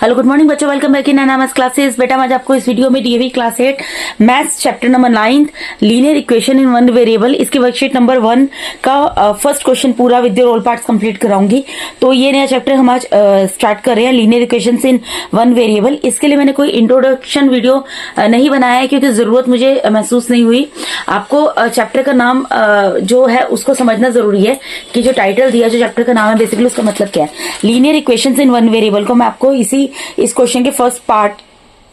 Hello good morning बच्चों, welcome back in NMS classes. बेटा आज आपको इस वीडियो में DAV class 8 maths chapter number 9 linear equation in one variable इसकी वर्कशीट नंबर 1 का फर्स्ट क्वेश्चन पूरा with your all parts complete कराऊंगी। तो ये नया चैप्टर हम आज स्टार्ट कर रहे हैं, लीनियर इक्वेशंस इन वन वेरिएबल। इसके लिए मैंने कोई इंट्रोडक्शन वीडियो नहीं बनाया है क्योंकि जरूरत मुझे महसूस नहीं हुई। आपको चैप्टर का नाम जो है उसको समझना जरूरी है कि जो टाइटल दिया जो चैप्टर का नाम है बेसिकली उसका मतलब क्या है। लीनियर इक्वेशंस इन वन वेरिएबल को मैं आपको इस क्वेश्चन के फर्स्ट पार्ट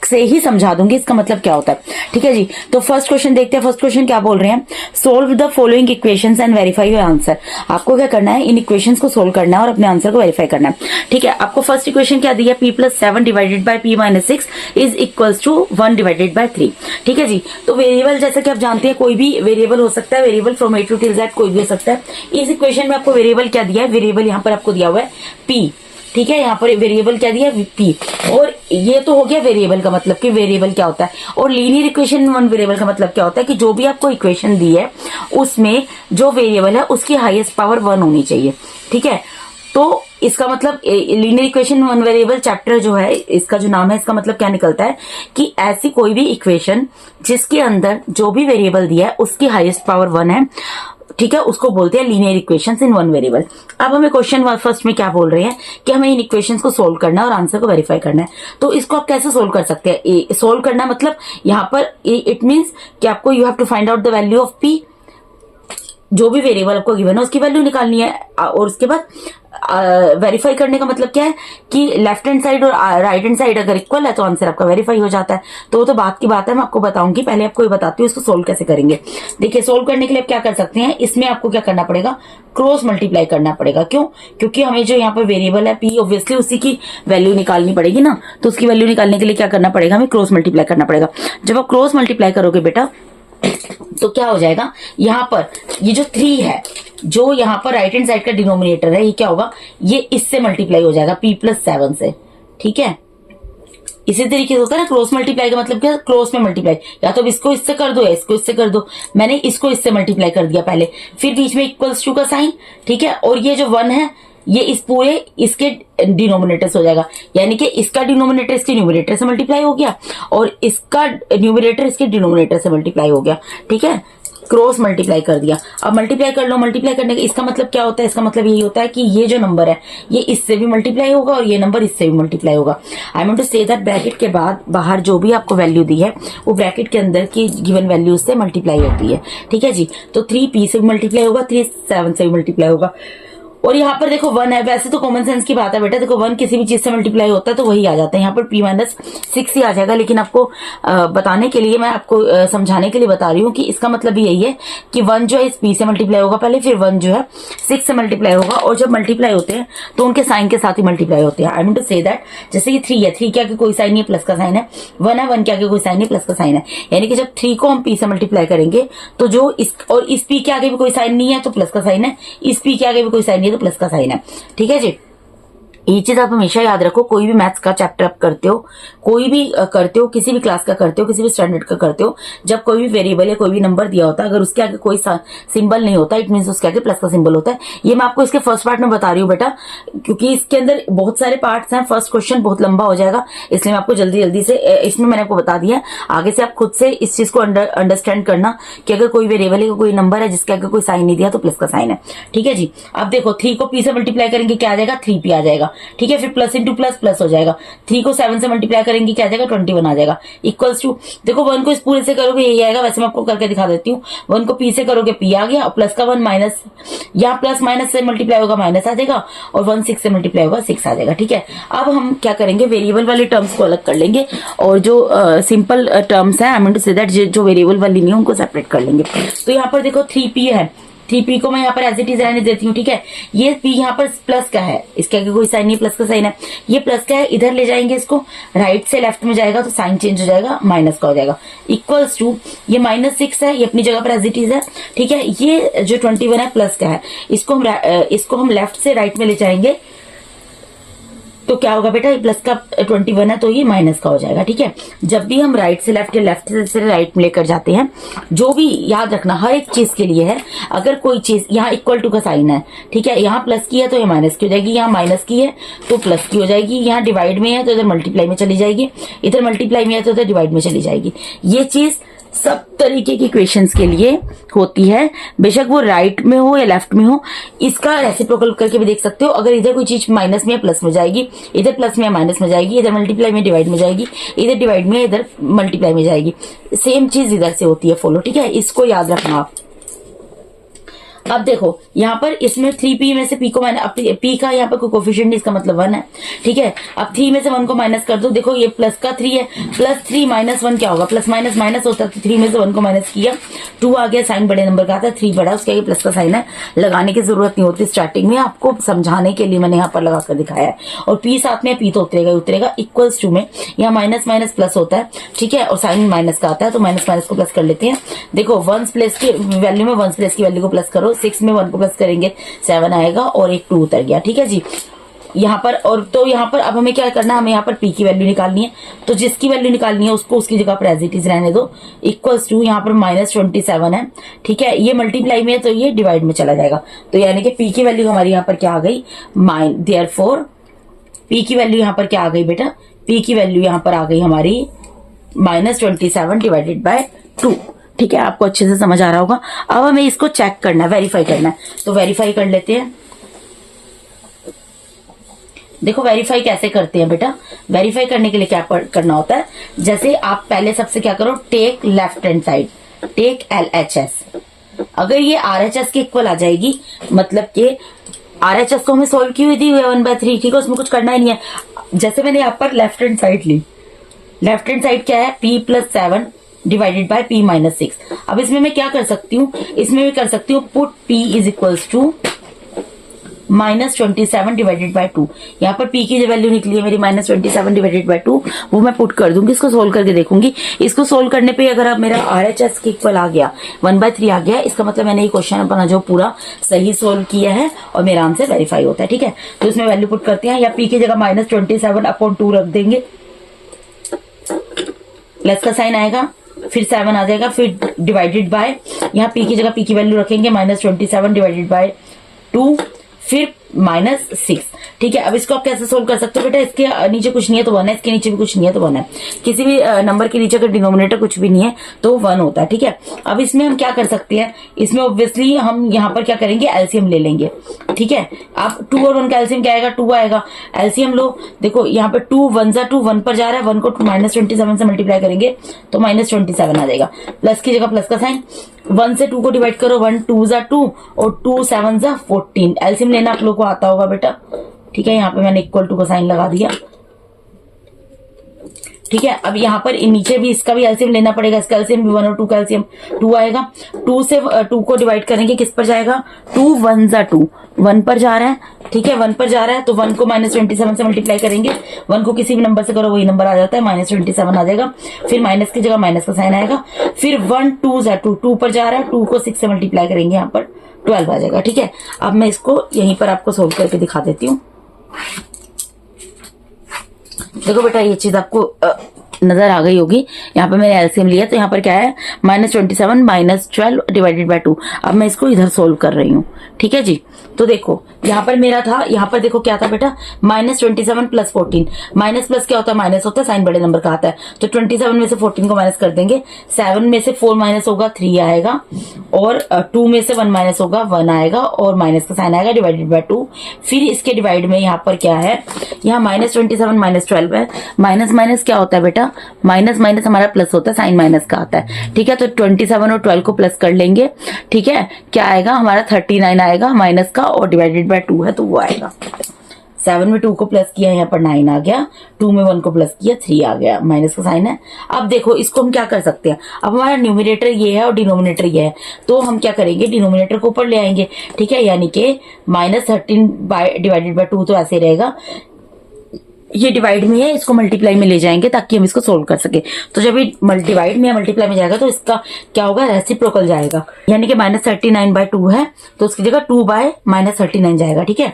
से ही समझा दूंगी इसका मतलब क्या होता है। ठीक है जी, तो फर्स्ट क्वेश्चन देखते हैं। फर्स्ट क्वेश्चन क्या बोल रहे हैं, solve the following equations and verify your answer. आपको क्या करना है, इन इक्वेशंस को सोल्व करना है और अपने आंसर को वेरीफाई करना है। ठीक है, आपको फर्स्ट इक्वेशन क्या दिया, p+7 divided by p-6 is equals to 1 divided by 3। ठीक है जी, तो वेरिएबल जैसा कि आप जानते हैं कोई भी वेरिएबल हो सकता है, variable from A to till Z कोई भी हो सकता है। इस इक्वेशन में आपको वेरिएबल क्या दिया है, वेरिएबल यहाँ पर आपको दिया हुआ है p। ठीक है, यहाँ पर वेरिएबल क्या दिया है, p। और ये तो हो गया वेरिएबल का मतलब कि वेरिएबल क्या होता है। और लीनियर इक्वेशन वन वेरिएबल का मतलब क्या होता है कि जो भी आपको इक्वेशन दी है उसमें जो वेरिएबल है उसकी हाईएस्ट पावर 1 होनी चाहिए। ठीक है, तो इसका मतलब linear equation one variable chapter जो है इसका जो नाम है इसका मतलब क्या निकलता है कि ऐसी कोई भी इक्वेशन जिसके अंदर जो भी वेरिएबल दिया है उसकी हाईएस्ट पावर 1 है। ठीक है, उसको बोलते हैं लीनियर इक्वेशंस इन वन वेरिएबल। अब हमें क्वेश्चन फर्स्ट में क्या बोल रहे हैं कि हमें इन इक्वेशंस को सोल्व करना है और आंसर को वेरीफाई करना है। तो इसको आप कैसे सोल्व कर सकते हैं, सोल्व करना मतलब यहाँ पर इट मींस कि आपको you have to find out the value of p। जो भी वेरिएबल आपको गिवन है उसकी वैल्यू निकालनी है और उसके बाद वेरीफाई करने का मतलब क्या है कि लेफ्ट हैंड साइड और राइट हैंड साइड अगर इक्वल है तो आंसर आपका वेरीफाई हो जाता है। तो बात की बात है, मैं आपको बताऊंगी, पहले आपको ये बताती हूँ इसको सोल्व कैसे करेंगे। देखिए, सोल्व करने के लिए आप क्या कर सकते हैं, इसमें आपको क्या करना पड़ेगा, क्रॉस मल्टीप्लाई करना पड़ेगा। क्यों, क्योंकि हमें जो यहाँ पर वेरिएबल है p ऑब्वियसली उसी की वैल्यू निकालनी पड़ेगी ना। तो उसकी वैल्यू निकालने के लिए क्या करना पड़ेगा, हमें क्रॉस मल्टीप्लाई करना पड़ेगा। जब आप क्रॉस मल्टीप्लाई करोगे बेटा तो क्या हो जाएगा, यहाँ पर ये जो 3 है जो यहाँ पर राइट हैंड साइड का डिनोमिनेटर है ये क्या होगा, ये इससे मल्टीप्लाई हो जाएगा p+7 से। ठीक है, इसी तरीके से होता है ना क्रॉस मल्टीप्लाई का मतलब क्या, क्रॉस में मल्टीप्लाई, या तो इसको इससे कर दो या इसको इससे कर दो। मैंने इसको इससे मल्टीप्लाई कर दिया पहले, फिर बीच में इक्वल्स टू का साइन। ठीक है, और ये जो 1 है ये इस पूरे इसके डिनोमिनेटर से हो जाएगा, यानी कि इसका डिनोमिनेटर इसके न्यूमरेटर से मल्टीप्लाई हो गया और इसका न्यूमरेटर इसके डिनोमिनेटर से मल्टीप्लाई हो गया। ठीक है, क्रॉस मल्टीप्लाई कर दिया। अब मल्टीप्लाई कर लो, मल्टीप्लाई करने का इसका मतलब क्या होता है, इसका मतलब यही होता है कि ये जो नंबर है ये इससे भी मल्टीप्लाई होगा और ये नंबर इससे भी मल्टीप्लाई होगा। I want to say that bracket के बाद बाहर जो भी आपको वैल्यू दी है वो ब्रैकेट के अंदर की गिवन वैल्यू से मल्टीप्लाई होती है। ठीक है जी, तो 3p से भी मल्टीप्लाई होगा, 3 से भी मल्टीप्लाई होगा। और यहाँ पर देखो 1 है, वैसे तो कॉमन सेंस की बात है बेटा, देखो 1 किसी भी चीज से मल्टीप्लाई होता है तो वही आ जाता है, यहाँ पर p-6 ही आ जाएगा। लेकिन आपको बताने के लिए, मैं आपको समझाने के लिए बता रही हूँ कि इसका मतलब भी यही है कि 1 जो है इस p से मल्टीप्लाई होगा पहले, फिर 1 जो है 6 से मल्टीप्लाई होगा। और जब मल्टीप्लाई होते हैं तो उनके साइन के साथ ही मल्टीप्लाई होते हैं। I mean to say that, जैसे कि 3 है, 3 के आगे कोई साइन नहीं है, प्लस का साइन है। 1 है, 1 के आगे कोई साइन नहीं, प्लस का साइन है। यानी कि जब 3 को हम p से मल्टीप्लाई करेंगे तो जो इस और इस p के आगे भी कोई साइन नहीं है तो प्लस का साइन है, इस p के आगे भी कोई साइन नहीं है तो प्लस का साइन है। ठीक है जी, ये चीज आप हमेशा याद रखो। कोई भी मैथ्स का चैप्टर आप करते हो, कोई भी करते हो, किसी भी क्लास का करते हो, किसी भी स्टैंडर्ड का करते हो, जब कोई भी वेरिएबल या कोई भी नंबर दिया होता है अगर उसके आगे कोई सिंबल नहीं होता इट मींस उसके आगे प्लस का सिंबल होता है। ये मैं आपको इसके फर्स्ट पार्ट में बता रही हूँ बेटा, क्योंकि इसके अंदर बहुत सारे पार्ट्स हैं। फर्स्ट क्वेश्चन बहुत लंबा हो जाएगा, इसलिए मैं आपको जल्दी से इसमें मैंने आपको बता दिया है। आगे से आप खुद से इस चीज को अंडरस्टैंड करना कि अगर कोई वेरिएबल या कोई नंबर है जिसके आगे कोई साइन नहीं दिया तो प्लस का साइन है। ठीक है जी, अब देखो 3 को p से मल्टीप्लाई करेंगे क्या आ जाएगा, 3p आ जाएगा। ठीक है, फिर प्लस इंटू प्लस प्लस हो जाएगा। 3 को 7 से मल्टीप्लाई करेंगे क्या आ जाएगा, 21 आ जाएगा। इक्वल्स टू, देखो 1 को इस पूरे से करोगे यही आएगा, वैसे मैं आपको करके दिखा देती हूँ। 1 को p से करोगे p आ गया और प्लस का 1 माइनस, यहाँ प्लस माइनस से मल्टीप्लाई होगा माइनस आ जाएगा और 1 6 से मल्टीप्लाई होगा 6 आ जाएगा। ठीक है, अब हम क्या करेंगे, वेरिएबल वाले टर्म्स को अलग कर लेंगे और जो सिंपल टर्म्स है I mean to say that जो वेरिएबल वाली नहीं है उनको सेपरेट कर लेंगे। तो यहाँ पर देखो 3p है, 3p को मैं यहाँ पर एज इट इज रहने देती हूँ। ठीक है, ये p यहाँ पर प्लस का है, इसके आगे कोई साइन नहीं, प्लस का साइन है। ये प्लस का है, इधर ले जाएंगे इसको, राइट से लेफ्ट में जाएगा तो साइन चेंज हो जाएगा, माइनस का हो जाएगा। इक्वल्स टू, ये -6 है, ये अपनी जगह पर एज इट इज है। ठीक है, ये जो 21 है प्लस का है, इसको हम लेफ्ट से राइट में ले जाएंगे तो क्या होगा बेटा, प्लस का 21 है तो ये माइनस का हो जाएगा। ठीक है, जब भी हम राइट से लेफ्ट या लेफ्ट से राइट में लेकर जाते हैं, जो भी याद रखना हर एक चीज के लिए है, अगर कोई चीज यहाँ इक्वल टू का साइन है, ठीक है, यहाँ प्लस की है तो ये माइनस की हो जाएगी, यहाँ माइनस की है तो प्लस की हो जाएगी, यहाँ डिवाइड में है तो इधर मल्टीप्लाई में चली जाएगी, इधर मल्टीप्लाई में है तो इधर डिवाइड में चली जाएगी। ये चीज सब तरीके की इक्वेशंस के लिए होती है, बेशक वो राइट में हो या लेफ्ट में हो। इसका रेसिप्रोकल करके भी देख सकते हो, अगर इधर कोई चीज माइनस में या प्लस में जाएगी, इधर प्लस में या माइनस में जाएगी, इधर मल्टीप्लाई में डिवाइड में जाएगी, इधर डिवाइड में इधर मल्टीप्लाई में जाएगी, सेम चीज इधर से होती है फॉलो। ठीक है, इसको याद रखना आप। अब देखो यहाँ पर इसमें 3p में से p को माइनस, p का यहाँ पर कोई कोफिशिएंट नहीं, इसका मतलब 1 है। ठीक है, अब 3 में से 1 को माइनस कर दो, देखो ये प्लस का 3 है, प्लस 3 माइनस 1 क्या होगा, प्लस माइनस माइनस होता है, तो 3 में से 1 को माइनस किया, 2 आ गया, साइन बड़े नंबर का आता है, 3 बड़ा, उसके आगे प्लस का साइन है, लगाने की जरूरत नहीं होती, स्टार्टिंग में आपको समझाने के लिए मैंने यहाँ पर लगाकर दिखाया है। और p साथ में, p तो उतरेगा उतरेगा, इक्वल्स टू में यहाँ माइनस माइनस प्लस होता है। ठीक है, और साइन माइनस का आता है, तो माइनस माइनस को प्लस कर लेते हैं। देखो 1 प्लेस की वैल्यू में 1 प्लेस की वैल्यू को प्लस करो, 6 में 1 को प्लस करेंगे 7 आएगा और एक 2 उतर गया। ठीक है जी, यहाँ पर और तो यहाँ पर अब हमें क्या करना है, हमें यहाँ पर p की वैल्यू निकालनी है, तो जिसकी वैल्यू निकालनी है उसको उसकी जगह पर एज इट इज रहने दो, इक्वल्स टू यहाँ पर -27 है। ठीक है, ये मल्टीप्लाई में है तो ये डिवाइड में चला जाएगा, तो यानी कि p की वैल्यू हमारी यहाँ पर क्या आ गई, देयरफॉर p की वैल्यू यहाँ पर क्या आ गई बेटा, p की वैल्यू यहाँ पर आ गई हमारी -27 डिवाइडेड बाय 2। ठीक है, आपको अच्छे से समझ आ रहा होगा। अब हमें इसको चेक करना है, वेरीफाई करना है, तो वेरीफाई कर लेते हैं। देखो वेरीफाई कैसे करते हैं बेटा, वेरीफाई करने के लिए क्या करना होता है, जैसे आप पहले सबसे क्या करो, take left hand side, take LHS। अगर ये RHS के इक्वल आ जाएगी, मतलब कि RHS को हमें सोल्व की हुई थी 1/3, ठीक है, उसमें कुछ करना ही नहीं है। जैसे मैंने यहाँ पर लेफ्ट हैंड साइड ली, लेफ्ट हैंड साइड क्या है, p + 7 डिवाइडेड बाय p - 6। अब इसमें मैं क्या कर सकती हूँ, इसमें भी कर सकती हूँ, put p is equals to -27 divided by 2। यहाँ पर p की जो वैल्यू निकली है मेरी -27 डिवाइडेड बाय 2, वो मैं पुट कर दूंगी, इसको सोल्व करके देखूंगी। इसको सोल्व करने पे अगर अब मेरा RHS के इक्वल आ गया, 1/3 आ गया, इसका मतलब मैंने ये क्वेश्चन अपना जो पूरा सही सोल्व किया है और मेरा आंसर वेरीफाई होता है। ठीक है, तो इसमें वैल्यू पुट करते हैं, या p की जगह -27/2 रख देंगे, प्लस का साइन आएगा, फिर 7 आ जाएगा, फिर डिवाइडेड बाय, यहाँ p की जगह p की वैल्यू रखेंगे -27 डिवाइडेड बाय 2, फिर -6। ठीक है, अब इसको आप कैसे सोल्व कर सकते हो बेटा, इसके नीचे कुछ नहीं है तो 1 है, इसके नीचे भी कुछ नहीं है तो 1 है, किसी भी नंबर के नीचे अगर डिनोमिनेटर कुछ भी नहीं है तो 1 होता है। ठीक है, अब इसमें हम क्या कर सकते हैं, इसमें ऑब्वियसली हम यहाँ पर क्या करेंगे, एलसीएम ले लेंगे। ठीक है, आप 2 और 1 का एलसीएम क्या आएगा, 2 आएगा, एलसीएम लो। देखो यहाँ पे 2 1 जा 2, 1 पर जा रहा है, 1 को -27 से मल्टीप्लाई करेंगे तो -27 आ जाएगा, प्लस की जगह प्लस का साइन, 1 से 2 को डिवाइड करो, 1 2 जा 2 और 2 7 जा 14। एलसीएम लेना आप लोग को आता होगा बेटा। ठीक है, यहाँ पे मैंने इक्वल टू का साइन लगा दिया। ठीक है, अब यहाँ पर नीचे भी इसका भी एलसीएम लेना पड़ेगा, इसका एलसीएम भी 1 और 2 का एलसीएम 2 आएगा, 2 से 2 को डिवाइड करेंगे, किस पर जाएगा, 2 1 जा 2, 1 पर जा रहा है। ठीक है, 1 पर जा रहा है तो 1 को -27 से मल्टीप्लाई करेंगे, 1 को किसी भी नंबर से करो वही नंबर आ जाता है, -27 आ जाएगा, फिर माइनस की जगह माइनस का साइन आएगा, फिर 1 2 जा 2, 2 पर जा रहा है, 2 को 6 से मल्टीप्लाई करेंगे, यहाँ पर 12 आ जाएगा। ठीक है, अब मैं इसको यहीं पर आपको सोल्व करके दिखा देती हूँ। देखो बेटा ये चीज आपको नजर आ गई होगी, यहाँ पे मैंने एलसीएम लिया तो यहाँ पर क्या है, -27 -12 डिवाइडेड बाय 2। अब मैं इसको इधर सोल्व कर रही हूँ। ठीक है जी, तो देखो यहाँ पर मेरा था, यहाँ पर देखो क्या था बेटा, -27 + 14, माइनस प्लस क्या होता है, माइनस होता है, साइन बड़े नंबर का आता है, तो 27 में से 14 को माइनस कर देंगे, 7 में से 4 माइनस होगा 3 आएगा, और 2 में से 1 माइनस होगा 1 आएगा, और माइनस का साइन आएगा डिवाइडेड बाय 2। फिर इसके डिवाइड में यहाँ पर क्या है, यहाँ -27 -12 है, माइनस माइनस क्या होता है बेटा, माइनस माइनस हमारा प्लस होता है, साइन माइनस का आता है। ठीक है, तो 27 और 12 को प्लस कर लेंगे। ठीक है, क्या आएगा हमारा 39 आएगा माइनस का, और डिवाइडेड बाय 2 है तो वो आएगा। 7 में 2 को प्लस किया, यहाँ पर 9 आ गया, 2 में 1 को प्लस किया 3 आ गया, माइनस का साइन है। अब देखो इसको हम क्या कर सकते हैं, अब हमारा न्यूमिनेटर ये है और डिनोमिनेटर ये है, तो हम क्या करेंगे, डिनोमिनेटर को ऊपर ले आएंगे। ठीक है, यानी कि -13 डिवाइडेड बाय 2 तो ऐसे रहेगा, ये डिवाइड में है, इसको मल्टीप्लाई में ले जाएंगे ताकि हम इसको सोल्व कर सके। तो जब ये डिवाइड में या मल्टीप्लाई में जाएगा तो इसका क्या होगा, रेसिप्रोकल जाएगा, यानी कि -39/2 है तो उसकी जगह 2 बाय -39 जाएगा। ठीक है,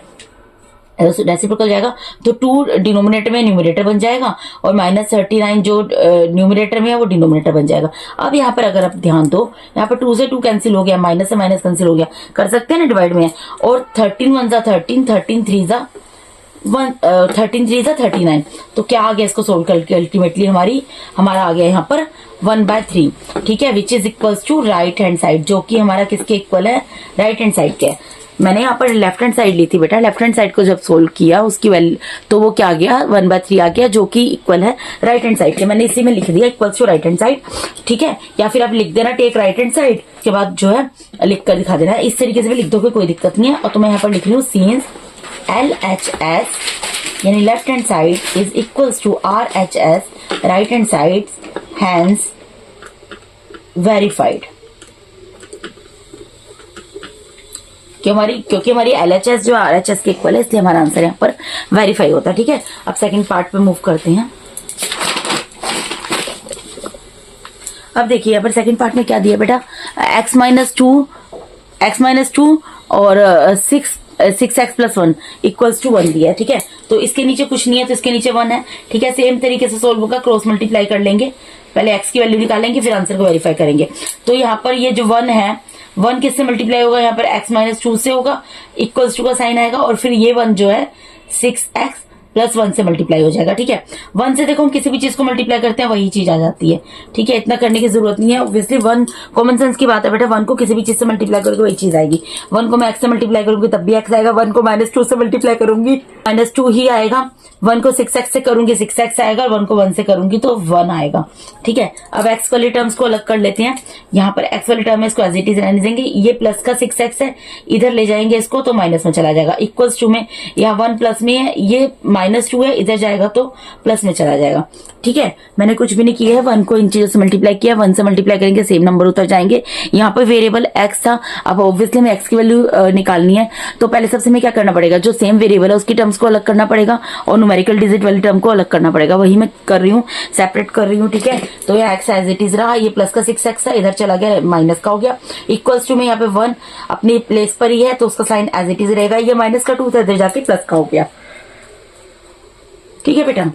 रेसिप्रोकल जाएगा तो 2 डिनोमिनेटर में न्यूमरेटर बन जाएगा और -39 जो न्यूमरेटर में है वो डिनोमिनेटर बन जाएगा। अब यहाँ पर अगर आप ध्यान दो, यहाँ पर 2 से 2 कैंसिल हो गया, माइनस से माइनस कैंसिल हो गया, कर सकते हैं ना डिवाइड में, और 13 1 जा 13, 13 3 जा 13 3 जा 39। तो क्या आ गया इसको सोल्व करके अल्टीमेटली हमारा आ गया यहाँ पर 1/3, ठीक है, which is equals to right hand side, जो कि हमारा किसके इक्वल है, राइट हैंड साइड के है। मैंने यहाँ पर लेफ्ट हैंड साइड ली थी बेटा, लेफ्ट हैंड साइड को जब सोल्व किया उसकी वैल्यू तो वो क्या आ गया 1/3 आ गया, जो कि इक्वल है राइट हैंड साइड के। मैंने इसी में लिख दिया equals to right hand side, ठीक है, या फिर आप लिख देना टेक राइट हैंड साइड के बाद जो है लिख कर दिखा देना, इस तरीके से भी लिख दोगे कोई दिक्कत नहीं है। और तो मैं यहाँ पर लिख रही हूँ सीन्स LHS यानी left hand side is equals to RHS right hand side, hence verified. क्योंकि हमारी LHS जो RHS के इक्वल है, इसलिए हमारा आंसर यहाँ पर वेरीफाई होता है, ठीक है। अब सेकंड पार्ट पे मूव करते हैं। अब देखिए यहाँ पर सेकंड पार्ट में क्या दिया बेटा, x माइनस टू और 6x + 1 इक्वल्स टू 1 दिया है, ठीक है। तो इसके नीचे कुछ नहीं है तो इसके नीचे 1 है, ठीक है। सेम तरीके से सोल्व होगा, क्रॉस मल्टीप्लाई कर लेंगे, पहले x की वैल्यू निकालेंगे फिर आंसर को वेरीफाई करेंगे। तो यहाँ पर ये जो 1 है, 1 किससे मल्टीप्लाई होगा, यहाँ पर x - 2 से होगा, इक्वल्स टू का साइन आएगा, और फिर ये 1 जो है 6x + 1 से मल्टीप्लाई हो जाएगा, ठीक है। 1 से देखो हम किसी भी चीज को मल्टीप्लाई करते हैं वही चीज आ जाती है, ठीक है, इतना करने की जरूरत नहीं है। ऑब्वियसली 1 कॉमन सेंस की बात है बेटा, 1 को किसी भी चीज से मल्टीप्लाई करोगे वही चीज आएगी। 1 को मैं x से मल्टीप्लाई करूंगी तब भी x आएगा, 1 को -2 से मल्टीप्लाई करूंगी -2 ही आएगा, 1 को 6x से करूंगी 6x आएगा, और 1 को 1 से करूंगी तो 1 आएगा, ठीक है। अब x वाली टर्म्स को अलग कर लेते हैं, यहाँ पर x वाली टर्म है इसको एज इट इज रहने देंगे, ये प्लस का 6x है, इधर ले जाएंगे इसको तो माइनस में चला जाएगा, इक्वल्स टू में यहाँ 1 प्लस में है, ये -2 है, इधर जाएगा तो प्लस में चला जाएगा, ठीक है। मैंने कुछ भी नहीं किया है, 1 को इन चीजों से मल्टीप्लाई किया, 1 से मल्टीप्लाई करेंगे सेम नंबर उतर जाएंगे। यहाँ पर वेरिएबल x था, अब ऑब्वियसली हमें x की वैल्यू निकालनी है, तो पहले सबसे हमें क्या करना पड़ेगा, जो सेम वेरिएबल है उसकी टर्म्स को अलग करना पड़ेगा और न्यूमेरिकल डिजिट वाली टर्म को अलग करना पड़ेगा, वही मैं कर रही हूँ, सेपरेट कर रही हूँ, ठीक है। तो ये x एज इट इज रहा, ये प्लस का 6x है, इधर चला गया माइनस का हो गया, इक्वल्स टू में यहाँ पे 1 अपनी प्लेस पर ही है तो उसका साइन एज इट इज रहेगा, ये माइनस का 2 था, इधर जाके प्लस का हो गया, ठीक है बेटा।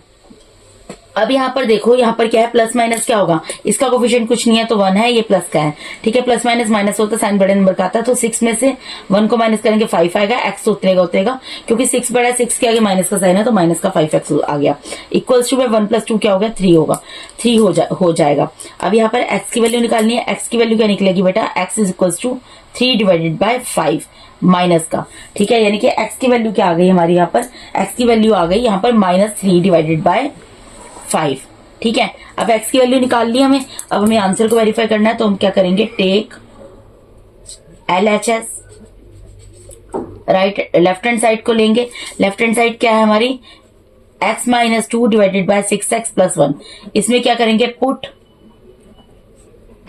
अब यहाँ पर देखो, यहाँ पर क्या है, प्लस माइनस क्या होगा, इसका कोफिशिएंट कुछ नहीं है तो 1 है, ये प्लस का है, ठीक है। प्लस माइनस माइनस होता है, साइन बड़े नंबर का आता है, तो 6 में से 1 को माइनस करेंगे 5 आएगा, x उतरेगा, क्योंकि 6 बड़ा है, 6 के आगे माइनस का साइन है तो माइनस का 5x आ गया, इक्वल्स टू में 1 + 2 क्या हो गया, 3 होगा, 3 हो जाएगा। अब यहाँ पर x की वैल्यू निकालनी है, x की वैल्यू क्या निकलेगी बेटा, x = 3 / 5 माइनस का, ठीक है, यानी कि x की वैल्यू क्या आ गई हमारी, यहाँ पर x की वैल्यू आ गई यहाँ पर -3 / 5, ठीक है। अब x की वैल्यू निकाल ली हमें, अब हमें आंसर को वेरीफाई करना है, तो हम क्या करेंगे, take LHS right left hand side को लेंगे, लेफ्ट हैंड साइड क्या है हमारी, x - 2 / 6x + 1, इसमें क्या करेंगे, पुट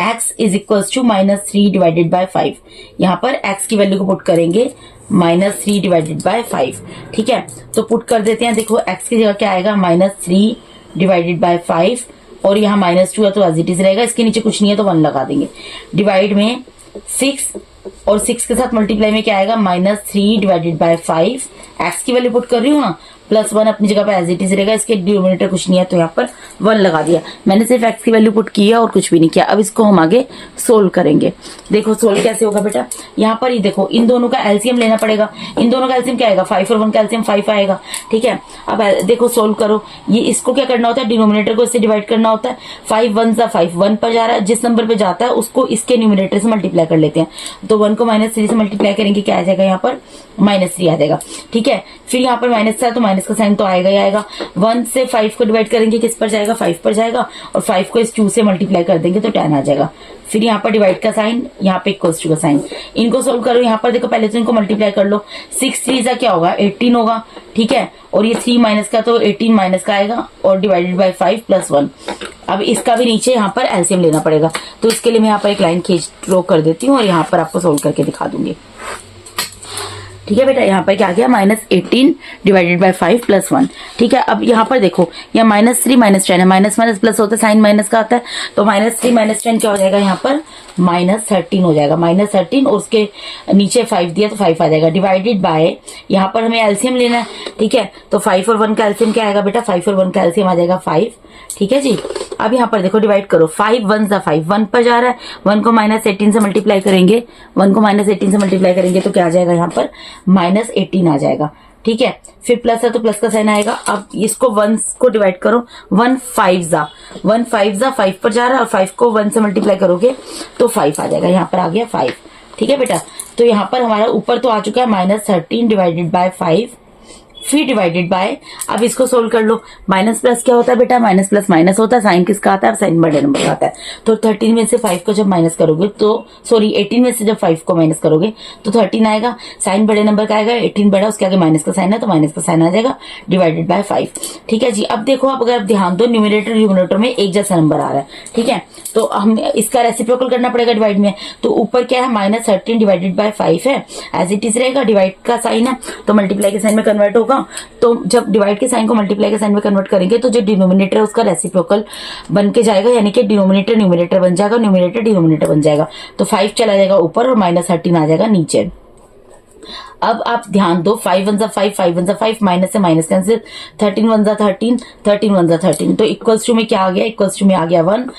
x = -3 / 5, यहाँ पर x की वैल्यू को पुट करेंगे -3 / 5, ठीक है। तो पुट कर देते हैं, देखो x की जगह क्या आएगा, -3 / 5, और यहाँ -2 है तो एज इट इज रहेगा, इसके नीचे कुछ नहीं है तो 1 लगा देंगे, डिवाइड में 6 और 6 के साथ मल्टीप्लाई में क्या आएगा, -3 / 5, x की वैल्यू पुट कर रही हूँ ना, +1 अपनी जगह पे एज इट इज रहेगा, इसके डिनोमिनेटर कुछ नहीं है तो यहाँ पर 1 लगा दिया। मैंने सिर्फ x की वैल्यू पुट की है और कुछ भी नहीं किया। अब इसको हम आगे सोल्व करेंगे। देखो सोल्व कैसे होगा बेटा, यहाँ पर ही देखो इन दोनों का एलसीएम लेना पड़ेगा, इन दोनों का एलसीएम क्या आएगा, 5 और 1 का एलसीएम 5 आएगा, ठीक है। अब देखो सोल्व करो, ये इसको क्या करना होता है, डिनोमिनेटर को इससे डिवाइड करना होता है, 5 1 = 5, 1 पर जा रहा है, जिस नंबर पे जाता है उसको इसके न्यूमिनेटर से मल्टीप्लाई कर लेते हैं, तो 1 को -3 से मल्टीप्लाई करेंगे, क्या आ जाएगा यहाँ पर, -3 आ जाएगा, ठीक है। फिर यहाँ पर माइनस था तो माइनस का साइन तो आएगा ही आएगा, 1 से 5 को डिवाइड करेंगे किस पर जाएगा, 5 पर जाएगा, और 5 को इस 2 से मल्टीप्लाई कर देंगे तो 10 आ जाएगा। फिर यहाँ पर डिवाइड का साइन, यहाँ पे इक्वल्स टू का साइन, इनको सोल्व करो। यहाँ पर देखो पहले तो इनको मल्टीप्लाई कर लो, 6 3 क्या होगा, 18 होगा, ठीक है, और ये 3 माइनस का तो 18 माइनस का आएगा, और डिवाइडेड बाय 5 + 1। अब इसका भी नीचे यहाँ पर एलसीएम लेना पड़ेगा, तो इसके लिए मैं यहाँ पर एक लाइन खींच ड्रॉ कर देती हूँ और यहाँ पर आपको सोल्व करके दिखा दूंगी। ठीक है बेटा, यहाँ पर क्या आ गया -18 डिवाइडेड बाय 5 प्लस 1। ठीक है, अब यहाँ पर देखो यहाँ -3 -10 है, माइनस माइनस प्लस होता है, साइन माइनस का आता है, तो -3 -10 क्या हो जाएगा यहाँ पर -13 हो जाएगा, -13 और उसके नीचे 5 दिया तो 5 आ जाएगा, डिवाइडेड बाय यहाँ पर हमें एलसीएम लेना है। ठीक है, तो 5 और 1 का एलसीएम क्या आएगा बेटा, 5 और 1 का एलसीएम आ जाएगा 5। ठीक है जी, अब यहाँ पर देखो डिवाइड करो, 5 1 जा 5, 1 पर जा रहा है, 1 को -18 से मल्टीप्लाई करेंगे, 1 को -18 से मल्टीप्लाई करेंगे तो क्या आ जाएगा यहाँ पर -18 आ जाएगा। ठीक है, फिर प्लस है तो प्लस का साइन आएगा। अब इसको 1 को डिवाइड करो, 1 5 जा 5 पर जा रहा है और 5 को 1 से मल्टीप्लाई करोगे तो 5 आ जाएगा, यहाँ पर आ गया 5। ठीक है बेटा, तो यहाँ पर हमारा ऊपर तो आ चुका है -13 डिवाइडेड बाय 5, फिर डिवाइडेड बाय, अब इसको सोल्व कर लो। माइनस प्लस क्या होता है बेटा, माइनस प्लस माइनस होता है, साइन किसका आता है, साइन बड़े नंबर का आता है। तो 13 में से 5 को जब माइनस करोगे तो 18 में से जब 5 को माइनस करोगे तो 13 आएगा, साइन बड़े नंबर का आएगा, 18 बड़ा उसके आगे माइनस का साइन है तो माइनस का साइन आ जाएगा, डिवाइडेड बाय 5। ठीक है जी, अब देखो, अब अगर आप ध्यान दो न्यूमरेटर न्यूमरेटर में एक जैसा नंबर आ रहा है। ठीक है, तो हम इसका रेसिप्रोकल करना पड़ेगा डिवाइड में, तो ऊपर क्या है -13 डिवाइडेड बाय 5 है, एज इट इज रहेगा, डिवाइड का साइन है तो मल्टीप्लाई के साइन में कन्वर्ट होगा, तो जब डिवाइड के साइन को मल्टीप्लाई के साइन में कन्वर्ट करेंगे तो जो डिनोमिनेटर है उसका रेसिप्रोकल बन के जाएगा, यानी कि डिनोमिनेटर न्यूमरेटर बन जाएगा, न्यूमरेटर डिनोमिनेटर बन जाएगा, तो 5 चला जाएगा ऊपर और -13 आ जाएगा नीचे। अब आप ध्यान दो, 5 1 जा 5, 5 1 जा 5, माइनस से माइनस कैंसिल, 13 1 जा 13, 13 1 जा 13, तो इक्वल्स टू में क्या आ गया, इक्वल्स टू में आ गया 1,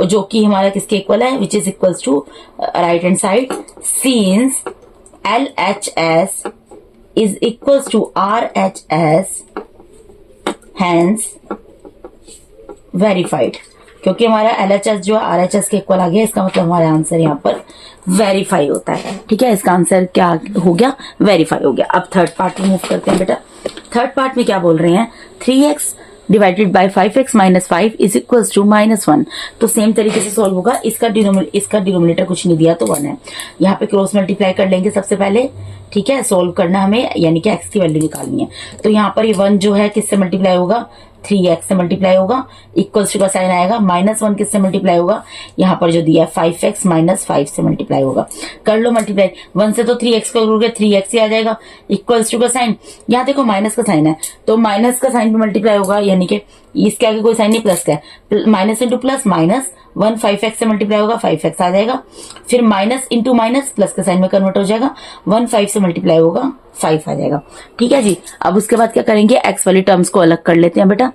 जो कि हमारा किसके इक्वल है, which is equals to right hand side, since LHS is equals to RHS, hence verified। क्योंकि हमारा LHS जो RHS के इक्वल आ गया, इसका मतलब हमारा आंसर यहाँ पर वेरीफाई होता है। ठीक है, इसका आंसर क्या हो गया, वेरीफाई हो गया। अब थर्ड पार्ट में मूव करते हैं बेटा। थर्ड पार्ट में क्या बोल रहे हैं, 3x divided by 5x minus 5 is equals to -1। तो सेम तरीके से सॉल्व होगा, इसका डिनोमिनेटर कुछ नहीं दिया तो 1 है, यहाँ पे क्रॉस मल्टीप्लाई कर लेंगे सबसे पहले। ठीक है, सोल्व करना हमें, यानी कि x की वैल्यू निकालनी है, तो यहाँ पर ये 1 जो है किससे मल्टीप्लाई होगा, 3x से मल्टीप्लाई होगा, इक्वल्स टू का साइन आएगा, -1 किससे मल्टीप्लाई होगा, यहाँ पर जो दिया है 5x माइनस 5 से मल्टीप्लाई होगा, कर लो मल्टीप्लाई, 1 से तो 3x करोगे 3x ही आ जाएगा, इक्वल्स टू का साइन, यहाँ देखो माइनस का साइन है तो माइनस का साइन पे मल्टीप्लाई होगा, यानी कि इसके आगे कोई साइन नहीं, प्लस का है, माइनस इंटू प्लस, -1 5x से मल्टीप्लाई होगा, 5x आ जाएगा, फिर माइनस इंटू माइनस प्लस के साइन में कन्वर्ट हो जाएगा, 1 5 से मल्टीप्लाई होगा, 5 आ जाएगा। ठीक है जी, अब उसके बाद क्या करेंगे, x वाली टर्म्स को अलग कर लेते हैं बेटा।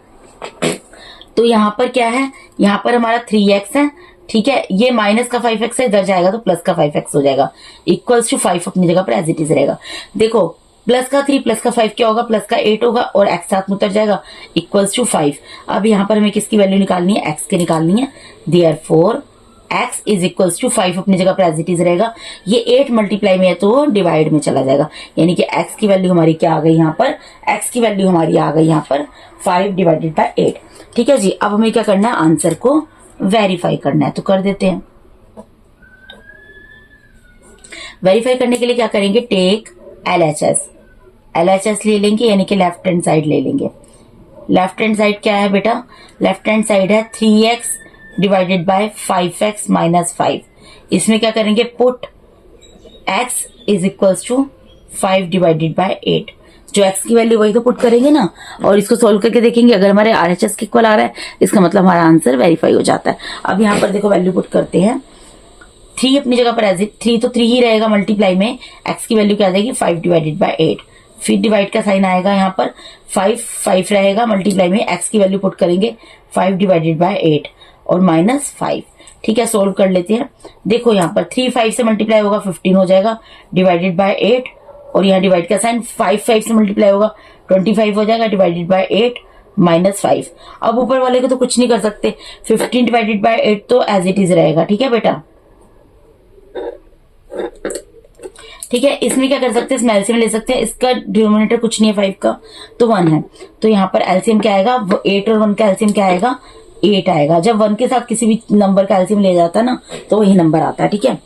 तो यहाँ पर क्या है, यहाँ पर हमारा 3x है। ठीक है, ये माइनस का 5x है, इधर जाएगा तो प्लस का 5x हो जाएगा, इक्वल्स टू 5 अपनी जगह पर एज इट इज रहेगा। देखो प्लस का 3 प्लस का 5 क्या होगा, प्लस का 8 होगा और x साथ में उतर जाएगा, इक्वल्स टू 5। अब यहाँ पर हमें किसकी वैल्यू निकालनी है, x की निकालनी है, therefore x is equals to 5 अपनी जगह पर एज इट इज रहेगा। ये 8 मल्टीप्लाई में है तो डिवाइड में चला जाएगा, यानी कि x की वैल्यू हमारी क्या आ गई, यहाँ पर x की वैल्यू हमारी आ गई यहाँ पर 5 डिवाइडेड बाय 8। ठीक है जी, अब हमें क्या करना है, आंसर को वेरीफाई करना है, तो कर देते हैं। वेरीफाई करने के लिए क्या करेंगे, टेक LHS ले लेंगे, यानी कि लेफ्ट हैंड साइड ले लेंगे। लेफ्ट हैंड साइड क्या है बेटा, लेफ्ट हैंड साइड है 3x divided by 5x minus 5। इसमें क्या करेंगे, put x is equals to 5 divided by 8, जो x की वैल्यू वही तो पुट करेंगे ना, और इसको सोल्व करके देखेंगे, अगर हमारे RHS के इक्वल आ रहा है इसका मतलब हमारा आंसर वेरीफाई हो जाता है। अब यहाँ पर देखो वैल्यू पुट करते हैं, 3 अपनी जगह पर एज 3 तो 3 ही रहेगा, मल्टीप्लाई में x की वैल्यू क्या आ जाएगी, 5 डिवाइडेड बाय 8, फिर डिवाइड का साइन आएगा, यहाँ पर 5 रहेगा, मल्टीप्लाई में x की वैल्यू पुट करेंगे 5 डिवाइडेड बाय 8 और -5। ठीक है, सोल्व कर लेते हैं। देखो यहाँ पर 3 5 से मल्टीप्लाई होगा 15 हो जाएगा, डिवाइडेड बाय 8, और यहाँ डिवाइड का साइन 5 5 से मल्टीप्लाई होगा 25 हो जाएगा, डिवाइडेड बाय 8 -5। अब ऊपर वाले को तो कुछ नहीं कर सकते, 15 डिवाइडेड बाय 8 तो एज इट इज रहेगा। ठीक है बेटा, ठीक है, इसमें क्या कर सकते हैं, इसमें एलसीएम ले सकते हैं, इसका डिनोमिनेटर कुछ नहीं है 5 का तो 1 है, तो यहाँ पर एलसीएम क्या आएगा, 8 और 1 का एलसीएम क्या आएगा, 8 आएगा। जब 1 के साथ किसी भी नंबर का एलसीएम ले जाता है ना तो वही नंबर आता है। ठीक है,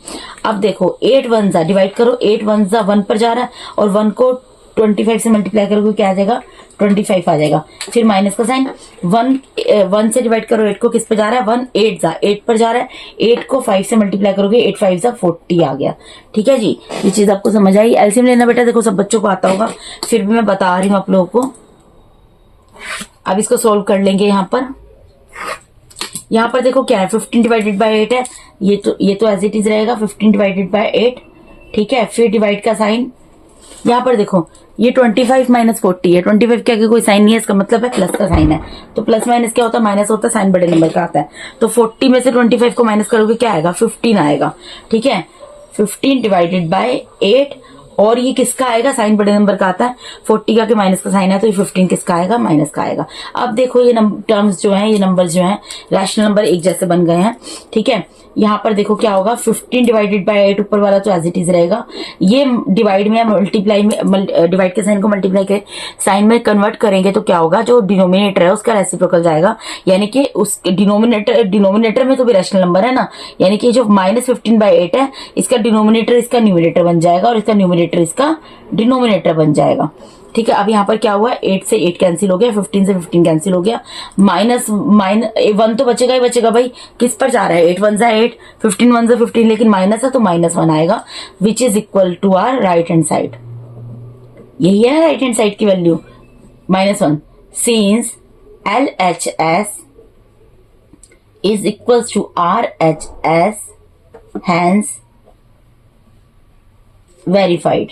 अब देखो 8 1 जा डिवाइड करो, 8 1 जा 1 पर जा रहा है और 1 को 25 से मल्टीप्लाई करोगे क्या आ जाएगा, 25 आ जाएगा। फिर माइनस का साइन, 1 से डिवाइड करो 8 को, किस पे जा रहा है 1, 8 जा 8 पर जा रहा है, 8 को 5 से मल्टीप्लाई करोगे 8 5 जा 40 आ गया। ठीक है जी, ये चीज आपको समझ आई। एलसीएम लेना बेटा देखो सब बच्चों को आता होगा, फिर भी मैं बता रही हूँ आप लोगों को। अब इसको सोल्व कर लेंगे। यहाँ पर देखो क्या है, 15 डिवाइडेड बाय 8 है, ये तो एज इट इज रहेगा 15 डिवाइडेड बाय 8। ठीक है, फिर डिवाइड का साइन, यहाँ पर देखो ये 25 माइनस 40 है, 25 के आगे कोई साइन नहीं है, इसका मतलब है प्लस का साइन है। तो प्लस माइनस क्या होता है, माइनस होता है, साइन बड़े नंबर का आता है। तो 40 में से 25 को माइनस करोगे क्या आएगा, 15 आएगा। ठीक है, 15 डिवाइडेड बाय 8, और ये किसका आएगा, साइन बड़े नंबर का आता है, 40 का के माइनस का साइन है, तो ये 15 किसका आएगा, माइनस का आएगा। अब देखो ये टर्म्स जो हैं, ये नंबर जो हैं रैशनल नंबर एक जैसे बन गए हैं। ठीक है, यहाँ पर देखो क्या होगा, 15 डिवाइडेड बाय 8 ऊपर वाला तो एज इट इज रहेगा, ये डिवाइड में मल्टीप्लाई में, डिवाइड के साइन को मल्टीप्लाई के साइन में कन्वर्ट करेंगे तो क्या होगा, जो डिनोमिनेटर है उसका रेसिप्रोकल जाएगा, यानी कि उस डिनोमिनेटर में तो भी रैशनल नंबर है ना, यानी कि जो -15/8 है इसका डिनोमिनेटर इसका न्यूमिनेटर बन जाएगा, और इसका न्यूमिनेटर इसका डिनोमिनेटर बन जाएगा। ठीक है, अब यहाँ पर क्या हुआ, 8 से 8 कैंसिल हो गया, 15 से 15 कैंसिल हो गया, माइनस 1 तो बचेगा ही बचेगा भाई, किस पर जा रहा है, 8 1 8, 15 1 15, लेकिन माइनस है तो -1 आएगा, which is equal to our right hand side. यही है राइट हैंड साइड की value -1, since LHS is equal to RHS, hence verified.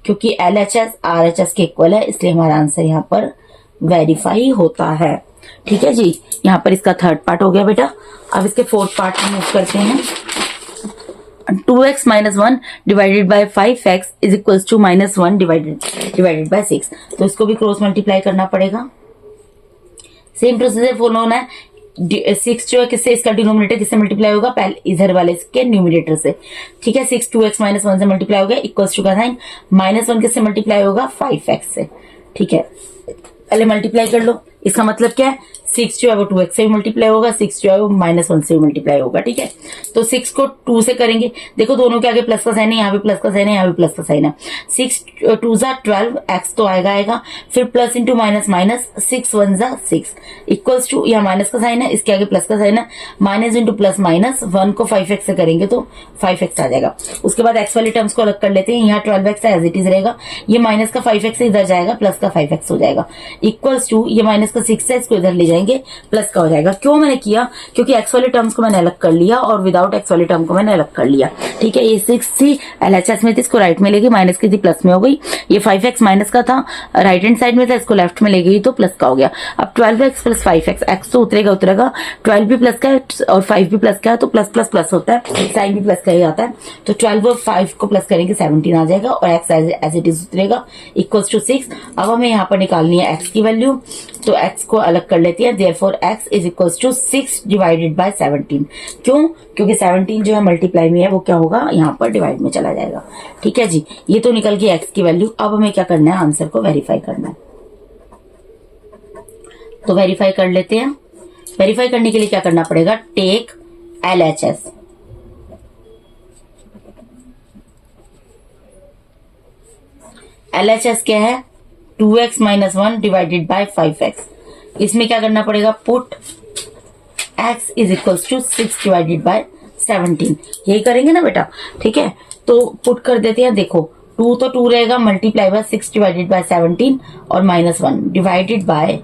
क्योंकि LHS RHS के इक्वल है, इसलिए हमारा आंसर यहाँ पर वेरीफाई होता है। ठीक है जी, यहाँ पर इसका थर्ड पार्ट हो गया बेटा। अब इसके फोर्थ पार्ट में मूव करते हैं। 2x - 1 divided by 5x is equal to -1 divided by 6। तो इसको भी क्रॉस मल्टीप्लाई करना पड़ेगा। सेम प्रोसीजर फॉलो होना है। 6 जो है किससे, इसका डिनोमिनेटर किससे मल्टीप्लाई होगा, पहले इधर वाले इसके न्यूमिनेटर से। ठीक है, 6 2x - 1 से मल्टीप्लाई हो गया, इक्वल्स टू का साइन, -1 किससे मल्टीप्लाई होगा, 5x से। ठीक है, पहले मल्टीप्लाई कर लो। इसका मतलब क्या है, 6 जो है वो 2x से भी मल्टीप्लाई होगा, 6 जो है वो -1 से भी मल्टीप्लाई होगा। ठीक है, तो 6 को 2 से करेंगे, देखो दोनों के आगे प्लस का साइन है, यहाँ भी प्लस का साइन है, यहाँ भी प्लस का साइन है। 6 2 जा 12, x तो आएगा, फिर प्लस इंटू माइनस माइनस, 6 1 जा 6 इक्वल्स टू, यहाँ माइनस का साइन है, इसके आगे प्लस का साइन है, माइनस इंटू प्लस माइनस, 1 को 5x से करेंगे तो 5x आ जाएगा। उसके बाद x वाले टर्म्स को अलग कर लेते हैं, यहाँ 12x एज इट इज रहेगा, ये माइनस का 5x इधर जाएगा, प्लस का 5x हो जाएगा, इक्वल्स टू ये माइनस का 6 है, इसको इधर ले जाएंगे, प्लस का हो जाएगा। क्यों मैंने किया, क्योंकि x वाले टर्म्स को मैंने अलग कर लिया और विदाउट x वाले टर्म को मैंने अलग कर लिया। ठीक है, ये 6 थी LHS में थी, इसको राइट में ले गई, माइनस की थी प्लस में हो गई। ये 5x माइनस का था, राइट हैंड साइड में था, इसको लेफ्ट में ले गई तो प्लस का हो गया। अब 12x प्लस 5x, x तो उतरेगा, 12 भी प्लस का है और 5 भी प्लस का है, तो प्लस प्लस प्लस होता है, साइन भी प्लस का ही आता है। तो 12 और 5 को प्लस करेंगे 17 आ जाएगा, और x एज इट इज उतरेगा, इक्वल्स टू 6। अब हमें यहाँ पर निकालनी है x की वैल्यू, तो x को अलग कर लेती है, therefore x is equals to 6 divided by 17। क्यों, क्योंकि 17 जो है मल्टीप्लाई में है, वो क्या होगा, यहाँ पर डिवाइड में चला जाएगा। ठीक है जी, ये तो निकल गई x की वैल्यू। अब हमें क्या करना है, आंसर को वेरीफाई करना है। तो वेरीफाई कर लेते हैं। वेरीफाई करने के लिए क्या करना पड़ेगा, टेक LHS। LHS क्या है, 2x - 1 डिवाइडेड बाय 5x। इसमें क्या करना पड़ेगा, put x is equals to 6 divided by 17। यही करेंगे ना बेटा। ठीक है, तो पुट कर देते हैं। देखो 2 तो 2 रहेगा, मल्टीप्लाई बाय 6 डिवाइडेड बाय 17 और -1 डिवाइडेड बाय,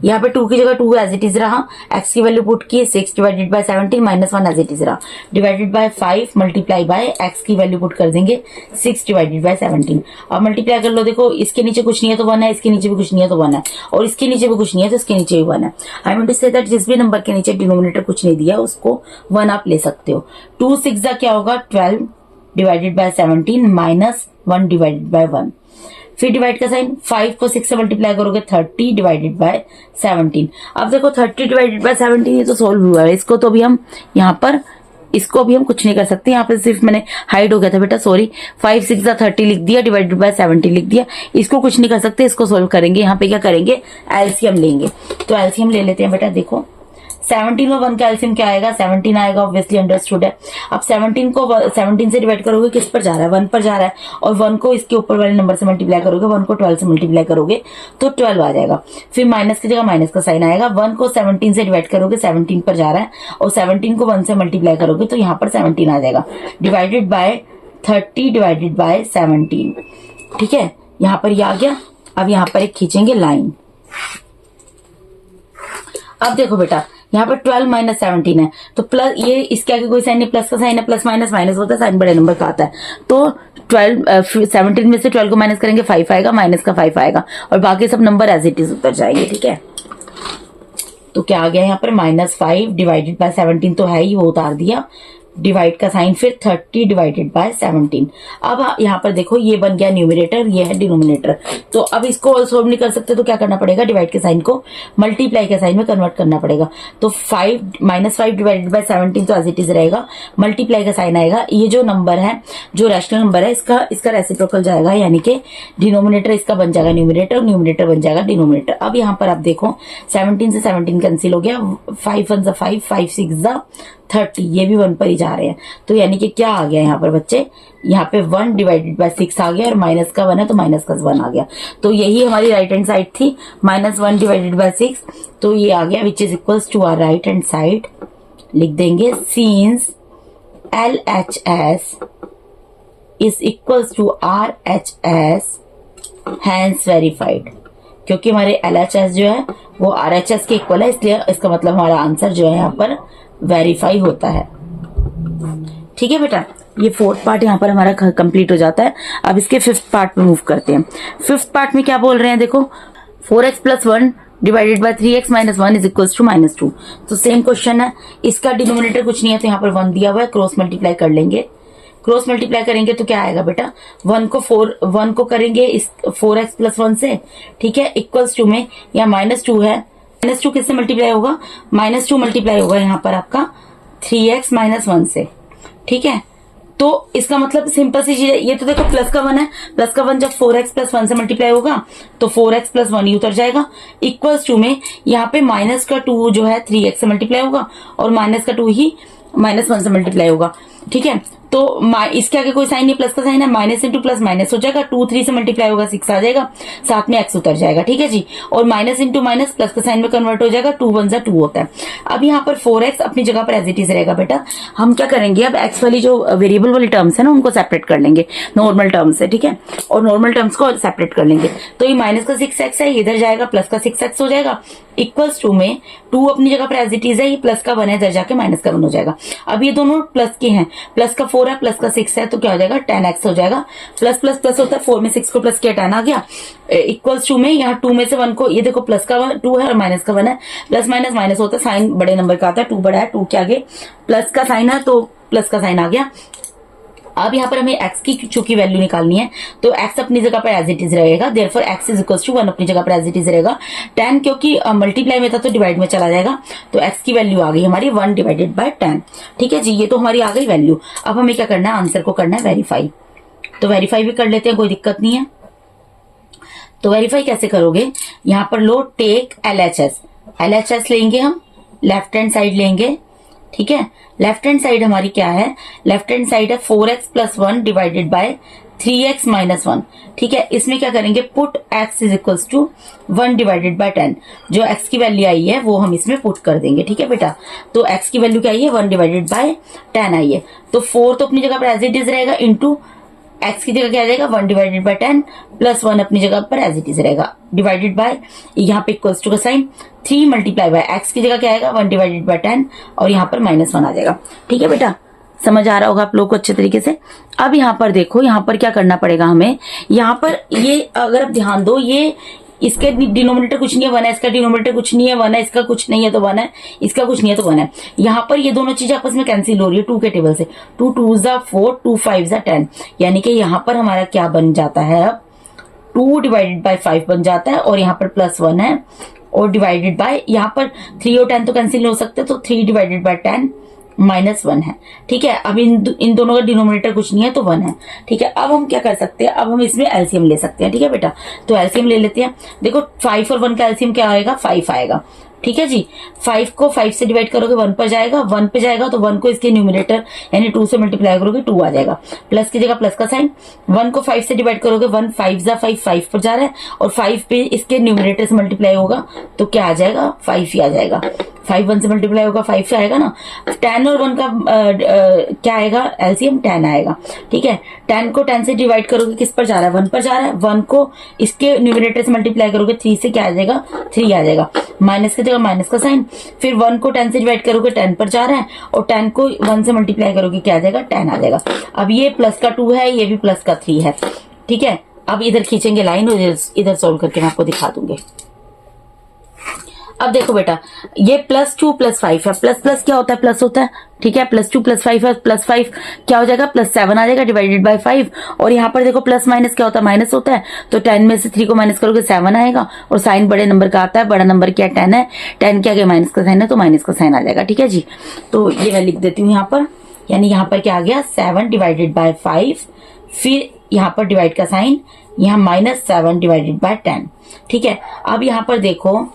यहाँ पे 2 की जगह 2 एज इट इज रहा, x की वैल्यू पुट की 6 divided by 17 -1 as it is रहा, divided by 5 multiply by x की वैल्यू पुट कर देंगे 6 डिवाइडेड बाय 17। अब मल्टीप्लाई कर लो, देखो इसके नीचे कुछ नहीं है तो 1 है, इसके नीचे भी कुछ नहीं है तो 1 है, और इसके नीचे भी कुछ नहीं है तो इसके नीचे भी 1 है। I mean to say that जिस भी नंबर के नीचे डिनोमिनेटर कुछ नहीं दिया उसको 1 आप ले सकते हो। 2 6 जा क्या होगा, 12 डिवाइडेड बाय 17 -1 डिवाइडेड बाय 1। फिर डिवाइड का साइन, 5 को 6 से मल्टीप्लाई करोगे 30 डिवाइडेड बाय 17। अब देखो 30 डिवाइडेड बाय 17 ये तो सोल्व हुआ है, इसको तो अभी हम यहाँ पर, इसको भी हम कुछ नहीं कर सकते। यहाँ पे सिर्फ मैंने हाइड हो गया था बेटा, सॉरी, 5 6 30 लिख दिया, डिवाइडेड बाय 17 लिख दिया, इसको कुछ नहीं कर सकते, इसको सोल्व करेंगे। यहाँ पे क्या करेंगे, एलसीएम लेंगे। तो एलसीएम ले लेते हैं बेटा। देखो 17 और 1 का एलसीएम क्या आएगा, 17 आएगा, ऑब्वियसली अंडरस्टूड है। अब 17 को 17 से डिवाइड करोगे, किस पर जा रहा है, 1 पर जा रहा है, और 1 को इसके ऊपर वाले नंबर से मल्टीप्लाई करोगे, 1 को 12 से मल्टीप्लाई करोगे तो 12 आ जाएगा। फिर माइनस की जगह माइनस का साइन आएगा, 1 को 17 से डिवाइड करोगे, 17 पर जा रहा है, और 17 को 1 से मल्टीप्लाई करोगे तो यहाँ पर 17 आ जाएगा, डिवाइडेड बाय 30 डिवाइडेड बाय 17। ठीक है, यहाँ पर ये आ गया। अब यहाँ पर एक खींचेंगे लाइन। अब देखो बेटा, यहाँ पर 12 माइनस 17 है, तो प्लस, ये इसके आगे कोई साइन नहीं, प्लस का साइन है, प्लस माइनस माइनस होता है, साइन बड़े नंबर का आता है। तो 17 में से 12 को माइनस करेंगे, 5 आएगा, माइनस का 5 आएगा, और बाकी सब नंबर एज इट इज उतर जाएंगे। ठीक है, तो क्या आ गया यहाँ पर, -5 डिवाइडेड बाय 17 तो है ही, वो उतार दिया, डिवाइड का साइन, फिर 30 डिवाइडेड बाय 17। अब यहाँ पर देखो, ये बन गया न्यूमरेटर, ये है डिनोमिनेटर। तो अब इसको सोल्व नहीं कर सकते तो क्या करना पड़ेगा, डिवाइड के साइन को मल्टीप्लाई के साइन में कन्वर्ट करना पड़ेगा। तो -5 डिवाइडेड बाय 17 तो एज इट इज रहेगा, मल्टीप्लाई का साइन आएगा, ये जो नंबर है, जो रैशनल नंबर है, इसका रेसिप्रोकल जाएगा, यानी कि डिनोमिनेटर इसका बन जाएगा न्यूमरेटर, न्यूमरेटर बन जाएगा डिनोमिनेटर। अब यहाँ पर आप देखो, 17 से 17 कैंसिल हो गया, 5 1 5, 5 6 30, ये भी 1 पर ही जा रहे हैं। तो यानी कि क्या आ गया यहाँ पर बच्चे, यहाँ पे 1 डिवाइडेड बाय 6 आ गया, और माइनस का 1 है तो माइनस का 1 आ गया। तो यही हमारी राइट हैंड साइड थी, -1 डिवाइडेड बाय 6, तो ये आ गया, which is equals to our right hand side. लिख देंगे, since LHS is equals to RHS, hence verified. क्योंकि हमारे LHS जो है वो RHS के इक्वल है, इसलिए इसका मतलब हमारा आंसर जो है यहाँ पर वेरीफाई होता है। ठीक है बेटा, ये 4th पार्ट यहाँ पर हमारा कंप्लीट हो जाता है। अब इसके 5th पार्ट पे मूव करते हैं। 5th पार्ट में क्या बोल रहे हैं, देखो, 4x + 1 divided by 3x - 1 is equals to -2। तो सेम क्वेश्चन है, इसका डिनोमिनेटर कुछ नहीं है, तो यहाँ पर 1 दिया हुआ है, क्रॉस मल्टीप्लाई कर लेंगे। क्रॉस मल्टीप्लाई करेंगे तो क्या आएगा बेटा, 1 को करेंगे इस 4x + 1 से, ठीक है, इक्वल्स टू में यहाँ -2 है, -2 किससे मल्टीप्लाई होगा, -2 मल्टीप्लाई होगा यहाँ पर आपका 3x - 1 से। ठीक है, तो इसका मतलब सिंपल सी चीज है, ये तो देखो प्लस का 1 है, प्लस का 1 जब 4x + 1 से मल्टीप्लाई होगा तो 4x + 1 ही उतर जाएगा, इक्वल्स टू में यहाँ पे माइनस का 2 जो है 3x से मल्टीप्लाई होगा, और माइनस का 2 ही -1 से मल्टीप्लाई होगा। ठीक है, तो इसके आगे कोई साइन नहीं, प्लस का साइन है, माइनस इंटू प्लस माइनस हो जाएगा, 2 3 से मल्टीप्लाई होगा, 6 आ जाएगा, साथ में x उतर जाएगा। ठीक है जी, और माइनस इंटू माइनस प्लस का साइन में कन्वर्ट हो जाएगा, 2 1 2 होता है। अब यहाँ पर 4x अपनी जगह पर एज इट इज रहेगा बेटा। हम क्या करेंगे, अब x वाली जो वेरिएबल वाली टर्म्स है ना, उनको सेपरेट कर लेंगे नॉर्मल टर्म्स से। ठीक है, और नॉर्मल टर्म्स को सेपरेट कर लेंगे, तो ये माइनस का 6x है, इधर जाएगा, प्लस का 6x हो जाएगा, इक्वल्स टू में 2 अपनी जगह पर एज इट इज है, ये प्लस का 1 है, इधर जाके माइनस का 1 हो जाएगा। अब ये दोनों प्लस के हैं, प्लस का 4 है, प्लस का 6 है, तो क्या हो जाएगा, 10x हो जाएगा। प्लस प्लस प्लस होता है, 4 में 6 को प्लस किया, 10 आ गया, इक्वल्स टू में यहाँ 2 में से 1 को, ये देखो प्लस का 2 है और माइनस का 1 है, प्लस माइनस माइनस होता है, साइन बड़े नंबर का आता है, 2 बड़ा है, 2 के आगे प्लस का साइन है तो प्लस का साइन आ गया। अब यहाँ पर हमें x की चूंकि वैल्यू निकालनी है, तो x अपनी जगह पर एज इट इज रहेगा, therefore x is equals to 1 अपनी जगह पर एज इट इज रहेगा। 10 क्योंकि मल्टीप्लाई में था तो डिवाइड में चला जाएगा, तो x की वैल्यू आ गई हमारी 1 डिवाइडेड बाय 10। ठीक है जी, ये तो हमारी आ गई वैल्यू। अब हमें क्या करना है, आंसर को करना है वेरीफाई। तो वेरीफाई भी कर लेते हैं, कोई दिक्कत नहीं है। तो वेरीफाई कैसे करोगे, यहाँ पर लो टेक LHS लेंगे हम, लेफ्ट हैंड साइड लेंगे। ठीक है, लेफ्ट हैंड साइड हमारी क्या है, लेफ्ट हैंड साइड है 4x + 1 डिवाइडेड बाय 3x - 1। ठीक है, इसमें क्या करेंगे, put x is equals to 1 divided by 10। जो x की वैल्यू आई है वो हम इसमें पुट कर देंगे। ठीक है बेटा, तो x की वैल्यू क्या आई है, 1 डिवाइडेड बाय 10 आई है, तो 4 तो अपनी जगह पर एज इट इज रहेगा, इंटू x की जगह क्या आ जाएगा, 1 डिवाइडेड बाय 10 प्लस 1 अपनी जगह पर एज इट इज रहेगा, डिवाइडेड बाय यहाँ पे इक्वल्स टू का साइन, 3 मल्टीप्लाई बाय x की जगह क्या आएगा, 1 डिवाइडेड बाय 10, और यहाँ पर -1 आ जाएगा। ठीक है बेटा, समझ आ रहा होगा आप लोग को अच्छे तरीके से। अब यहाँ पर देखो, यहाँ पर क्या करना पड़ेगा हमें, यहाँ पर ये अगर आप ध्यान दो, ये इसके डिनोमिनेटर कुछ नहीं है 1 है, इसका डिनोमिनेटर कुछ नहीं है 1 है, इसका कुछ नहीं है तो 1 है, इसका कुछ नहीं है तो 1 है। यहाँ पर ये दोनों चीजें आपस में कैंसिल हो रही है 2 के टेबल से, 2 2 4, 2 5 10, यानी कि यहाँ पर हमारा क्या बन जाता है, अब 2 डिवाइडेड बाय 5 बन जाता है, और यहाँ पर +1 है, और डिवाइडेड बाय यहाँ पर 3 और 10 तो कैंसिल हो सकते, तो 3 डिवाइडेड बाय 10 -1 है। ठीक है, अब इन दोनों का डिनोमिनेटर कुछ नहीं है तो 1 है। ठीक है, अब हम क्या कर सकते हैं, अब हम इसमें एलसीएम ले सकते हैं। ठीक है बेटा, तो एलसीएम ले लेते हैं। देखो 5 और 1 का एलसीएम क्या आएगा, 5 आएगा, ठीक है जी। 5 को 5 से डिवाइड करोगे 1 पर जाएगा, 1 पे जाएगा तो 1 को इसके न्यूमरेटर यानी 2 से मल्टीप्लाई करोगे 2 आ जाएगा, प्लस की जगह प्लस का साइन। 1 को 5 से डिवाइड करोगे 1 5 जा 5 5 पर जा रहा है और 5 पे इसके न्यूमरेटर से मल्टीप्लाई होगा तो क्या आ जाएगा 5 ही आ जाएगा। 5 1 से मल्टीप्लाई होगा 5 से आएगा ना। 10 और 1 का क्या आएगा एलसीएम 10 आएगा, ठीक है। 10 को 10 से डिवाइड करोगे किस पर जा रहा है 1 पर जा रहा है, 1 को इसके न्यूमरेटर से मल्टीप्लाई करोगे 3 से क्या आ जाएगा 3 आ जाएगा, माइनस की जगह माइनस का साइन। फिर 1 को 10 से डिवाइड करोगे 10 पर जा रहा है और 10 को 1 से मल्टीप्लाई करोगे क्या आ जाएगा 10 आ जाएगा। अब ये प्लस का 2 है, ये भी प्लस का 3 है, ठीक है। अब इधर खींचेंगे लाइन और इधर सोल्व करके मैं आपको दिखा दूंगी। अब देखो बेटा ये +2 + 5 है, प्लस प्लस क्या होता है प्लस होता है, ठीक है। +2 + 5 है, +5 क्या हो जाएगा +7 आ जाएगा डिवाइडेड बाय 5। और यहाँ पर देखो प्लस माइनस क्या होता है माइनस होता है, तो 10 में से 3 को माइनस करोगे 7 आएगा और साइन बड़े नंबर का आता है, बड़ा नंबर क्या 10 है, 10 क्या माइनस का साइन है तो माइनस का साइन आ जाएगा, ठीक है जी। तो ये मैं लिख देती हूँ यहाँ पर, यानी यहाँ पर क्या आ गया 7 डिवाइडेड बाय 5, फिर यहाँ पर डिवाइड का साइन, यहाँ -7 डिवाइडेड बाय 10, ठीक है। अब यहाँ पर देखो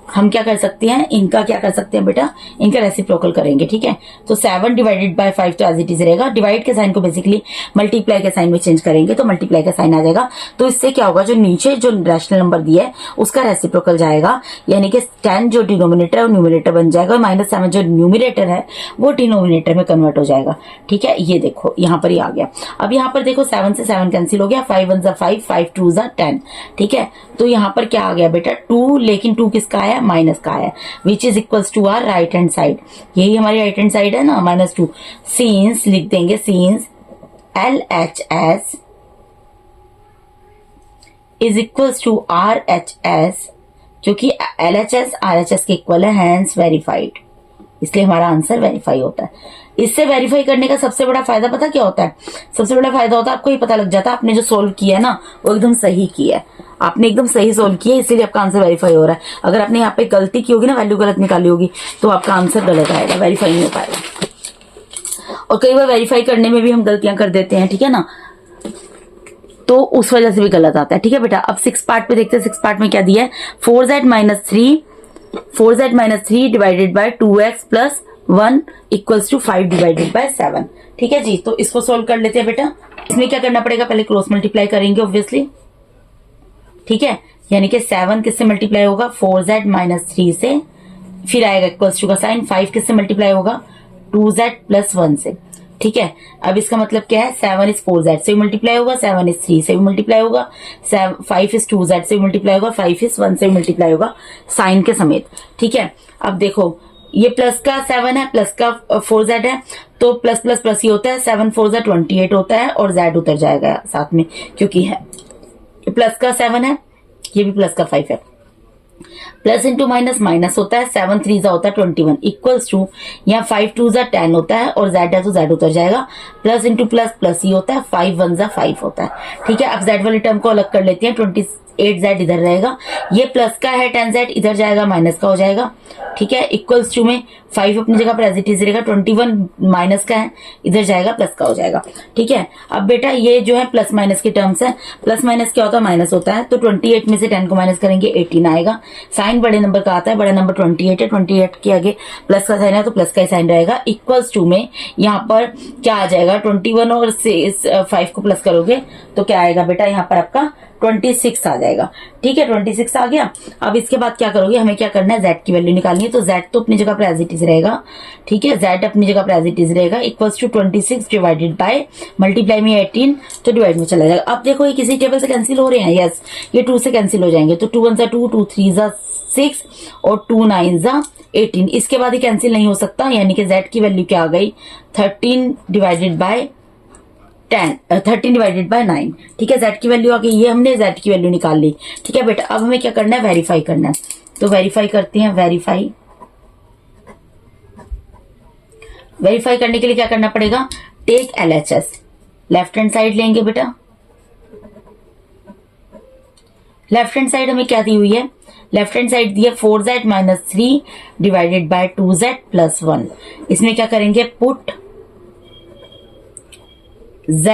हम क्या कर सकते हैं, इनका क्या कर सकते हैं बेटा, इनका रेसिप्रोकल करेंगे, ठीक है। तो 7 डिवाइडेड बाय 5 तो एज इट इज रहेगा, डिवाइड के साइन को बेसिकली मल्टीप्लाई के साइन में चेंज करेंगे तो मल्टीप्लाई का साइन आ जाएगा। तो इससे क्या होगा, जो नीचे जो रैशनल नंबर दिया है उसका रेसिप्रोकल जाएगा, यानी कि 10 जो डिनोमिनेटर है वो न्यूमिनेटर बन जाएगा और -7 जो न्यूमिनेटर है वो डिनोमिनेटर में कन्वर्ट हो जाएगा, ठीक है। ये देखो यहाँ पर ही आ गया। अब यहाँ पर देखो 7 से 7 कैंसिल हो गया, 5 1 5 5 2 10, ठीक है। तो यहाँ पर क्या आ गया बेटा 2, लेकिन 2 किसका आया माइनस का है, which is equals to our right hand side, यही हमारी राइट हैंड साइड है ना -2। सीन्स लिख देंगे, since LHS is equals to RHS, क्योंकि LHS RHS के इक्वल है, हैंस वेरीफाइड, इसलिए हमारा आंसर वेरीफाई होता है। इससे वेरीफाई करने का सबसे बड़ा फायदा पता क्या होता है, सबसे बड़ा फायदा होता है आपको ये पता लग जाता है आपने जो सोल्व किया है ना वो एकदम सही किया है, आपने एकदम सही सोल्व किया है, इसीलिए आपका आंसर वेरीफाई हो रहा है। अगर आपने यहाँ पे गलती की होगी ना, वैल्यू गलत निकाली होगी तो आपका आंसर गलत आएगा, वेरीफाई नहीं हो पाएगा। और कई बार वेरीफाई करने में भी हम गलतियां कर देते हैं, ठीक है ना, तो उस वजह से भी गलत आता है, ठीक है बेटा। अब 6 पार्ट पे देखते हैं, 6 पार्ट में क्या दिया है, 4z - 3 divided by 2x + 1 equals to 5 divided by 7, ठीक है जी। तो इसको सोल्व कर लेते हैं बेटा। इसमें क्या करना पड़ेगा, पहले क्रॉस मल्टीप्लाई करेंगे ऑब्वियसली, ठीक है। यानी कि 7 किससे मल्टीप्लाई होगा 4z - 3 से, फिर आएगा इक्वल्स टू का साइन, 5 किससे मल्टीप्लाई होगा 2z + 1 से, ठीक है। अब इसका मतलब क्या है, 7 इज 4z से भी मल्टीप्लाई होगा, 7 इज 3 से भी मल्टीप्लाई होगा, 5 इज 2z से भी मल्टीप्लाई होगा, 5 इज 1 से भी मल्टीप्लाई होगा साइन के समेत, ठीक है। अब देखो ये प्लस का 7 है, प्लस का 4z है, तो प्लस प्लस प्लस ही होता है, 7 4 28 होता है और z उतर जाएगा साथ में, क्योंकि है प्लस का 7 है, ये भी प्लस का 5 है, प्लस इंटू माइनस माइनस होता है, 7 3 होता है 21 इक्वल्स टू, यहाँ 5 2 10 होता है और z है तो z उतर जाएगा, प्लस इंटू प्लस प्लस ही होता है, 5 1 5 होता है, ठीक है। अब z वाली टर्म को अलग कर लेते हैं, 28z इधर रहेगा, ये प्लस का है 10z इधर जाएगा माइनस का हो जाएगा, ठीक है। इक्वल्स टू में 5 अपनी जगह पर एज इट इज रहेगा, 21 माइनस का है इधर जाएगा प्लस का हो जाएगा, ठीक है। अब बेटा ये जो है प्लस माइनस की टर्म्स है, प्लस माइनस क्या होता है माइनस होता है, तो 28 में से 10 को माइनस करेंगे 18 आएगा, साइन बड़े नंबर का आता है, बड़ा नंबर 28 है, 28 के आगे प्लस का साइन है तो प्लस का ही साइन रहेगा, इक्वल्स टू में यहाँ पर क्या आ जाएगा 21 और 5 को प्लस करोगे तो क्या आएगा बेटा यहाँ पर आपका 26 आ जाएगा, ठीक है। 26 आ गया। अब इसके बाद क्या करोगे, हमें क्या करना है z की वैल्यू निकालनी है, तो z तो अपनी जगह पर एज इट इज रहेगा, ठीक है, z अपनी जगह पर एज इट इज रहेगा, equals to 26 divided by multiply में 18 तो डिवाइड में चला जाएगा। अब देखो ये किसी टेबल से कैंसिल हो रहे हैं, यस ये 2 से कैंसिल हो जाएंगे, तो 2 1 2 2 3 6 और 2 9 18, इसके बाद ही कैंसिल नहीं हो सकता, यानी कि z की वैल्यू क्या आ गई 13 डिवाइडेड बाय 9, ठीक है। z की वैल्यू आ गई, ये हमने z की वैल्यू निकाल ली, ठीक है बेटा। अब हमें क्या करना है, वेरीफाई करना है, तो वेरीफाई करते हैं। वेरीफाई करने के लिए क्या करना पड़ेगा, take LHS, left hand side लेंगे बेटा। लेफ्ट हैंड साइड हमें क्या दी हुई है, लेफ्ट हैंड साइड दी है 4z - 3 डिवाइडेड बाय 2z + 1, इसमें क्या करेंगे, put z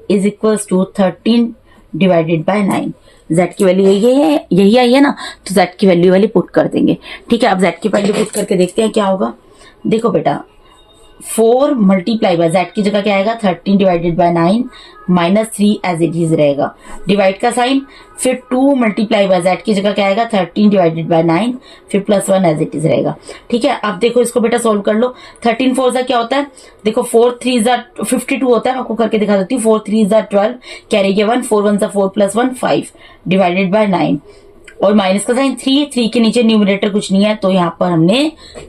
is equals to 13 divided by 9, z की वैल्यू यही आई है ना, तो z की वैल्यू वाली पुट कर देंगे। ठीक है, अब z की वैल्यू पुट करके देखते हैं क्या होगा। देखो बेटा 4 मल्टीप्लाई बाय z की जगह क्या आएगा 13 divided by 9 minus 3 as it is रहेगा, डिवाइड का साइन, फिर 2 मल्टीप्लाई बाय z की जगह क्या आएगा 13 डिवाइडेड बाय 9, फिर प्लस 1 एज इट इज रहेगा। ठीक है, अब देखो इसको बेटा सोल्व कर लो। 13 4 जा क्या होता है, देखो 4 3 जा 52 होता है, मैं आपको करके दिखा देती हूँ। 4 3 जा 12, कैरी के 1, 4 1 जा 4 प्लस 1 5 डिवाइडेड बाय 9, और माइनस का साइन 3 के नीचे न्यूमरेटर कुछ नहीं है, तो यहाँ पर हमने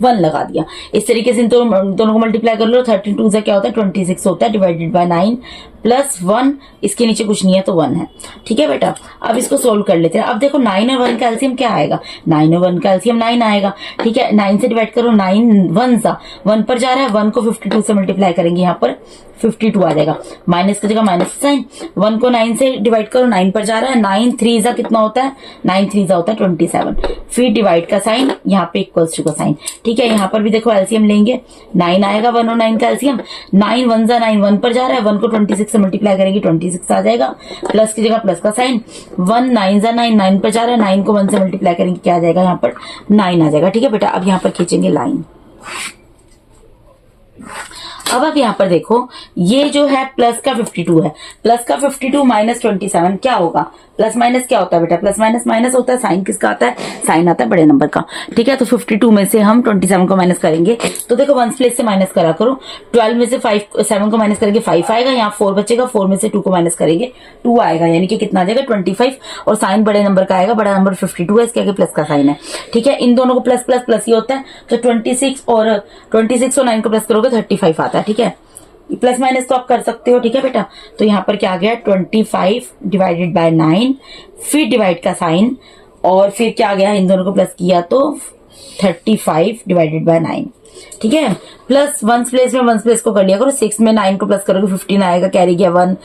1 लगा दिया। इस तरीके से दोनों को मल्टीप्लाई कर लो। 13 2 से क्या होता है 26 होता है, डिवाइडेड बाय 9 प्लस 1, इसके नीचे कुछ नहीं है तो 1 है। ठीक है बेटा, अब इसको सोल्व कर लेते हैं। अब देखो 9 और 1 का एलसीएम क्या आएगा, 9 और 1 का एलसीएम 9 आएगा। ठीक है, 9 से डिवाइड करो, 9 1 सा 1 पर जा रहा है, 1 को 52 से मल्टीप्लाई करेंगे, यहाँ पर 52 आ जाएगा, माइनस की जगह माइनस साइन, 1 को 9 से डिवाइड करो, 9 पर जा रहा है, 9 3 जा कितना होता है 9 3 जा होता है 27, फिर डिवाइड का साइन, यहाँ पे इक्वल्स टू का साइन। ठीक है, यहाँ पर भी देखो एलसीएम लेंगे, 9 आएगा 1 और 9 का एलसीएम, 9 1 जा 9 1 पर जा रहा है, 1 को 26 से मल्टीप्लाई करेंगे 26 आ जाएगा, प्लस की जगह प्लस का साइन, 1 9 जा 9 9 पर जा रहा है, 9 को 1 से मल्टीप्लाई करेंगे क्या आ जाएगा यहाँ पर 9 आ जाएगा। ठीक है बेटा, अब यहाँ पर खींचेंगे लाइन। अब आप यहाँ पर देखो ये जो है प्लस का 52 है, प्लस का 52 माइनस 27 क्या होगा, प्लस माइनस क्या होता है बेटा, प्लस माइनस माइनस होता है, साइन किसका आता है, साइन आता है बड़े नंबर का। ठीक है, तो 52 में से हम 27 को माइनस करेंगे, तो देखो 1 प्लेस से माइनस करा करो, 12 में से 7 को माइनस करेंगे 5 आएगा, यहाँ 4 बचेगा, 4 में से 2 को माइनस करेंगे 2 आएगा, यानी कि कितना आ जाएगा 25, और साइन बड़े नंबर का आएगा, बड़ा नंबर 52 है, इसके आगे प्लस का साइन है। ठीक है, इन दोनों को प्लस प्लस प्लस ही होता है, तो 26 और 9 को प्लस करोगे 35 आता है। ठीक है, प्लस माइनस तो आप कर सकते हो। ठीक है बेटा, तो यहाँ पर क्या आ गया 25 डिवाइडेड बाय 9, फिर डिवाइड का साइन, और फिर क्या आ गया इन दोनों को प्लस किया तो 35 डिवाइडेड बाय 9। ठीक है, प्लस 1 प्लेस में 1 प्लेस को कर लिया करो, 6 में 9 को प्लस करोगे 15 आएगा, कैरी किया 1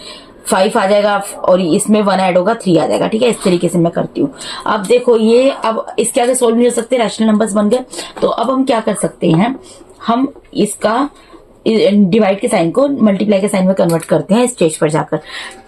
5 आ जाएगा, और इसमें 1 ऐड होगा 3 आ जाएगा। ठीक है, इस तरीके से मैं करती हूँ। अब देखो ये अब इसके आगे सोल्व नहीं हो सकते, रैशनल नंबर्स बन गए, तो अब हम क्या कर सकते हैं, हम इसका डिवाइड के साइन को मल्टीप्लाई के साइन में कन्वर्ट करते हैं स्टेज पर जाकर।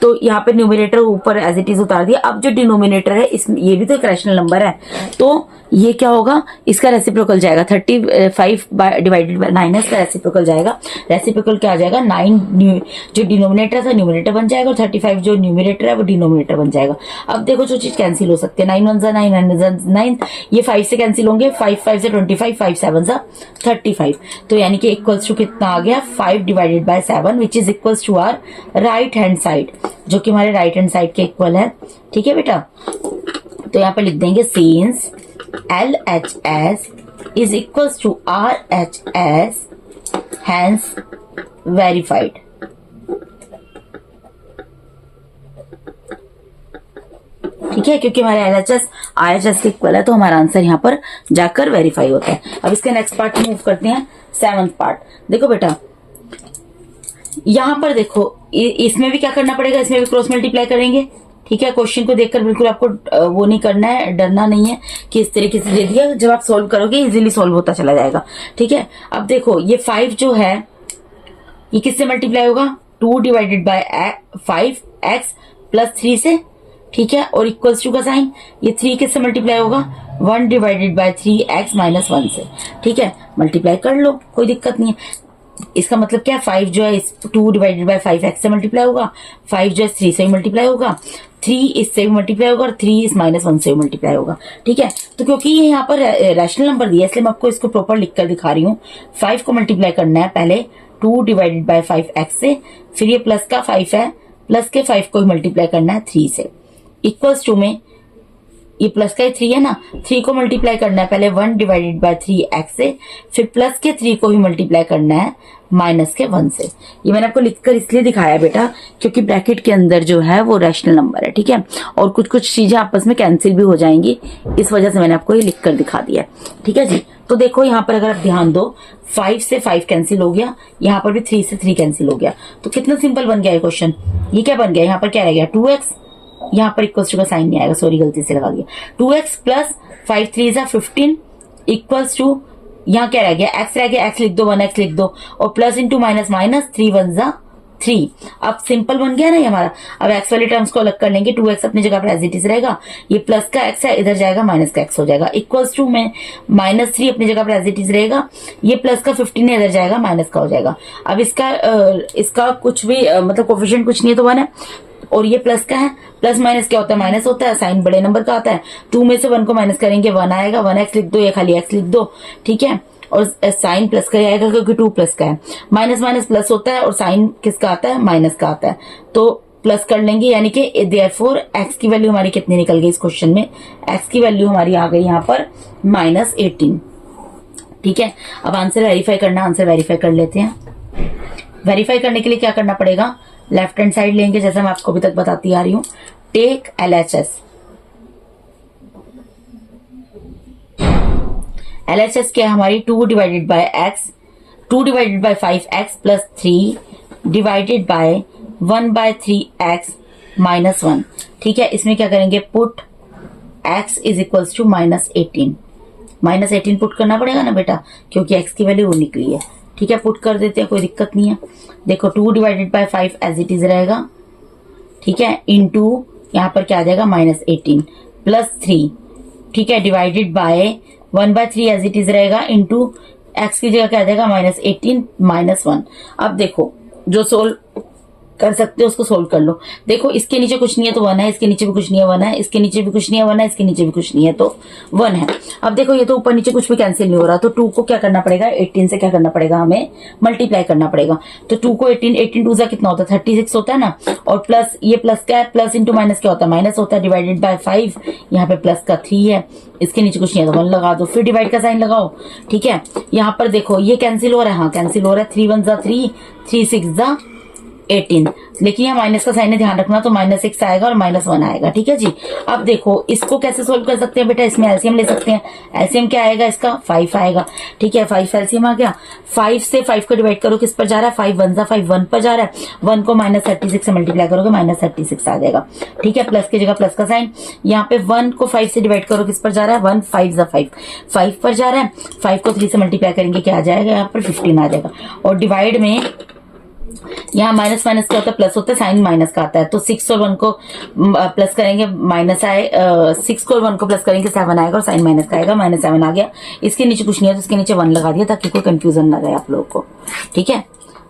तो यहाँ पे न्यूमरेटर ऊपर एज इट इज उतार दिया। अब जो डिनोमिनेटर है इस ये भी तो एक रैशनल नंबर है, तो ये क्या होगा, इसका रेसिप्रोकल जाएगा 35 डिवाइडेड बाय 9 है, इसका रेसिप्रोकल जाएगा, रेसिप्रोकल क्या आ जाएगा 9 जो डिनोमिनेटर था न्यूमरेटर बन जाएगा, और 35 जो न्यूमरेटर है वो डिनोमिनेटर बन जाएगा। अब देखो जो चीज कैंसिल हो सकती है, 9 1 9 9 9, ये 5 से कैंसिल होंगे, 5 5 से 25, 5 7 35, तो यानी कि इक्वल्स टू कितना आ गया 5 divided by 7, which is equals to our right hand side, जो कि हमारे राइट हैंड साइड के इक्वल है। ठीक है बेटा, तो यहाँ पर लिख देंगे since LHS is equals to RHS, hence verified। ठीक है, क्योंकि हमारे LHS RHS के इक्वल है, तो हमारा आंसर यहाँ पर जाकर वेरीफाई होता है। अब इसके नेक्स्ट पार्ट मूव करते हैं, 7th पार्ट। देखो बेटा यहाँ पर देखो इसमें भी क्या करना पड़ेगा, इसमें भी क्रॉस मल्टीप्लाई करेंगे। ठीक है, क्वेश्चन को देखकर बिल्कुल आपको वो नहीं करना है, डरना नहीं है कि इस तरीके से दे दिया, जब आप सॉल्व करोगे इजीली सॉल्व होता चला जाएगा। ठीक है, अब देखो ये 5 जो है ये किससे मल्टीप्लाई होगा, 2 डिवाइडेड बाय 5x प्लस 3 से। ठीक है, और इक्वल्स टू का साइन, ये 3 किससे मल्टीप्लाई होगा 1 डिवाइडेड बाय 3x माइनस 1 से। ठीक है, मल्टीप्लाई कर लो, कोई दिक्कत नहीं है। इसका मतलब क्या, 5 जो है 2 डिवाइडेड बाय 5x से मल्टीप्लाई होगा, 5 जो है 3 से भी मल्टीप्लाई होगा, 3 इससे भी मल्टीप्लाई होगा, और 3 इस माइनस 1 से भी मल्टीप्लाई होगा। ठीक है, तो क्योंकि ये यहाँ पर रैशनल नंबर दिया इसलिए मैं आपको इसको प्रॉपर लिख कर दिखा रही हूँ। 5 को मल्टीप्लाई करना है पहले 2 डिवाइडेड बाय 5x से, फिर ये प्लस का 5 है, प्लस के 5 को मल्टीप्लाई करना है 3 से, इक्वल्स टू में ये प्लस का 3 है ना, 3 को मल्टीप्लाई करना है पहले 1 डिवाइडेड बाय 3x से, फिर प्लस के 3 को ही मल्टीप्लाई करना है माइनस के 1 से। ये मैंने आपको लिखकर इसलिए दिखाया बेटा क्योंकि ब्रैकेट के अंदर जो है वो रैशनल नंबर है। ठीक है, और कुछ कुछ चीजें आपस में कैंसिल भी हो जाएंगी, इस वजह से मैंने आपको ये लिखकर दिखा दिया है। ठीक है जी, तो देखो यहाँ पर अगर आप ध्यान दो 5 से 5 कैंसिल हो गया, यहाँ पर भी 3 से 3 कैंसिल हो गया, तो कितना सिंपल बन गया ये क्वेश्चन। ये क्या बन गया, यहाँ पर क्या रह गया 2x, यहाँ पर इक्वल्स टू का साइन नहीं आएगा, सॉरी गलती से लगा दिया, 2x प्लस 5 3 जा 15 इक्वल्स टू, यहाँ क्या रह गया x रह गया, x लिख दो 1x लिख दो, और प्लस इंटू माइनस माइनस 3 1 जा 3। अब सिंपल बन गया ना ये हमारा। अब एक्स वाले टर्म्स को अलग कर लेंगे, 2x अपनी जगह पर एज इट इज रहेगा, ये प्लस का x है, इधर जाएगा माइनस का x हो जाएगा, इक्वल्स टू में -3 अपनी जगह पर एज इट इज रहेगा, ये प्लस का 15 है, इधर जाएगा माइनस का हो जाएगा। अब इसका कुछ भी मतलब कोफिशिएंट कुछ नहीं है तो 1 है, और ये प्लस का है, प्लस माइनस क्या होता है, माइनस होता है, साइन बड़े नंबर का आता है, 2 में से 1 को माइनस करेंगे 1 आएगा, 1x लिख दो, ये खाली x लिख दो, ठीक है, और साइन प्लस का आएगा क्योंकि 2 प्लस का है, माइनस माइनस प्लस होता है, और साइन किसका आता है, माइनस का आता है, तो प्लस कर लेंगे, यानी कि देयरफॉर x की वैल्यू हमारी कितनी निकल गई इस क्वेश्चन में, x की वैल्यू हमारी आ गई यहाँ पर -18। ठीक है, अब आंसर वेरीफाई करना, आंसर वेरीफाई कर लेते हैं। वेरीफाई करने के लिए क्या करना पड़ेगा, लेफ्ट हैंड साइड लेंगे, जैसे मैं आपको अभी तक बताती आ रही हूं, टेक LHS। LHS क्या है हमारी, 2 divided by x, 2 divided by 5x plus 3 divided by 1/3x minus 1। ठीक है, इसमें क्या करेंगे, put x is equals to -18। -18 put करना पड़ेगा ना बेटा, क्योंकि x की वैल्यू वो निकली है। ठीक है, पुट कर देते हैं, कोई दिक्कत नहीं है। देखो 2 divided by 5 as it is रहेगा, ठीक है, इनटू यहाँ पर क्या आ जाएगा -18 प्लस 3, ठीक है, divided by 1/3 as it is रहेगा, इनटू x की जगह क्या आ जाएगा -18 -1। अब देखो जो सोल्व कर सकते हो उसको सोल्व कर लो। देखो इसके नीचे कुछ नहीं है तो 1 है, इसके नीचे भी कुछ नहीं है 1 है, इसके नीचे भी कुछ नहीं है 1 है, इसके नीचे भी कुछ नहीं है तो 1 है। अब देखो ये तो ऊपर नीचे कुछ भी कैंसिल नहीं हो रहा, तो 2 को क्या करना पड़ेगा, 18 से क्या करना पड़ेगा, हमें मल्टीप्लाई करना पड़ेगा। तो 2 को 18 2 से कितना होता है, 36 होता है ना, और प्लस ये प्लस क्या है, प्लस इंटू माइनस क्या होता है, माइनस होता है, डिवाइडेड बाय 5, यहाँ पे प्लस का 3 है, इसके नीचे कुछ नहीं है तो 1 लगा दो, फिर डिवाइड का साइन लगाओ। ठीक है, यहाँ पर देखो ये कैंसिल हो रहा है, हाँ कैंसिल हो रहा है, 3 1 जा 3, 3 6 जा 18, लेकिन यहाँ माइनस का साइन है, ध्यान रखना, तो -6 आएगा और -1 आएगा। ठीक है जी, अब देखो इसको कैसे सोल्व कर सकते हैं बेटा, इसमें एलसीएम ले सकते हैं। एलसीएम क्या आएगा इसका, 5 आएगा। ठीक है, 5 एलसीएम आ गया, 5 से 5 को डिवाइड करो, किस पर जा रहा है, 5 1 जा 5 1 पर जा रहा है, 1 को -36 से मल्टीप्लाई करोगे -36 आ जाएगा। ठीक है, प्लस की जगह प्लस का साइन, यहाँ पे 1 को 5 से डिवाइड करो, किस पर जा रहा है, 1 5 जा 5 पर जा रहा है, 5 को 3 से मल्टीप्लाई करेंगे क्या आ जाएगा, यहाँ पर 15 आ जाएगा, और डिवाइड में यहाँ माइनस माइनस क्या होता है, प्लस होता है, साइन माइनस का आता है, तो 6 और 1 को प्लस करेंगे माइनस आए, 6 को और 1 को प्लस करेंगे 7 आएगा, और साइन माइनस का आएगा, -7 आ गया। इसके नीचे कुछ नहीं है तो इसके नीचे 1 लगा दिया ताकि कोई कंफ्यूजन ना रहे आप लोगों को। ठीक है,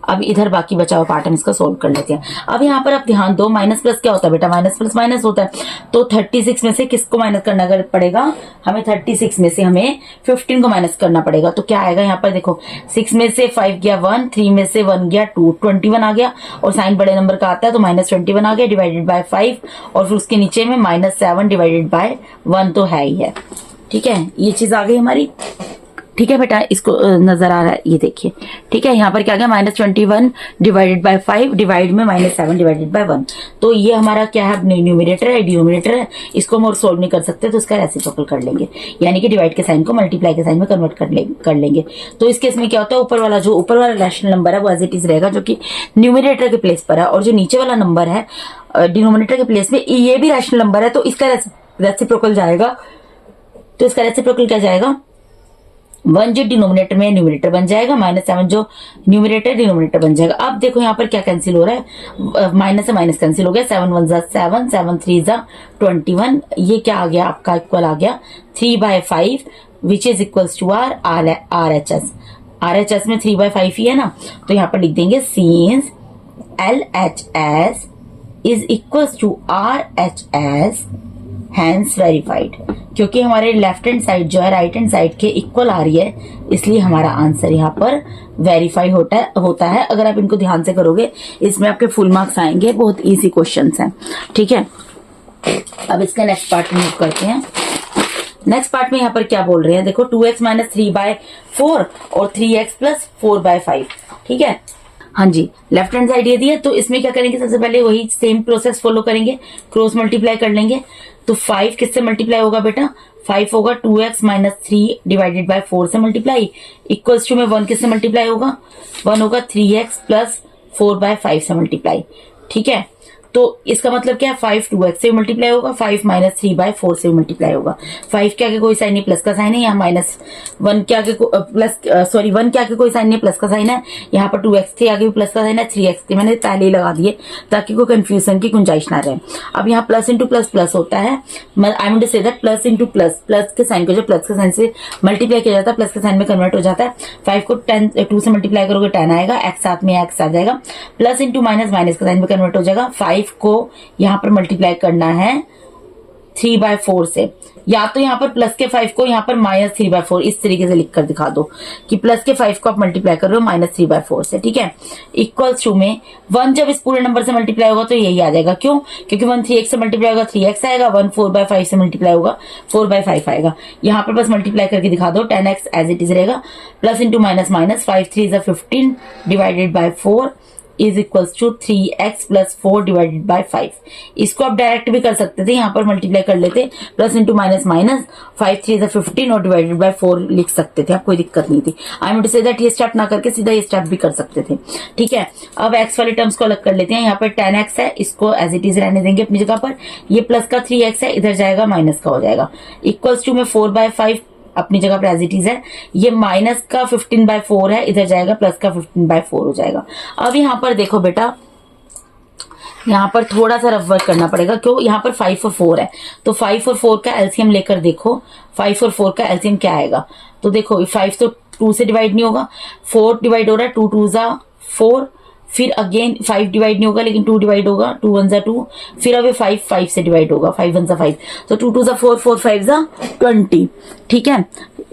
अब इधर बाकी बचा हुआ पार्ट हम इसका सोल्व कर लेते हैं। अब यहाँ पर आप ध्यान दो, माइनस प्लस क्या होता है बेटा, माइनस प्लस माइनस होता है, तो 36 में से किसको माइनस करना पड़ेगा, हमें 36 में से हमें 15 को माइनस करना पड़ेगा। तो क्या आएगा यहाँ पर देखो, 6 में से 5 गया 1, 3 में से 1 गया 2, 21 आ गया, और साइन बड़े नंबर का आता है तो -21 आ गया, डिवाइडेड बाय 5, और फिर उसके नीचे में -7 डिवाइडेड बाय 1 तो है ही है। ठीक है, ये चीज आ गई हमारी। ठीक है बेटा, इसको नजर आ रहा है, ये देखिए। ठीक है, यहाँ पर क्या गया, -21 डिवाइडेड बाय 5 डिवाइड में -7 डिवाइडेड बाय 1, तो ये हमारा क्या है, न्यूमरेटर है, डिनोमिनेटर है, इसको हम और सोल्व नहीं कर सकते तो इसका रेसिप्रोकल कर लेंगे, यानी कि डिवाइड के साइन को मल्टीप्लाई के साइन में कन्वर्ट कर लेंगे। तो इस केस में क्या होता है, ऊपर वाला रैशनल नंबर है वो एज इट इज रहेगा, जो कि न्यूमरेटर के प्लेस पर है, और जो नीचे वाला नंबर है डिनोमिनेटर के प्लेस में, ये भी रैशनल नंबर है, तो इसका रेसिप्रोकल जाएगा। तो इसका रेसिप्रोकल क्या जाएगा, 1 जो डिनोमिनेटर में न्यूमरेटर बन जाएगा, -7 जो न्यूमरेटर डिनोमिनेटर बन जाएगा। अब देखो यहाँ पर क्या कैंसिल हो रहा है, माइनस से माइनस कैंसिल हो गया, 7 1 जा 7, 7 3 जा 21, ये क्या आ गया आपका, इक्वल आ गया 3/5 which is equals to RHS। RHS में 3/5 ही है ना, तो यहाँ पर लिख देंगे since LHS is equals to RHS hence verified, क्योंकि हमारे लेफ्ट हैंड साइड जो है राइट हैंड साइड के इक्वल आ रही है, इसलिए हमारा आंसर यहाँ पर वेरीफाई होता है। अगर आप इनको ध्यान से करोगे, इसमें आपके फुल मार्क्स आएंगे, बहुत इजी क्वेश्चंस हैं। ठीक है, अब इसका नेक्स्ट पार्ट में मूव करते हैं। नेक्स्ट पार्ट में यहाँ पर क्या बोल रहे हैं, देखो 2x - 3/4 और 3x + 4/5। ठीक है, हाँ जी, लेफ्ट हैंड साइड ये दी है, तो इसमें क्या करेंगे, सबसे पहले वही सेम प्रोसेस फॉलो करेंगे, क्रॉस मल्टीप्लाई कर लेंगे। तो 5 किससे मल्टीप्लाई होगा बेटा, 5 होगा 2x - 3 डिवाइडेड बाय 4 से मल्टीप्लाई, इक्वल्स टू में 1 किससे मल्टीप्लाई होगा, 1 होगा 3x + 4/5 से मल्टीप्लाई। ठीक है, तो इसका मतलब क्या है, 5 2x से मल्टीप्लाई होगा, 5 माइनस 3/4 से मल्टीप्लाई होगा। 5 के आगे कोई साइन नहीं, प्लस का साइन है, यहाँ -1 के आगे प्लस 1 के आगे कोई साइन नहीं, प्लस का साइन है, यहाँ पर 2x के आगे भी प्लस का साइन है, 3x के मैंने पहले ही लगा दिए ताकि कोई कंफ्यूजन की गुंजाइश ना रहे। अब यहाँ प्लस इंटू प्लस प्लस होता है, I want to say that plus into plus, plus के साइन को जो प्लस के साइन से मल्टीप्लाई किया जाता है प्लस के साइन में कन्वर्ट हो जाता है। 5 को 2 से मल्टीप्लाई करोगे 10 आएगा, x साथ में x आ जाएगा, प्लस इंटू माइनस माइनस के साइन में कन्वर्ट हो जाएगा। 5 को यहाँ पर मल्टीप्लाई करना है 3/4 से, या तो यहाँ पर प्लस के 5 को यहाँ पर माइनस 3/4 इस तरीके से लिखकर दिखा दो कि प्लस के 5 को आप मल्टीप्लाई कर रहे हो माइनस 3/4 से, ठीक है। इक्वल्स टू में 1 जब इस पूरे नंबर से मल्टीप्लाई होगा तो यही आ जाएगा, क्यों, क्योंकि 1 3x से मल्टीप्लाई होगा 3x आएगा, 1 4/5 से मल्टीप्लाई होगा 4/5 आएगा। यहाँ पर बस मल्टीप्लाई करके दिखा दो, 10x एज इट इज रहेगा, plus into minus minus, 5 3 15 divided by 4 is equals to 3x plus 4 divided by 5। इसको आप डायरेक्ट भी कर सकते थे, यहाँ पर मल्टीप्लाई कर लेते, प्लस इंटू माइनस माइनस, 5 3 15 और डिवाइडेड बाय 4 लिख सकते थे, आप कोई दिक्कत नहीं थी। I am to say that ये स्टेप ना करके सीधा ये स्टेप भी कर सकते थे, ठीक है। अब x वाले टर्म्स को अलग कर लेते हैं, यहाँ पर 10x है, इसको एज इट इज रहने देंगे अपनी जगह पर, ये प्लस का 3x है, इधर जाएगा माइनस का हो जाएगा, इक्वल्स टू में 4/5 अपनी जगह पर एज इट इज है, ये माइनस का 15/4 है, इधर जाएगा प्लस का 15/4 हो जाएगा। अब यहाँ पर देखो बेटा, यहाँ पर थोड़ा सा रफ वर्क करना पड़ेगा, क्यों, यहाँ पर 5 और 4 है, तो 5 और 4 का एलसीएम लेकर देखो, 5 और 4 का एलसीएम क्या आएगा। तो देखो 5 तो 2 से डिवाइड नहीं होगा, 4 डिवाइड हो रहा है, 2 2 जा 4, फिर अगेन 5 डिवाइड नहीं होगा लेकिन 2 डिवाइड होगा, 2 1 जा 2, फिर अब 5 से डिवाइड होगा, 5 1 जा 5, तो 2 2 जा 4, 4 5 जा 20, ठीक है।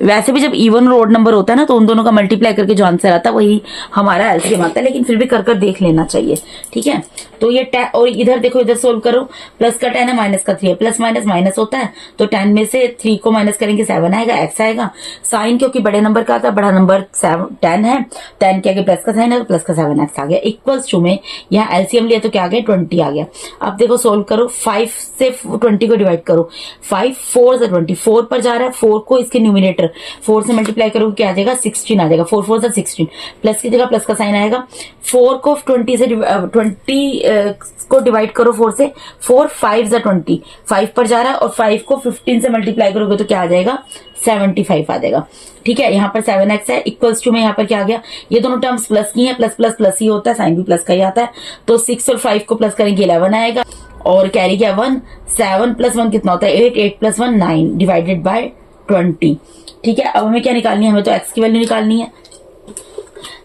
वैसे भी जब इवन और ओड नंबर होता है ना तो उन दोनों का मल्टीप्लाई करके जो आंसर आता है वही हमारा एलसीएम आता है, लेकिन फिर भी कर देख लेना चाहिए, ठीक है। तो ये 10, और इधर देखो, इधर सोल्व करो, प्लस का 10 है, माइनस का 3 है, प्लस माइनस माइनस होता है, तो 10 में से 3 को माइनस करेंगे 7 आएगा, x आएगा, साइन क्योंकि बड़े नंबर का आता है, बड़ा नंबर 10 है, 10 के आगे प्लस का साइन है तो प्लस का 7x आ गया, इक्वल्स टू में यहाँ एलसीएम लिया तो क्या आ गया, 20 आ गया। अब देखो सोल्व करो, 5 से 20 को डिवाइड करो, 5 4 से 20, 4 पर जा रहा है, 4 को इसके न्यूमिनेटर 4 से मल्टीप्लाई करोगे क्या आ जाएगा, 16 आ जाएगा, 4 4 से 16, प्लस की जगह प्लस का साइन आएगा, 4 को 20 से 20 को डिवाइड करो 4 से, 4 5 जा 20, 5 पर जा रहा है, और 5 को 15 से मल्टीप्लाई करोगे तो क्या आ जाएगा, 75 आ जाएगा, ठीक है। यहाँ पर 7x है, इक्वल्स टू में यहाँ पर क्या आ गया, ये दोनों टर्म्स प्लस की है, प्लस प्लस प्लस ही होता है, साइन भी प्लस का ही आता है, तो 6 और 5 को प्लस करेंगे 11 आएगा, और कैरी क्या 1, 7 प्लस 1 कितना होता है 8, 8 प्लस 1 9 डिवाइडेड बाय 20, ठीक है। अब हमें क्या निकालनी है, हमें तो x की वैल्यू निकालनी है,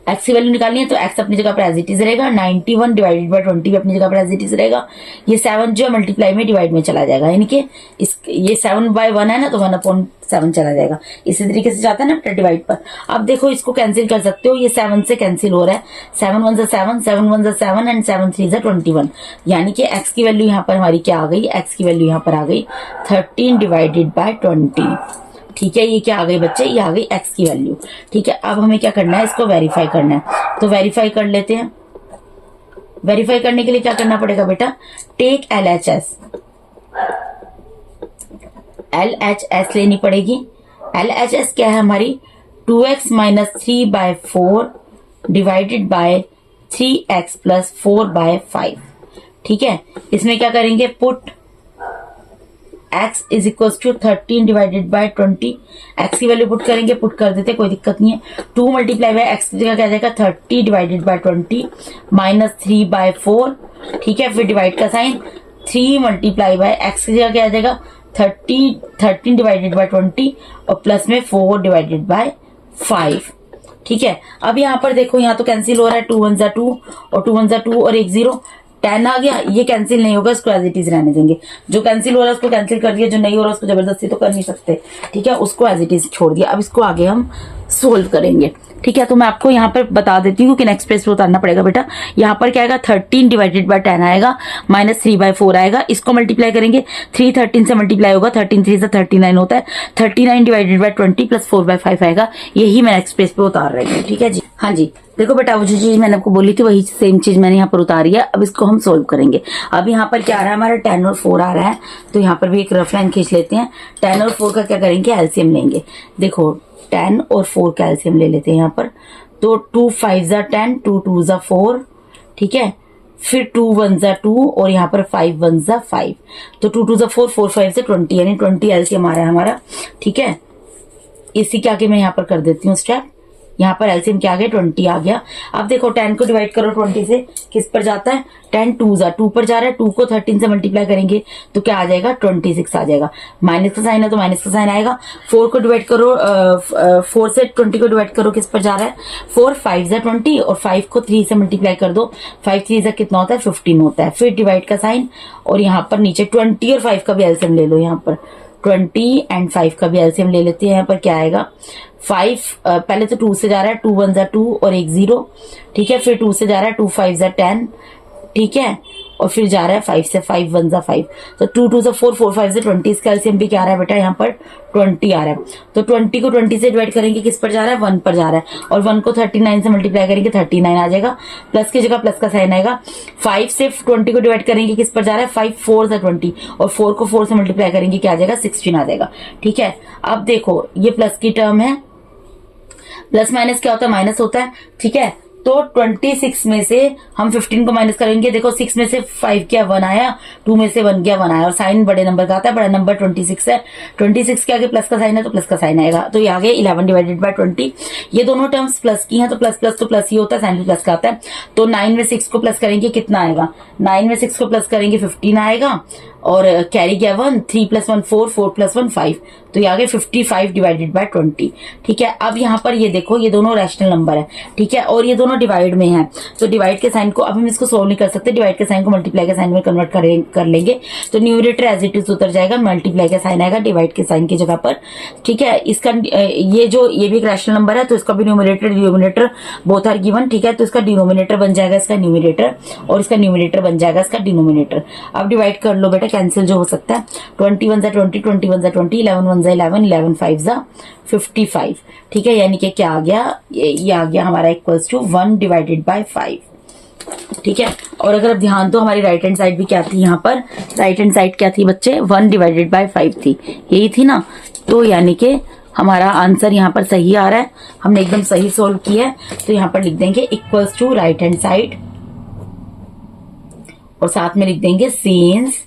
x की वैल्यू निकालनी है, तो x अपनी जगह पर एज इट इज रहेगा, 91 डिवाइडेड बाय 20 भी अपनी जगह पर एज इट इज रहेगा, ये 7 जो है मल्टीप्लाई में डिवाइड में चला जाएगा, यानी कि ये 7/1 है ना, तो 1/7 चला जाएगा, इसी तरीके से जाता है ना डिवाइड पर। अब देखो इसको कैंसिल कर सकते हो, ये 7 से कैंसिल हो रहा है, 7 1 7, 7 1 7 एंड 7 3 21, यानी कि x की वैल्यू यहाँ पर हमारी क्या आ गई, x की वैल्यू यहाँ पर आ गई 13 डिवाइडेड बाय 20, ठीक है। ये क्या आ गई बच्चे, ये आ गई x की वैल्यू, ठीक है। अब हमें क्या करना है, इसको वेरीफाई करना है, तो वेरीफाई कर लेते हैं। वेरीफाई करने के लिए क्या करना पड़ेगा बेटा, टेक LHS, LHS लेनी पड़ेगी। LHS क्या है हमारी, 2x minus 3/4 divided by 3x plus 4/5, ठीक है। इसमें क्या करेंगे, put x is equal to 13 divided by 20, x की वैल्यू पुट करेंगे, पुट कर देते कोई दिक्कत नहीं है, 2 मल्टीप्लाई बाय x की जगह क्या जाएगा 30 डिवाइडेड बाय 20 माइनस 3/4, ठीक है। फिर डिवाइड का साइन, 3 मल्टीप्लाई बाय x की जगह क्या आ जाएगा 13 डिवाइडेड बाय 20 और प्लस में 4 डिवाइडेड बाय 5, ठीक है। अब यहाँ पर देखो, यहाँ तो कैंसिल हो रहा है, 2 1 जा 2 और 2 1 जा 2 और 1 0, 10 आ गया, ये कैंसिल नहीं होगा, इसको एज इट इज रहने देंगे, जो कैंसिल हो रहा है उसको कैंसिल कर दिया, जो नहीं हो रहा उसको जबरदस्ती तो कर नहीं सकते, ठीक है, उसको एज इट इज छोड़ दिया। अब इसको आगे हम सोल्व करेंगे, ठीक है। तो मैं आपको यहाँ पर बता देती हूँ कि नेक्स्ट पेज पे उतारना पड़ेगा बेटा। यहाँ पर क्या आएगा, 13 डिवाइडेड बाय 10 आएगा, माइनस 3/4 आएगा, इसको मल्टीप्लाई करेंगे, 3 13 से मल्टीप्लाई होगा, 13 3 से 39 होता है, 39 डिवाइडेड बाय 20 प्लस 4/5 आएगा, यही मैं नेक्स्ट पेज पे उतार रही हूँ, ठीक है जी। हाँ जी, देखो बेटा वो जो चीज मैंने आपको बोली थी वही सेम चीज मैंने यहाँ पर उतारी है। अब इसको हम सोल्व करेंगे। अब यहाँ पर क्या आ रहा है, हमारा 10 और 4 आ रहा है, तो यहाँ पर भी एक रफ लाइन खींच लेते हैं। 10 और 4 का क्या करेंगे, एलसीएम लेंगे। देखो 10 और 4 का एलसीएम ले लेते हैं यहाँ पर, तो 2 5 जा 10, 2 2 जा 4, ठीक है, फिर 2 1 जा 2 और यहाँ पर 5 1 जा 5, तो 2 2 जा 4, 4 5 से 20, यानी 20 एलसीएम आ रहा है हमारा। ठीक है, इसी के आगे मैं यहाँ पर कर देती हूँ स्टेप। यहाँ पर एलसीएम क्या आ गया, 20 आ गया। अब देखो 10 को डिवाइड करो 20 से, किस पर जाता है, 10 2 जा 2 पर जा रहा है, 2 को 13 से मल्टीप्लाई करेंगे तो क्या आ जाएगा, 26 आ जाएगा। माइनस का साइन है तो माइनस का साइन आएगा। 4 को डिवाइड करो, 4 से 20 को डिवाइड करो, किस पर जा रहा है, 4 5 जा 20 और 5 को 3 से मल्टीप्लाई कर दो, 5 3 जा कितना होता है, 15 होता है। फिर डिवाइड का साइन और यहाँ पर नीचे 20 और 5 का भी एलसीएम ले लो। यहाँ पर 20 एंड 5 का भी एलसीएम ले लेते हैं। यहाँ पर क्या आएगा, 5 पहले तो 2 से जा रहा है, 2 1 जा 2 और 1 0। ठीक है, फिर 2 से जा रहा है, 2 5 जा 10। ठीक है, और फिर जा रहा है 5 से, 5 1 जा 5, तो 2 2 से 4, 4 5 से 20। इसका एलसीएम भी क्या आ रहा है बेटा, यहाँ पर 20 आ रहा है। तो 20 को 20 से डिवाइड करेंगे, किस पर जा रहा है, 1 पर जा रहा है, और 1 को 39 से मल्टीप्लाई करेंगे, 39 आ जाएगा। प्लस की जगह प्लस का साइन आएगा। 5 से 20 को डिवाइड करेंगे, किस पर जा रहा है, 5 4 से 20 और 4 को 4 से मल्टीप्लाई करेंगे, क्या आ जाएगा, 16 आ जाएगा। ठीक है, अब देखो ये प्लस की टर्म है, प्लस माइनस क्या होता है, माइनस होता है। ठीक है, तो 26 में से हम 15 को माइनस करेंगे। देखो 6 में से 5 क्या 1 आया, 2 में से 1 क्या 1 आया, और साइन बड़े नंबर का आता है, बड़ा नंबर 26 है। 26 के आगे प्लस का साइन है तो प्लस का साइन आएगा, तो ये आगे 11 डिवाइडेड बाय 20। ये दोनों टर्म्स प्लस की हैं, तो प्लस प्लस तो प्लस ही होता है, साइन भी प्लस का आता है। तो 9 में 6 को प्लस करेंगे, कितना आएगा, 9 में 6 को प्लस करेंगे 15 आएगा, और कैरी गया 1, 3 + 1 4, 4 + 1 5, तो ये आ गया 55 डिवाइडेड बाय 20। ठीक है, अब यहाँ पर ये देखो ये दोनों रैशनल नंबर है। ठीक है, और ये दोनों डिवाइड में है, तो डिवाइड के साइन को अब हम इसको सोल्व नहीं कर सकते, डिवाइड के साइन को मल्टीप्लाई के साइन में कन्वर्ट कर लेंगे, तो न्यूमरेटर एज इट इज उतर जाएगा, मल्टीप्लाई का साइन आएगा डिवाइड के साइन की जगह पर। ठीक है, इसका ये भी एक रैशनल नंबर है, तो इसका भी numerator denominator both are given. ठीक है, तो इसका डिनोमिनेटर बन जाएगा इसका न्यूमरेटर, और इसका न्यूमरेटर बन जाएगा इसका डिनोमिनेटर। अब डिवाइड कर लो बेटा, कैंसिल जो हो सकता है, 21 जा 20, 21 जा 20, 11 1 जा 11, 11 5 जा 55। ठीक है, यानी कि क्या आ गया, ये आ गया हमारा इक्वल्स टू 1 डिवाइडेड बाय 5। ठीक है, और अगर आप ध्यान दो हमारी राइट हैंड साइड भी क्या थी, यहाँ पर राइट हैंड साइड क्या थी बच्चे, 1 डिवाइडेड बाय 5 थी, यही थी ना। तो यानी कि हमारा आंसर यहाँ पर सही आ रहा है, हमने एकदम सही सोल्व किया है। तो यहाँ पर लिख देंगे equals to right hand side, और साथ में लिख देंगे since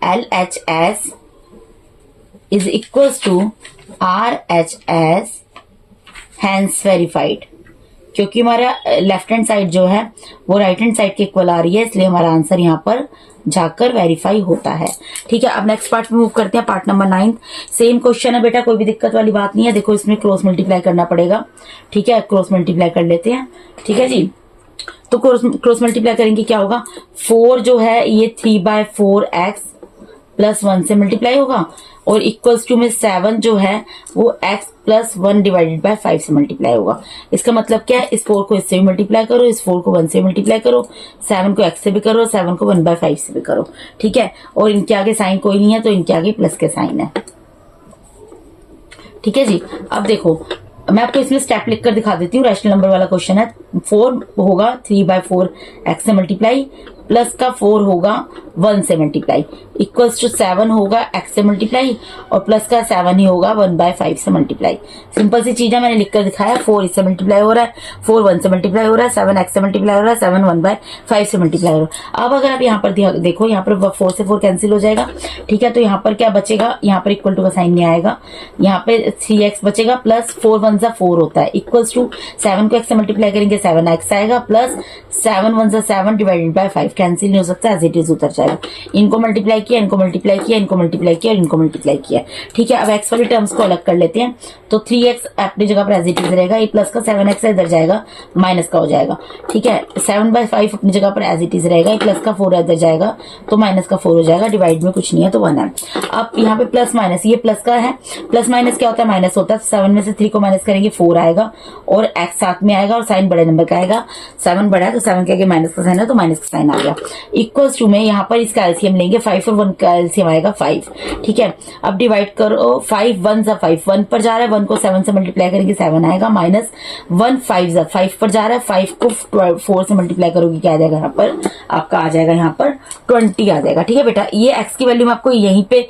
LHS is equals to RHS hence verified, क्योंकि हमारा लेफ्ट हैंड साइड जो है वो राइट हैंड साइड के इक्वल आ रही है, इसलिए हमारा आंसर यहाँ पर जाकर वेरीफाई होता है। ठीक है, अब नेक्स्ट पार्ट में मूव करते हैं, पार्ट नंबर 9। सेम क्वेश्चन है बेटा, कोई भी दिक्कत वाली बात नहीं है। देखो इसमें क्रॉस मल्टीप्लाई करना पड़ेगा। ठीक है, क्रॉस मल्टीप्लाई कर लेते हैं। ठीक है जी, तो क्रॉस मल्टीप्लाई करेंगे, क्या होगा, 4 जो है ये 3/4x + 1 से मल्टीप्लाई होगा, और इक्वल्स टू में 7 जो है वो x + 1 डिवाइडेड बाय 5 से मल्टीप्लाई होगा। इसका मतलब क्या है, इस 4 को इससे भी मल्टीप्लाई करो, इस 4 को 1 से मल्टीप्लाई करो, 7 को x से भी करो, 7 को 1/5 से भी करो। ठीक है, और इनके आगे साइन कोई नहीं है, तो इनके आगे प्लस के साइन है। ठीक है जी, अब देखो मैं आपको इसमें स्टेप लिख कर दिखा देती हूँ। रैशनल नंबर वाला क्वेश्चन है। 4 होगा 3/4x से मल्टीप्लाई, प्लस का 4 होगा 1 से मल्टीप्लाई, इक्वल्स टू 7 होगा x से मल्टीप्लाई, और प्लस का 7 ही होगा 1/5 से मल्टीप्लाई। सिंपल सी चीज है, मैंने लिखकर दिखाया। 4 इससे मल्टीप्लाई हो रहा है, 4 1 से मल्टीप्लाई हो रहा है, 7 x से मल्टीप्लाई हो रहा है, 7 1/5 से मल्टीप्लाई हो रहा है। अब अगर आप यहाँ पर देखो, यहाँ पर 4 से 4 कैंसिल हो जाएगा। ठीक है, तो यहाँ पर क्या बचेगा, यहाँ पर इक्वल टू का साइन नहीं आएगा, यहाँ पे 3x बचेगा, प्लस 4 1 जा 4 होता है, इक्वल्स टू 7 को x से मल्टीप्लाई करेंगे 7x आएगा, प्लस 7 1 जा 7 डिवाइडेड बाय 5, कैंसिल नहीं हो सकता, एज इट इज उतर जाएगा। इनको मल्टीप्लाई किया, इनको मल्टीप्लाई किया, इनको मल्टीप्लाई किया और इनको मल्टीप्लाई किया। ठीक है, अब x वाली टर्म्स को अलग कर लेते हैं, तो 3x अपनी जगह पर एज इट इज रहेगा, ये प्लस का 7x इधर जाएगा, माइनस का हो जाएगा। ठीक है, 7/5 अपनी जगह पर एज इट इज रहेगा, ये प्लस का 4 इधर जाएगा, तो माइनस का 4 हो जाएगा, डिवाइड में कुछ नहीं है तो 1 है। अब यहाँ पे प्लस माइनस, ये प्लस का है, प्लस माइनस क्या होता है, माइनस होता है। 7 में से 3 को माइनस करेंगे 4 आएगा, और x साथ में आएगा, और साइन बड़े नंबर का आएगा। 7 बड़ा है तो 7 के आगे माइनस का साइन है, तो माइनस का साइन आ गया। इक्वल्स टू में यहाँ पर इसका एलसीएम लेंगे, 5 और 1 का एलसीएम आएगा 5। ठीक है, अब डिवाइड करो, 5 1 जा 5, 1 पर जा रहा है, 1 को 7 से मल्टीप्लाई करेंगे 7 आएगा, माइनस 1 5 जा 5 पर जा रहा है, 5 को 4 से मल्टीप्लाई करोगे क्या आ जाएगा, यहाँ पर आपका आ जाएगा यहाँ पर 20 आ जाएगा। ठीक है बेटा, ये x की वैल्यू मैं आपको यहीं पे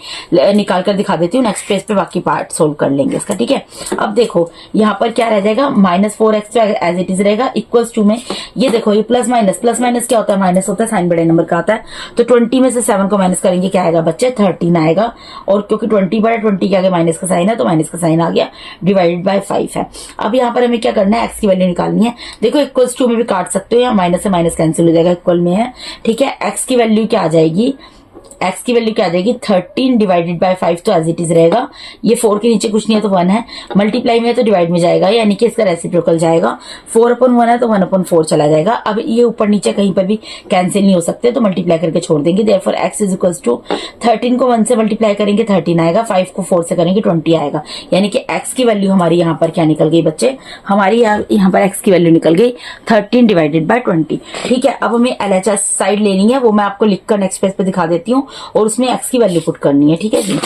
निकाल कर दिखा देती हूँ, नेक्स्ट पेज पे बाकी पार्ट सोल्व कर लेंगे इसका। ठीक है, अब देखो यहाँ पर क्या रह जाएगा, -4x एज इट इज रहेगा, इक्वल्स टू में ये देखो ये प्लस माइनस क्या होता है, माइनस होता होता है, साइन बड़े नंबर का आता है। तो 20 में से 7 को माइनस करेंगे, क्या आएगा बच्चे 13 आएगा। और क्योंकि 20 बड़ा 20 के आगे माइनस का साइन है तो माइनस का साइन आ गया, डिवाइडेड बाय 5 है। अब यहाँ पर हमें क्या करना है, एक्स की वैल्यू निकालनी है। देखो इक्वल्स टू में भी काट सकते हो, या माइनस से माइनस कैंसिल हो जाएगा, इक्वल में है। ठीक है, एक्स की वैल्यू क्या आ जाएगी, एक्स की वैल्यू क्या आ जाएगी 13 डिवाइडेड बाय 5, तो एज इट इज रहेगा। ये 4 के नीचे कुछ नहीं है तो 1 है, मल्टीप्लाई में है तो डिवाइड में जाएगा, यानी कि इसका रेसिप्रोकल जाएगा। 4/1 है तो 1/4 चला जाएगा। अब ये ऊपर नीचे कहीं पर भी कैंसिल नहीं हो सकते, तो मल्टीप्लाई करके छोड़ देंगे। Therefore x is equals to 13 को 1 से मल्टीप्लाई करेंगे 13 आएगा, 5 को 4 से करेंगे 20 आएगा। यानी कि x की वैल्यू हमारी यहाँ पर क्या निकल गई बच्चे, हमारी यहाँ पर x की वैल्यू निकल गई 13 डिवाइडेड बाय 20। ठीक है, अब हमें LHS साइड लेनी है, वो मैं आपको लिखकर नेक्स्ट पेज पे दिखा देती हूँ, और उसमें x की वैल्यू पुट करनी है। ठीक है जी,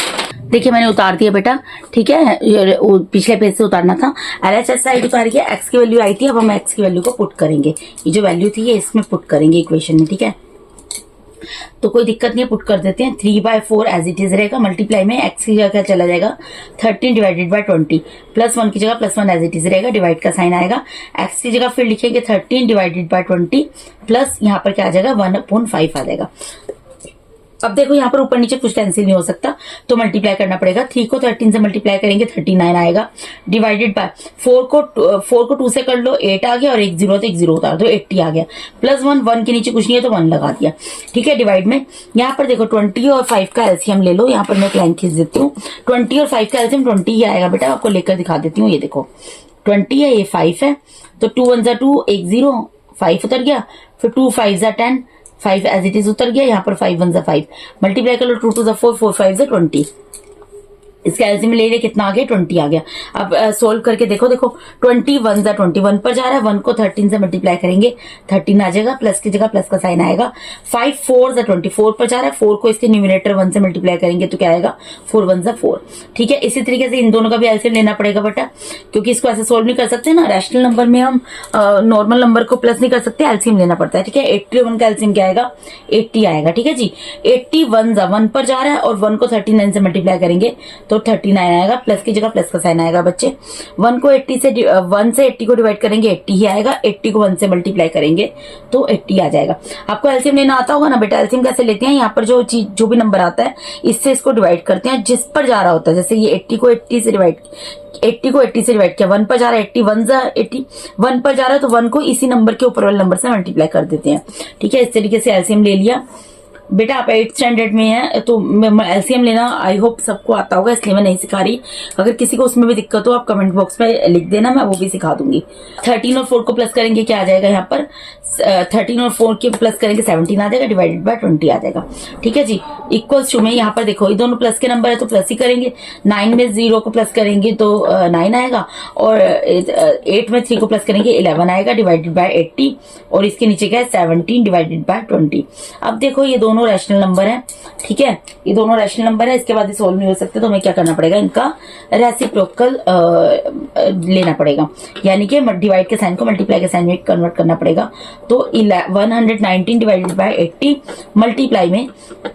देखिए मैंने उतार दिया बेटा। ठीक है, पिछले पेज से उतारना था, LHS साइड उतार के x की वैल्यू आई थी। अब हम x की वैल्यू को पुट करेंगे, ये जो वैल्यू थी ये इसमें पुट करेंगे इक्वेशन में। ठीक है, तो कोई दिक्कत नहीं है, पुट कर देते हैं। 3/4 एज इट इज रहेगा, मल्टीप्लाई में x की जगह चला जाएगा 13 डिवाइडेड बाय 20, +1 की जगह +1 एज इट इज रहेगा, डिवाइड का साइन आएगा। x की जगह फिर लिखेंगे 13 डिवाइडेड बाय 20, प्लस यहाँ पर क्या आ जाएगा 1/5 आ जाएगा। अब देखो यहाँ पर ऊपर नीचे कुछ कैंसिल नहीं हो सकता, तो मल्टीप्लाई करना पड़ेगा। 3 को 13 से मल्टीप्लाई करेंगे 39 आएगा, डिवाइडेड बाय 4 को 2 से कर लो 8 आ गया, और 1 0 तो 1 0 उतार दो 80 आ गया, +1 1 के नीचे कुछ नहीं है तो 1 लगा दिया। ठीक है, डिवाइड में यहाँ पर देखो 20 और 5 का एलसीएम ले लो। यहाँ पर मैं एक लाइन खींच देती हूँ, 20 और 5 का एलसीएम 20 ही आएगा बेटा, आपको लेकर दिखा देती हूँ। ये देखो 20 है, ये 5 है, तो 2 1 2 1 0 5 उतर गया, फिर 2 5 10 5 एज इट इज उतर गया। यहाँ पर 5 1 5 मल्टीप्लाई कर लो, 2 2 4 4 5 20, इसका एलसीएम ले ले कितना आ गया 20 आ गया। अब सोल्व करके देखो, देखो 20 1 21 पर जा रहा है, 1 को 13 से मल्टीप्लाई करेंगे 13 आ जाएगा, प्लस की जगह प्लस का साइन आएगा। 5 4 24 पर जा रहा है, 4 को इसके न्यूमिनेटर 1 से मल्टीप्लाई करेंगे तो क्या आएगा 4 1 4। ठीक है, इसी तरीके से इन दोनों का भी एलसीएम लेना पड़ेगा बेटा, क्योंकि इसको ऐसे सोल्व नहीं कर सकते ना, रैशनल नंबर में हम नॉर्मल नंबर को प्लस नहीं कर सकते, एलसीएम लेना पड़ता है। ठीक है, 81 का एलसीएम क्या आएगा 80 आएगा। ठीक है जी, 81 1 पर जा रहा है, और 1 को 39 से मल्टीप्लाई करेंगे तो 39 आएगा, प्लस की जगह प्लस का साइन आएगा बच्चे। 1 को 1 से 80 को डिवाइड करेंगे 80 ही आएगा, 80 को 1 से मल्टीप्लाई करेंगे तो 80 आ जाएगा। आपको एलसीएम लेना आता होगा ना बेटा, एलसीएम कैसे लेते हैं, यहाँ पर जो भी नंबर आता है इससे इसको डिवाइड करते हैं जिस पर जा रहा होता है। जैसे ये 80 को 80 से डिवाइड किया, 1 पर जा रहा है 80 1 80, 1 पर जा रहा है तो 1 को इसी नंबर के ऊपर वाले नंबर से मल्टीप्लाई कर देते हैं। ठीक है, इस तरीके से एलसीएम ले लिया। बेटा आप 8th स्टैंडर्ड में है तो एलसीएम लेना आई होप सबको आता होगा, इसलिए मैं नहीं सिखा रही। अगर किसी को उसमें भी दिक्कत हो आप कमेंट बॉक्स में लिख देना, मैं वो भी सिखा दूंगी। 13 और 4 को प्लस करेंगे क्या आ जाएगा, यहाँ पर 13 और 4 के प्लस करेंगे 17 आ जाएगा, डिवाइडेड बाय 20 आ जाएगा। ठीक है जी, इक्वल्स टू में यहाँ पर देखो ये दोनों प्लस के नंबर है तो प्लस ही करेंगे। 9 में 0 को प्लस करेंगे तो 9 आएगा, और 8 में 3 को प्लस करेंगे 11 आएगा, डिवाइडेड बाय 80, और इसके नीचे क्या है 17 डिवाइडेड बाय 20। अब देखो ये दोनों रैशनल नंबर है। ठीक है, ये दोनों रैशनल नंबर है, इसके बाद ये सोल्व नहीं हो सकते, तो हमें क्या करना पड़ेगा, इनका रेसिप्रोकल लेना पड़ेगा, यानी कि डिवाइड के साइन को मल्टीप्लाई के साइन में कन्वर्ट करना पड़ेगा। तो 119 डिवाइडेड बाय 80 मल्टीप्लाई में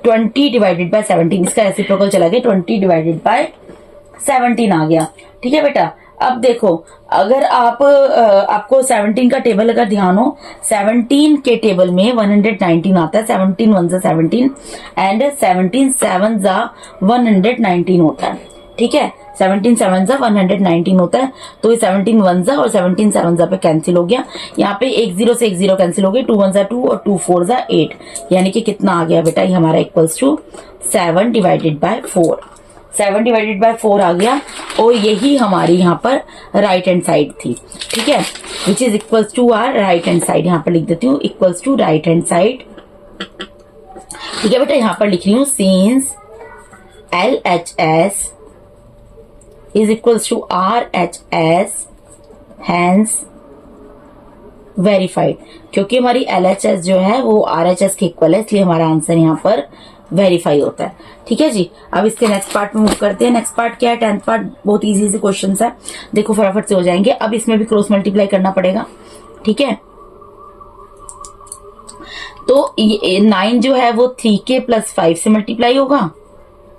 20 डिवाइडेड बाय 17, इसका रेसिप्रोकल चला गया 20 डिवाइडेड बाय 17 आ गया। ठीक है बेटा, अब देखो अगर आपको 17 का टेबल अगर ध्यान हो, 17 के टेबल में 119 आता है, 17 1 17 एंड 17 7 119 होता है। ठीक है, 17 7 119 होता है, तो ये 17 1 और 17 7 पे कैंसिल हो गया। यहाँ पे 1 0 से 1 0 कैंसिल हो गया, 2 1 2 और 2 4 8, यानी कि कितना आ गया बेटा, ये हमारा equals to 7 divided by 4। 7 divided by 4 आ गया, और यही हमारी यहाँ पर राइट हैंड साइड थी। ठीक है, which is equals to our right hand side, यहाँ पर लिख देती हूँ equals to right hand side. ठीक है बेटा, यहाँ पर लिख रही हूँ since LHS is equals to RHS hence verified, क्योंकि हमारी LHS जो है वो RHS के इक्वल है, इसलिए हमारा आंसर यहाँ पर वेरीफाई होता है। ठीक है जी, अब इसके नेक्स्ट पार्ट में मूव करते हैं। नेक्स्ट पार्ट क्या है, 10th पार्ट, बहुत इजी से क्वेश्चन है, देखो फटाफट से हो जाएंगे। अब इसमें भी क्रॉस मल्टीप्लाई करना पड़ेगा। ठीक है, तो 9 जो है वो 3 के प्लस 5 से मल्टीप्लाई होगा,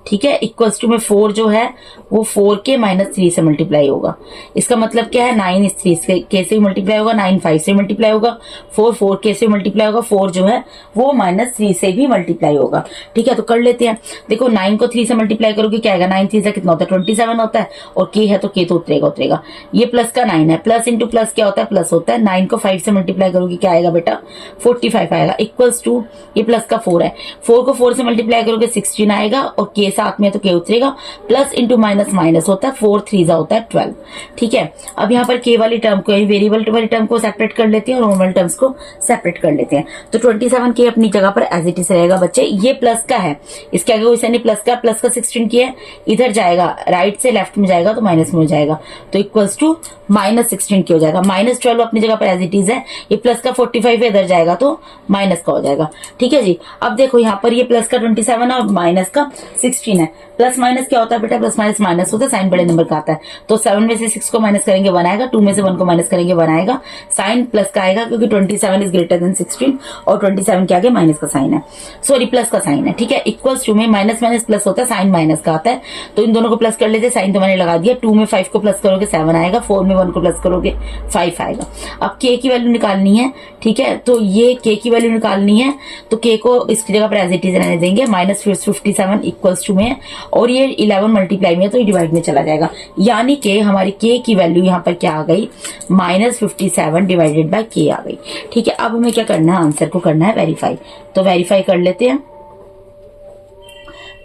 ठीक है, इक्वल्स टू में 4 जो है वो 4k माइनस 3 से मल्टीप्लाई होगा। इसका मतलब क्या है, 9 इस 3k से मल्टीप्लाई होगा, 9 5 से मल्टीप्लाई होगा, 4 4k से मल्टीप्लाई होगा, 4 जो है वो माइनस 3 से भी मल्टीप्लाई होगा। ठीक है, तो कर लेते हैं। देखो 9 को 3 से मल्टीप्लाई करोगे क्या आएगा, 9 3 से कितना होता है 27 होता है, और k है तो k तो उतरेगा। ये प्लस का 9 है, प्लस इंटू प्लस क्या होता है, प्लस होता है। 9 को 5 से मल्टीप्लाई करोगे क्या आएगा बेटा, 45 आएगा, इक्वल्स टू ये प्लस का 4 है, 4 को 4 से मल्टीप्लाई करोगे 16 आएगा, और k साथ में तो k उतरेगा, प्लस इंटू माइनस माइनस होता है, 4 3 होता है 12। ठीक है, अब यहाँ पर k वाली टर्म को, वेरिएबल वाली टर्म को सेपरेट कर लेते हैं और नॉर्मल टर्म्स को सेपरेट कर लेते हैं। तो 27k अपनी जगह पर एज इट इज रहेगा बच्चे। ये प्लस का है, इसके आगे कोई नहीं, प्लस का 16 की है, इधर जाएगा राइट से लेफ्ट में जाएगा तो माइनस में हो जाएगा, तो इक्वल्स टू माइनस 16 की हो जाएगा। माइनस 12 अपनी जगह पर एज इट इज है, ये प्लस का 45 है, इधर जाएगा तो माइनस का हो जाएगा। ठीक है जी, अब देखो यहाँ पर ये प्लस का 27 है और माइनस का 16 है। प्लस माइनस क्या होता है बेटा, प्लस माइनस माइनस होता है, साइन बड़े नंबर का आता है। तो 7 में से 6 को माइनस करेंगे 1 आएगा, 2 में से 1 को माइनस करेंगे 1 आएगा, साइन प्लस का आएगा क्योंकि 27 इज ग्रेटर देन 16 और 27 के आगे माइनस का साइन है, सॉरी प्लस का साइन है। ठीक है, इक्वल्स टू में माइनस माइनस प्लस होता है, साइन माइनस का आता है, तो इन दोनों को प्लस कर लेते हैं। साइन तो मैंने लगा दिया, 2 में 5 को प्लस करोगे 7 आएगा, 4 में 1 को प्लस करोगे 5 आएगा। अब k की वैल्यू निकालनी है। ठीक है, तो ये k की वैल्यू निकालनी है, तो k को इसकी जगह पर एज इट इज रहने देंगे, माइनस 57 इक्वल्स टू में, और ये 11 मल्टीप्लाई में है तो ये डिवाइड में चला जाएगा, यानी कि हमारी k की वैल्यू यहाँ पर क्या आ गई, माइनस 57 डिवाइडेड बाय k आ गई। ठीक है, अब हमें क्या करना है, आंसर को करना है वेरीफाई, तो वेरीफाई कर लेते हैं।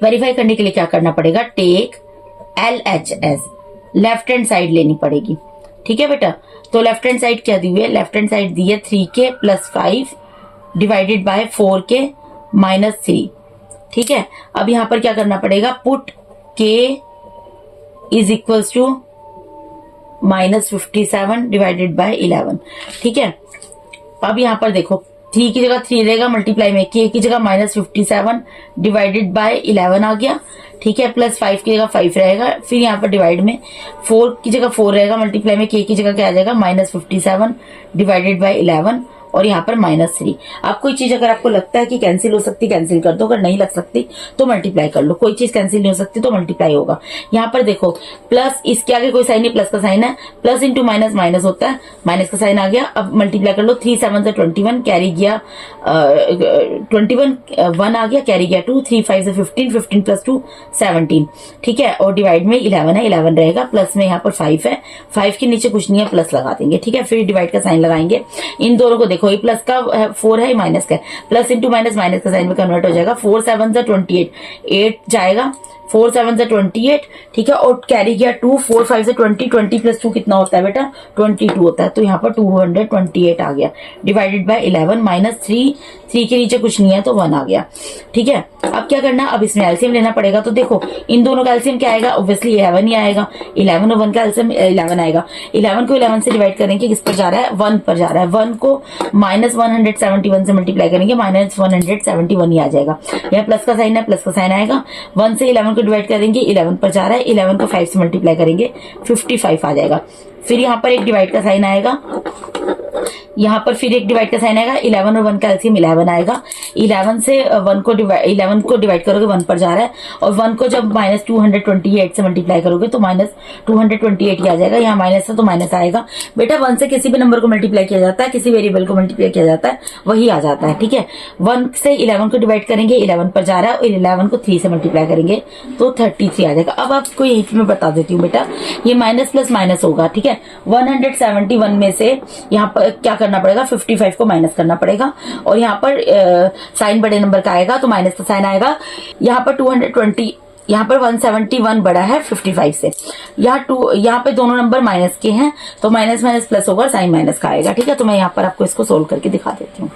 वेरीफाई करने के लिए क्या करना पड़ेगा, take LHS, left hand side लेनी पड़ेगी। ठीक है बेटा, तो लेफ्ट हैंड साइड क्या दी हुई है, लेफ्ट हैंड साइड दी है 3k plus 5 divided bye 4k minus 3। ठीक है, अब यहां पर क्या करना पड़ेगा, put k is equals to minus 57 divided by 11। ठीक है, अब यहां पर देखो 3 की जगह 3 रहेगा मल्टीप्लाई में, k की जगह माइनस 57 डिवाइडेड बाय 11 आ गया। ठीक है, प्लस 5 की जगह 5 रहेगा, फिर यहाँ पर डिवाइड में 4 की जगह 4 रहेगा मल्टीप्लाई में, k की जगह क्या आ जाएगा, माइनस 57 डिवाइडेड बाय 11 और यहाँ पर -3। अब कोई चीज अगर आपको लगता है कि कैंसिल हो सकती, कैंसिल कर दो, अगर नहीं लग सकती तो मल्टीप्लाई कर लो। कोई चीज कैंसिल नहीं हो सकती तो मल्टीप्लाई होगा। यहाँ पर देखो प्लस, इसके आगे कोई साइन नहीं, प्लस का साइन है, प्लस इंटू माइनस माइनस होता है, माइनस का साइन आ गया। अब मल्टीप्लाई कर लो, 3 7 से 21 कैरी गया 21 1 आ गया, कैरी गया 2, 3 5 से 15, 15 प्लस 2 17। ठीक है, और डिवाइड में 11 है, 11 रहेगा, प्लस में यहाँ पर 5 है, 5 के नीचे कुछ नहीं है, प्लस लगा देंगे। ठीक है, फिर डिवाइड का साइन लगाएंगे। इन दोनों को देखो, ये प्लस का 4 है, माइनस का, प्लस इंटू माइनस माइनस का साइन में कन्वर्ट हो जाएगा। 4 7 से 28, 8 जाएगा, 4 7 से 28। ठीक है, और कैरी गया 2, 4 5 से 20, 20 प्लस 2 कितना होता है बेटा, 22 होता है, तो यहाँ पर 228 आ गया, डिवाइडेड बाय 11 माइनस 3 के नीचे कुछ नहीं है तो 1 आ गया। ठीक है, अब क्या करना, अब इसमें एलसीएम लेना पड़ेगा। तो देखो इन दोनों का एलसीएम क्या आएगा, ऑब्वियसली 11 ही आएगा, 11 और 1 का एलसीएम 11 आएगा। 11 को 11 से डिवाइड करेंगे, किस पर जा रहा है, 1 पर जा रहा है, 1 को माइनस 171 से मल्टीप्लाई करेंगे, माइनस 171 ही आ जाएगा। यहाँ प्लस का साइन है, प्लस का साइन आएगा, 1 से 11 को डिवाइड करेंगे, 11 पर जा रहा है, 11 को 5 से मल्टीप्लाई करेंगे, 55 आ जाएगा। फिर यहाँ पर एक डिवाइड का साइन आएगा, यहाँ पर फिर एक डिवाइड का साइन आएगा, 11 और 1 का एलसीएम 11 आएगा। 11 से 1 को 11 को डिवाइड करोगे, 1 पर जा रहा है, और 1 को जब माइनस 228 से मल्टीप्लाई करोगे तो माइनस 228 ही आ जाएगा। यहाँ माइनस है तो माइनस आएगा। बेटा 1 से किसी भी नंबर को मल्टीप्लाई किया जाता है, किसी वेरिएबल को मल्टीप्लाई किया जाता है, वही आ जाता है। ठीक है, 1 से 11 को डिवाइड करेंगे, 11 पर जा रहा है, और 11 को 3 से मल्टीप्लाई करेंगे तो 33 आ जाएगा। अब आपको यही मैं बता देती हूँ बेटा, ये माइनस प्लस माइनस होगा। ठीक है, 171 में से यहाँ पर क्या करना पड़ेगा, 55 को माइनस करना पड़ेगा, और यहाँ पर साइन बड़े नंबर का आएगा तो माइनस का साइन आएगा। यहाँ पर 220, यहाँ पर 171 बड़ा है 55 से, यहाँ पे दोनों नंबर माइनस के हैं तो माइनस माइनस प्लस होगा, साइन माइनस का आएगा। ठीक है, तो मैं यहाँ पर आपको इसको सोल्व करके दिखा देती हूँ।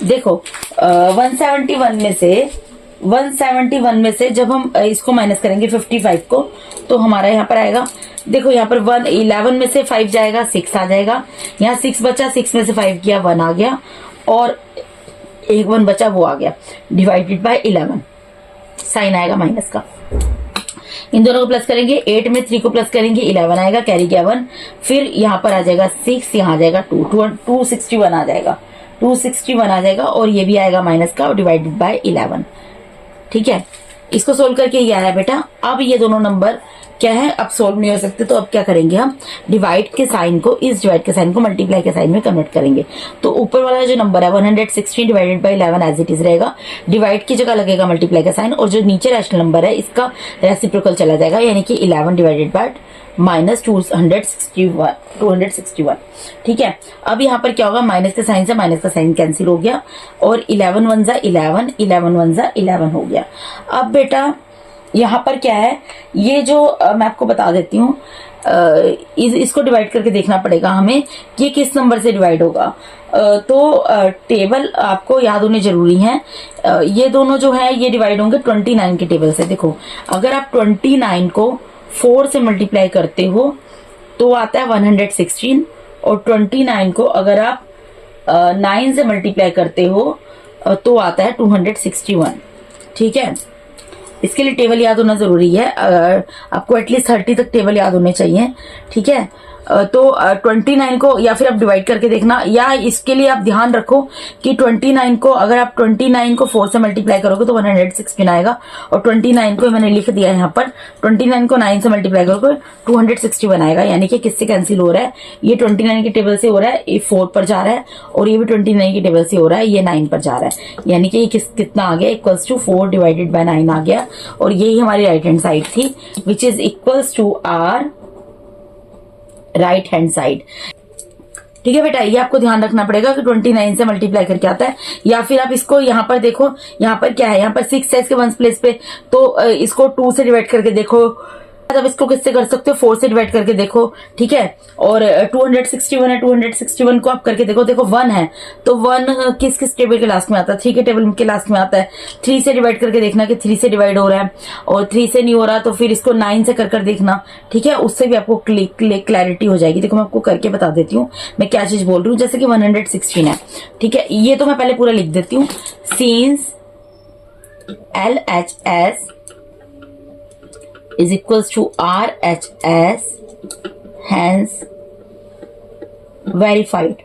देखो 171 में से जब हम इसको माइनस करेंगे 55 को, तो हमारा यहाँ पर आएगा, देखो यहाँ पर 11 में से 5 जाएगा, 6 आ जाएगा, यहाँ 6 बचा, 6 में से 5 गया, 1 आ गया, और एक 1 बचा, वो आ गया, डिवाइडेड बाय 11, साइन आएगा माइनस का। इन दोनों को प्लस करेंगे, 8 में 3 को प्लस करेंगे, 11 आएगा, कैरी गया 1, फिर यहाँ पर आ जाएगा 6, यहाँ आ जाएगा 261 आ जाएगा, 261 आ जाएगा और ये भी आएगा माइनस का और डिवाइडेड बाय 11। ठीक है, इसको सोल्व करके ये आया बेटा। अब ये दोनों नंबर क्या है, अब सोल्व नहीं हो सकते, तो अब क्या करेंगे हम, डिवाइड के साइन को, इस डिवाइड के साइन को मल्टीप्लाई के साइन में कन्वर्ट करेंगे। तो ऊपर वाला जो नंबर है 116 divided by 11 as it is रहेगा, डिवाइड की जगह लगेगा मल्टीप्लाई का साइन, और जो नीचे रैशनल नंबर है इसका रेसिप्रोकल चला जाएगा, यानी कि 11 डिवाइडेड बाय माइनस 261। ठीक है, अब यहाँ पर क्या होगा, माइनस के साइन से माइनस का साइन कैंसिल हो गया और 11 1 जा 11, 11 1 जा 11 हो गया। अब बेटा यहाँ पर क्या है, ये जो मैं आपको बता देती हूँ, इसको डिवाइड करके देखना पड़ेगा हमें कि ये किस नंबर से डिवाइड होगा। तो टेबल आपको याद होने जरूरी है। ये दोनों जो है ये डिवाइड होंगे 29 के टेबल से। देखो, अगर आप 29 को 4 से मल्टीप्लाई करते हो तो आता है 116, और 29 को अगर आप 9 से मल्टीप्लाई करते हो तो आता है 261। ठीक है, इसके लिए टेबल याद होना जरूरी है, आपको एटलीस्ट 30 तक टेबल याद होने चाहिए। ठीक है, तो 29 को या फिर आप डिवाइड करके देखना, या इसके लिए आप ध्यान रखो कि 29 को अगर आप 29 को 4 से मल्टीप्लाई करोगे तो 116 आएगा, और 29 को मैंने लिख दिया है यहाँ पर, 29 को 9 से मल्टीप्लाई करोगे 261 आएगा। यानी कि किससे कैंसिल हो रहा है, ये 29 के टेबल से हो रहा है, ये 4 पर जा रहा है, और ये भी 29 के टेबल से हो रहा है, ये 9 पर जा रहा है। यानी कि ये कितना आ गया, इक्वल्स टू 4 डिवाइडेड बाय 9 आ गया, और यही हमारी राइट हैंड साइड थी, which is equals to our right hand side. ठीक है बेटा, ये आपको ध्यान रखना पड़ेगा कि 29 से मल्टीप्लाई करके आता है, या फिर आप इसको यहाँ पर देखो, यहाँ पर क्या है, यहाँ पर 6 है इसके 1 प्लेस पे, तो इसको 2 से डिवाइड करके देखो, अब इसको किससे कर सकते हो, 4 से डिवाइड करके देखो। ठीक है, और 261 है, 261 को आप करके देखो, देखो 1 है तो 1 किस किस टेबल के लास्ट में आता है, 3 के टेबल के लास्ट में आता है। 3 से डिवाइड करके देखना कि 3 से डिवाइड हो रहा है, और 3 से नहीं हो रहा तो फिर इसको 9 से कर देखना। ठीक है, उससे भी आपको क्लैरिटी हो जाएगी। देखो मैं आपको करके बता देती हूँ मैं क्या चीज बोल रही हूँ। जैसे कि 116 है, ठीक है, ये तो मैं पहले पूरा लिख देती हूँ, since LHS is equals to RHS, hence verified।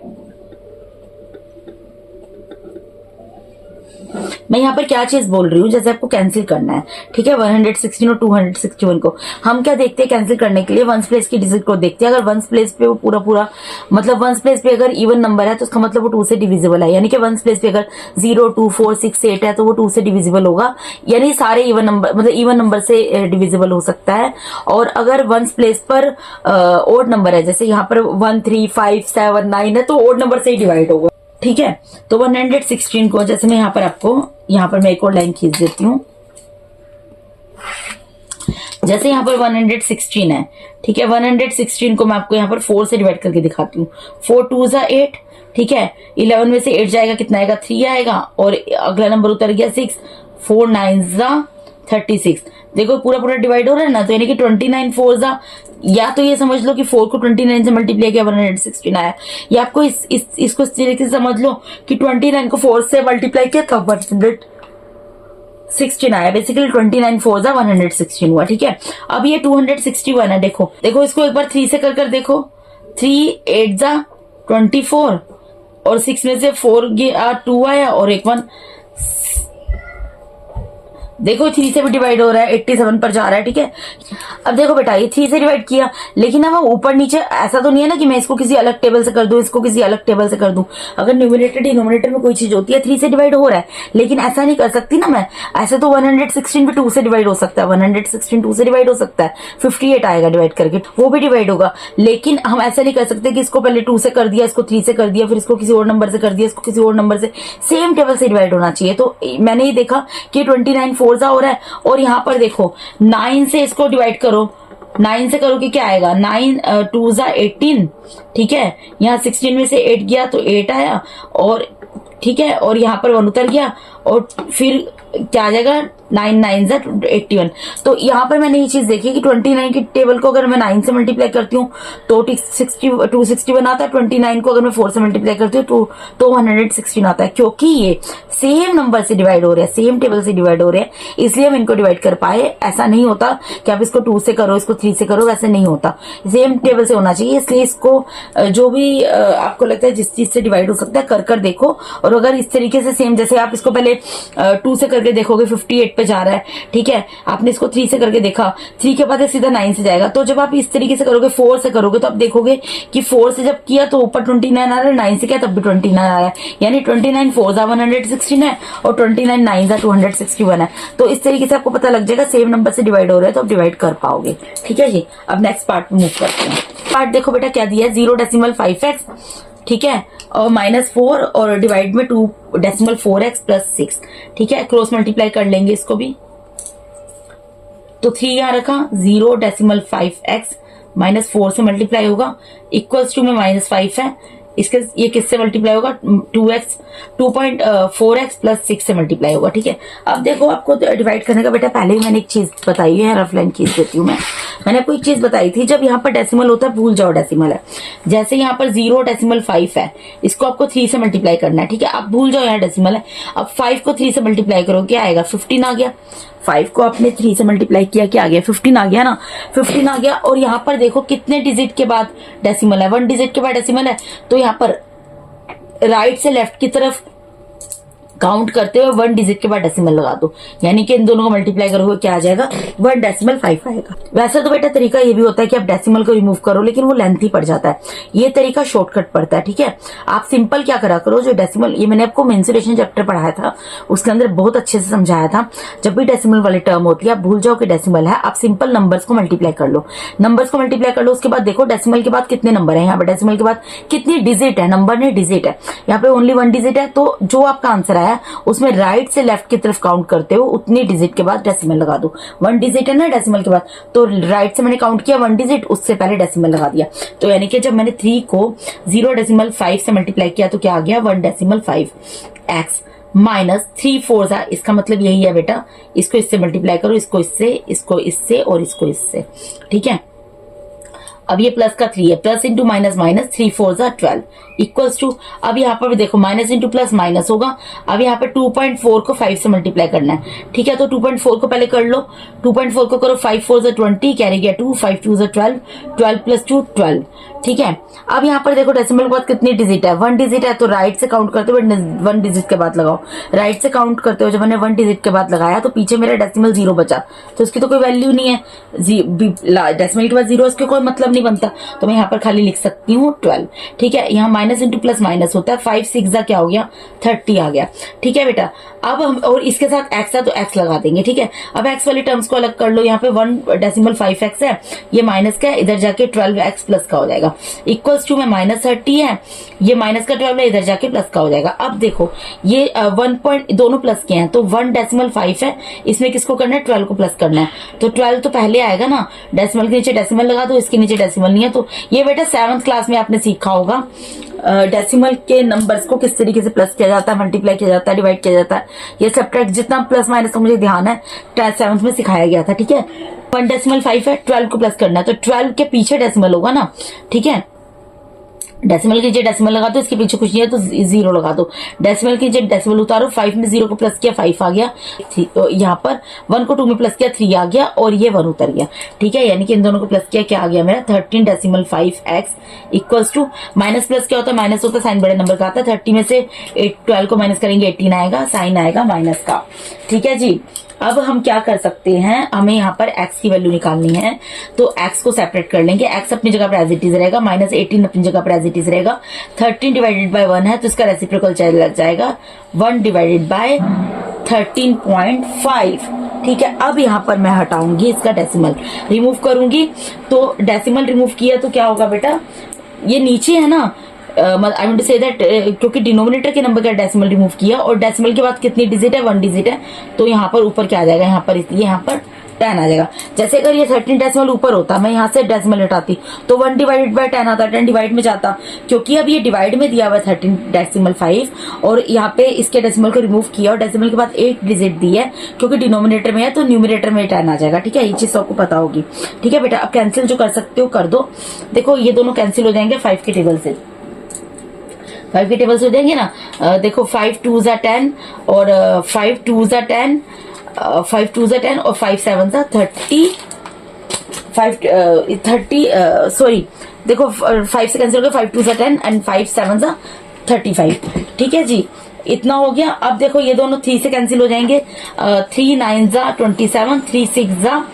मैं यहाँ पर क्या चीज बोल रही हूँ, जैसे आपको कैंसिल करना है। ठीक है, 116 और 261 को हम क्या देखते हैं कैंसिल करने के लिए, वंस प्लेस की डिजिट को देखते हैं। अगर वंस प्लेस पे वो पूरा मतलब वंस प्लेस पे अगर इवन नंबर है तो उसका मतलब वो 2 से डिविजिबल है। यानी कि वंस प्लेस पे अगर 0 2 4 6 8 है तो वो 2 से डिविजिबल होगा, यानी सारे इवन नंबर मतलब इवन नंबर से डिविजिबल हो सकता है। और अगर वंस प्लेस पर ओड नंबर है, जैसे यहाँ पर 1 3 5 7 9 है तो ओड नंबर से ही डिवाइड होगा। ठीक है, तो 116 को जैसे मैं यहाँ पर आपको यहाँ पर मैं एक और लाइन खींच देती हूँ। जैसे यहाँ पर 116 है, ठीक है, 116 को मैं आपको यहाँ पर 4 से डिवाइड करके दिखाती हूँ। 4 2 जा 8, ठीक है, 11 में से 8 जाएगा कितना आएगा, 3 आएगा, और अगला नंबर उतर गया 6, 4 9 जा 36। देखो पूरा डिवाइड हो रहा है ना, तो यानी कि 29 4 जा, या तो ये समझ लो कि 4 को 29 से मल्टीप्लाई किया 116 आया, या आपको इसको इस तरीके से समझ लो कि 29 को 4 से मल्टीप्लाई किया तब 116 आया। बेसिकली 29 4 जा 116 हुआ। ठीक है, अब ये 261 है। देखो इसको एक बार 3 से कर देखो, 3 8 जा 24, और 6 में से 4 2 आया और एक 1। देखो 3 से भी डिवाइड हो रहा है, 87 पर जा रहा है। ठीक है, अब देखो बेटा ये 3 से डिवाइड किया, लेकिन अब ऊपर नीचे ऐसा तो नहीं है ना कि मैं इसको किसी अलग टेबल से कर दूं, इसको किसी अलग टेबल से कर दूं। अगर न्यूमरेटर डिनोमिनेटर में कोई चीज होती है 3 से डिवाइड हो रहा है, लेकिन ऐसा नहीं कर सकती ना मैं। ऐसे तो 116 भी 2 से डिवाइड हो सकता है, 116 2 से डिवाइड हो सकता है, 58 आएगा डिवाइड करके, वो भी डिवाइड होगा। लेकिन हम ऐसा नहीं कर सकते कि इसको पहले 2 से कर दिया, इसको 3 से कर दिया, फिर इसको किसी और नंबर से कर दिया, इसको किसी और नंबर से, सेम टेबल से डिवाइड होना चाहिए। तो मैंने ये देखा कि 29 4 जा हो रहा है, और यहाँ पर देखो 9 से इसको डिवाइड करो, 9 से करो कि क्या आएगा, 9 2 जा 18। ठीक है, यहाँ 16 में से 8 गया तो 8 आया, और ठीक है, और यहाँ पर 1 उतर गया, और फिर क्या आ जाएगा 9 9 ज़ा 81। तो यहाँ पर मैंने ये चीज देखी कि 29 की टेबल को अगर मैं 9 से मल्टीप्लाई करती हूँ तो 261 आता है। 29 को अगर मैं 4 से मल्टीप्लाई करती हूँ तो 116 आता है, क्योंकि ये सेम नंबर से डिवाइड हो रहे हैं, सेम टेबल से डिवाइड हो रहे हैं, इसलिए हम इनको डिवाइड कर पाए। ऐसा नहीं होता कि आप इसको 2 से करो, इसको 3 से करो, वैसे नहीं होता, सेम टेबल से होना चाहिए। इसलिए इसको जो भी आपको लगता है जिस चीज से डिवाइड हो सकता है कर देखो। और अगर इस तरीके से सेम, जैसे आप इसको पहले 2 से करके देखोगे 58 पे जा रहा है, ठीक है, आपने इसको 3 से करके देखा, 3 के बाद सीधा 9 से जाएगा। तो जब आप इस तरीके से करोगे 4 से करोगे तो आप देखोगे कि 4 से जब किया तो ऊपर 29 आ रहा है, 9 से किया तब भी 29 आ रहा है, यानी 29 4 जा 116 है और 29 9 जा 261 है। तो इस तरीके से आपको पता लग जाएगा सेम नंबर से डिवाइड हो रहा है तो आप डिवाइड कर पाओगे। ठीक है जी, अब नेक्स्ट पार्ट मूव करते हैं। पार्ट देखो बेटा क्या दिया है, 0.5x, ठीक है, और -4 और डिवाइड में 2.4x + 6, ठीक है, क्रॉस मल्टीप्लाई कर लेंगे इसको भी। तो 3 यहां रखा, 0.5x -4 से मल्टीप्लाई होगा, इक्वल्स टू में -5 है, इसके ये किससे मल्टीप्लाई होगा, 2.4x + 6 से मल्टीप्लाई होगा। ठीक है, अब देखो आपको डिवाइड करने का बेटा पहले ही मैंने एक चीज बताई है, रफ लाइन चीज देती हूँ मैंने आपको एक चीज बताई थी, जब यहाँ पर डेसिमल होता है भूल जाओ डेसिमल है। जैसे यहाँ पर 0.5 है, इसको आपको 3 से मल्टीप्लाई करना है, ठीक है, आप भूल जाओ यहाँ डेसिमल है। अब 5 को 3 से मल्टीप्लाई करो, क्या आएगा, 15 आ गया। 5 को आपने 3 से मल्टीप्लाई किया, क्या आ गया, 15 आ गया ना, 15 आ गया। और यहाँ पर देखो कितने डिजिट के बाद डेसिमल है, 1 डिजिट के बाद डेसिमल है। तो यहाँ पर राइट से लेफ्ट की तरफ काउंट करते हुए 1 डिजिट के बाद डेसिमल लगा दो, यानी कि इन दोनों को मल्टीप्लाई करोगे क्या आ जाएगा, 1.5 आएगा। वैसे तो बेटा तरीका ये भी होता है कि आप डेसिमल को रिमूव करो, लेकिन वो लेंथी पड़ जाता है, ये तरीका शॉर्टकट पड़ता है। ठीक है, आप सिंपल क्या करा करो, जो डेसिमल, ये मैंने आपको मेंसुरेशन चैप्टर पढ़ाया था, उसके अंदर बहुत अच्छे से समझाया था, जब भी डेसिमल वाली टर्म होती है आप भूल जाओ कि डेसिमल है, आप सिंपल नंबर्स को मल्टीप्लाई कर लो, नंबर्स को मल्टीप्लाई कर लो। उसके बाद देखो डेसिमल के बाद कितने नंबर है, यहाँ पर डेसिमल के बाद कितनी डिजिट है, नंबर नहीं डिजिट है, यहाँ पे ओनली 1 डिजिट है। तो जो आपका आंसर आया उसमें राइट से लेफ्ट की तरफ काउंट करते हो, उतनी डिजिट के बाद डेसिमल लगा दो। 1 डिजिट है ना डेसिमल के बाद, तो राइट से मैंने काउंट किया 1 डिजिट, उससे पहले डेसिमल लगा दिया। तो यानी कि जब मैंने 3 को 0.5 से मल्टीप्लाई किया तो क्या आ गया, 1.5 x -3 4 था। इसका मतलब यही है बेटा, इसको इससे मल्टीप्लाई करो, इसको इससे, इसको इससे और इसको इससे। ठीक है, अब ये प्लस का 3 है, प्लस इंटू माइनस माइनस, 3 4 जा 12 इक्वल्स टू, अब यहाँ पर भी देखो माइनस इंटू प्लस माइनस होगा। अब यहाँ पे 2.4 को 5 से मल्टीप्लाई करना है, ठीक है, तो 2.4 को पहले कर लो, 2.4 को करो, 5 4 जा 20, कैरी गया 2, 5 2 जा 12, 12 + 2 12। ठीक है, अब यहाँ पर देखो डेसिमल के बाद कितनी डिजिट है, 1 डिजिट है, तो राइट से काउंट करते हुए 1 डिजिट के बाद लगाओ, राइट से काउंट करते हुए जब मैंने 1 डिजिट के बाद लगाया तो पीछे मेरा डेसिमल 0 बचा, तो इसकी तो कोई वैल्यू नहीं है, डेसिमल के बाद 0, इसके कोई मतलब नहीं बनता, तो मैं यहाँ पर खाली लिख सकती हूँ 12। ठीक है, यहाँ माइनस इंटू प्लस माइनस होता है, 5 6 जा क्या हो गया, 30 आ गया। ठीक है बेटा, अब हम, और इसके साथ x है तो x लगा देंगे। ठीक है, अब x वाली टर्म्स को अलग कर लो, यहाँ पे 1.5x है, ये माइनस का है, इधर जाके 12x प्लस का हो जाएगा, इक्वल्स टू में -30 है, ये माइनस का 12 है, इधर जाके प्लस का हो जाएगा। अब देखो ये 1 पॉइंट दोनों प्लस के हैं, तो 1.5 है, इसमें किसको करना है, 12 को प्लस करना है, तो 12 तो पहले आएगा ना, डेसिमल के नीचे डेसिमल लगा दो, इसके नीचे डेसिमल नहीं है। तो ये बेटा 7th क्लास में आपने सीखा होगा डेसिमल के नंबर्स को किस तरीके से प्लस किया जाता है, मल्टीप्लाई किया जाता है, डिवाइड किया जाता है, ये सब्ट्रैक्ट, जितना प्लस माइनस का मुझे ध्यान है 7th में सिखाया गया था। ठीक है, 1.5 है, 12 को प्लस करना है, तो 12 के पीछे डेसिमल होगा ना। ठीक है, डेसिमल के नीचे डेसिमल लगा दो, इसके पीछे कुछ नहीं है तो 0 लगा दो, डेसिमल के नीचे डेसिमल उतारो, 5 में 0 को प्लस किया 5 आ गया, तो यहाँ पर 1 को 2 में प्लस किया 3 आ गया, और ये 1 उतर गया। ठीक है, यानी कि इन दोनों को प्लस किया, क्या आ गया मेरा 13.5x equals to, minus plus क्या होता है, माइनस होता है साइन बड़े नंबर का आता है, 30 में से 12 को माइनस करेंगे 18 आएगा, साइन आएगा माइनस का। ठीक है जी, अब हम क्या कर सकते हैं, हमें यहाँ पर x की वैल्यू निकालनी है, तो x को सेपरेट कर लेंगे, x अपनी जगह पर एज इट इज रहेगा, -18 अपनी जगह पर एज इट इज रहेगा, 13 डिवाइडेड बाय 1 है तो इसका रेसिप्रोकल लग जाएगा 1 डिवाइडेड बाय 13.5। ठीक है, अब यहाँ पर मैं हटाऊंगी इसका डेसिमल, रिमूव करूंगी, तो डेसिमल रिमूव किया तो क्या होगा बेटा, ये नीचे है ना, I want to say that, क्योंकि डिनोमिनेटर के नंबर का डेसिमल रिमूव किया और डेसिमल के बाद कितनी डिजिट है, 1 डिजिट है, तो यहाँ पर ऊपर क्या आ जाएगा, यहाँ पर 10 आ जाएगा। जैसे अगर ये 13 डेसिमल ऊपर होता, मैं यहाँ से डेसिमल हटाती तो 1 डिवाइडेड बाय 10 आता, 10 डिवाइड में जाता। क्योंकि अब ये डिवाइड में दिया हुआ 13.5 और यहाँ पे इसके डेसिमल को रिमूव किया और डेसिमल के बाद 8 डिजिट दी है, क्योंकि डिनोमिनेटर में है तो न्यूमिनेटर में 10 आ जाएगा। ठीक है, ये चीज सबको पता होगी। ठीक है बेटा, अब कैंसिल जो कर सकते हो कर दो। देखो ये दोनों कैंसिल हो जाएंगे 5 के टेबल से, 5 के टेबल से हो जाएंगे ना। देखो 5 2 ज़ा 10 और 5 2 ज़ा 10, 5 2 ज़ा 10 और 5 7 ज़ा 30, 30 सॉरी देखो 5 से कैंसिल हो गया, 5 2 ज़ा 10 एंड 5 7 ज़ा 35। ठीक है जी, इतना हो गया। अब देखो ये दोनों 3 से कैंसिल हो जाएंगे, 3 9 ज़ा 27, 3 6 ज़ा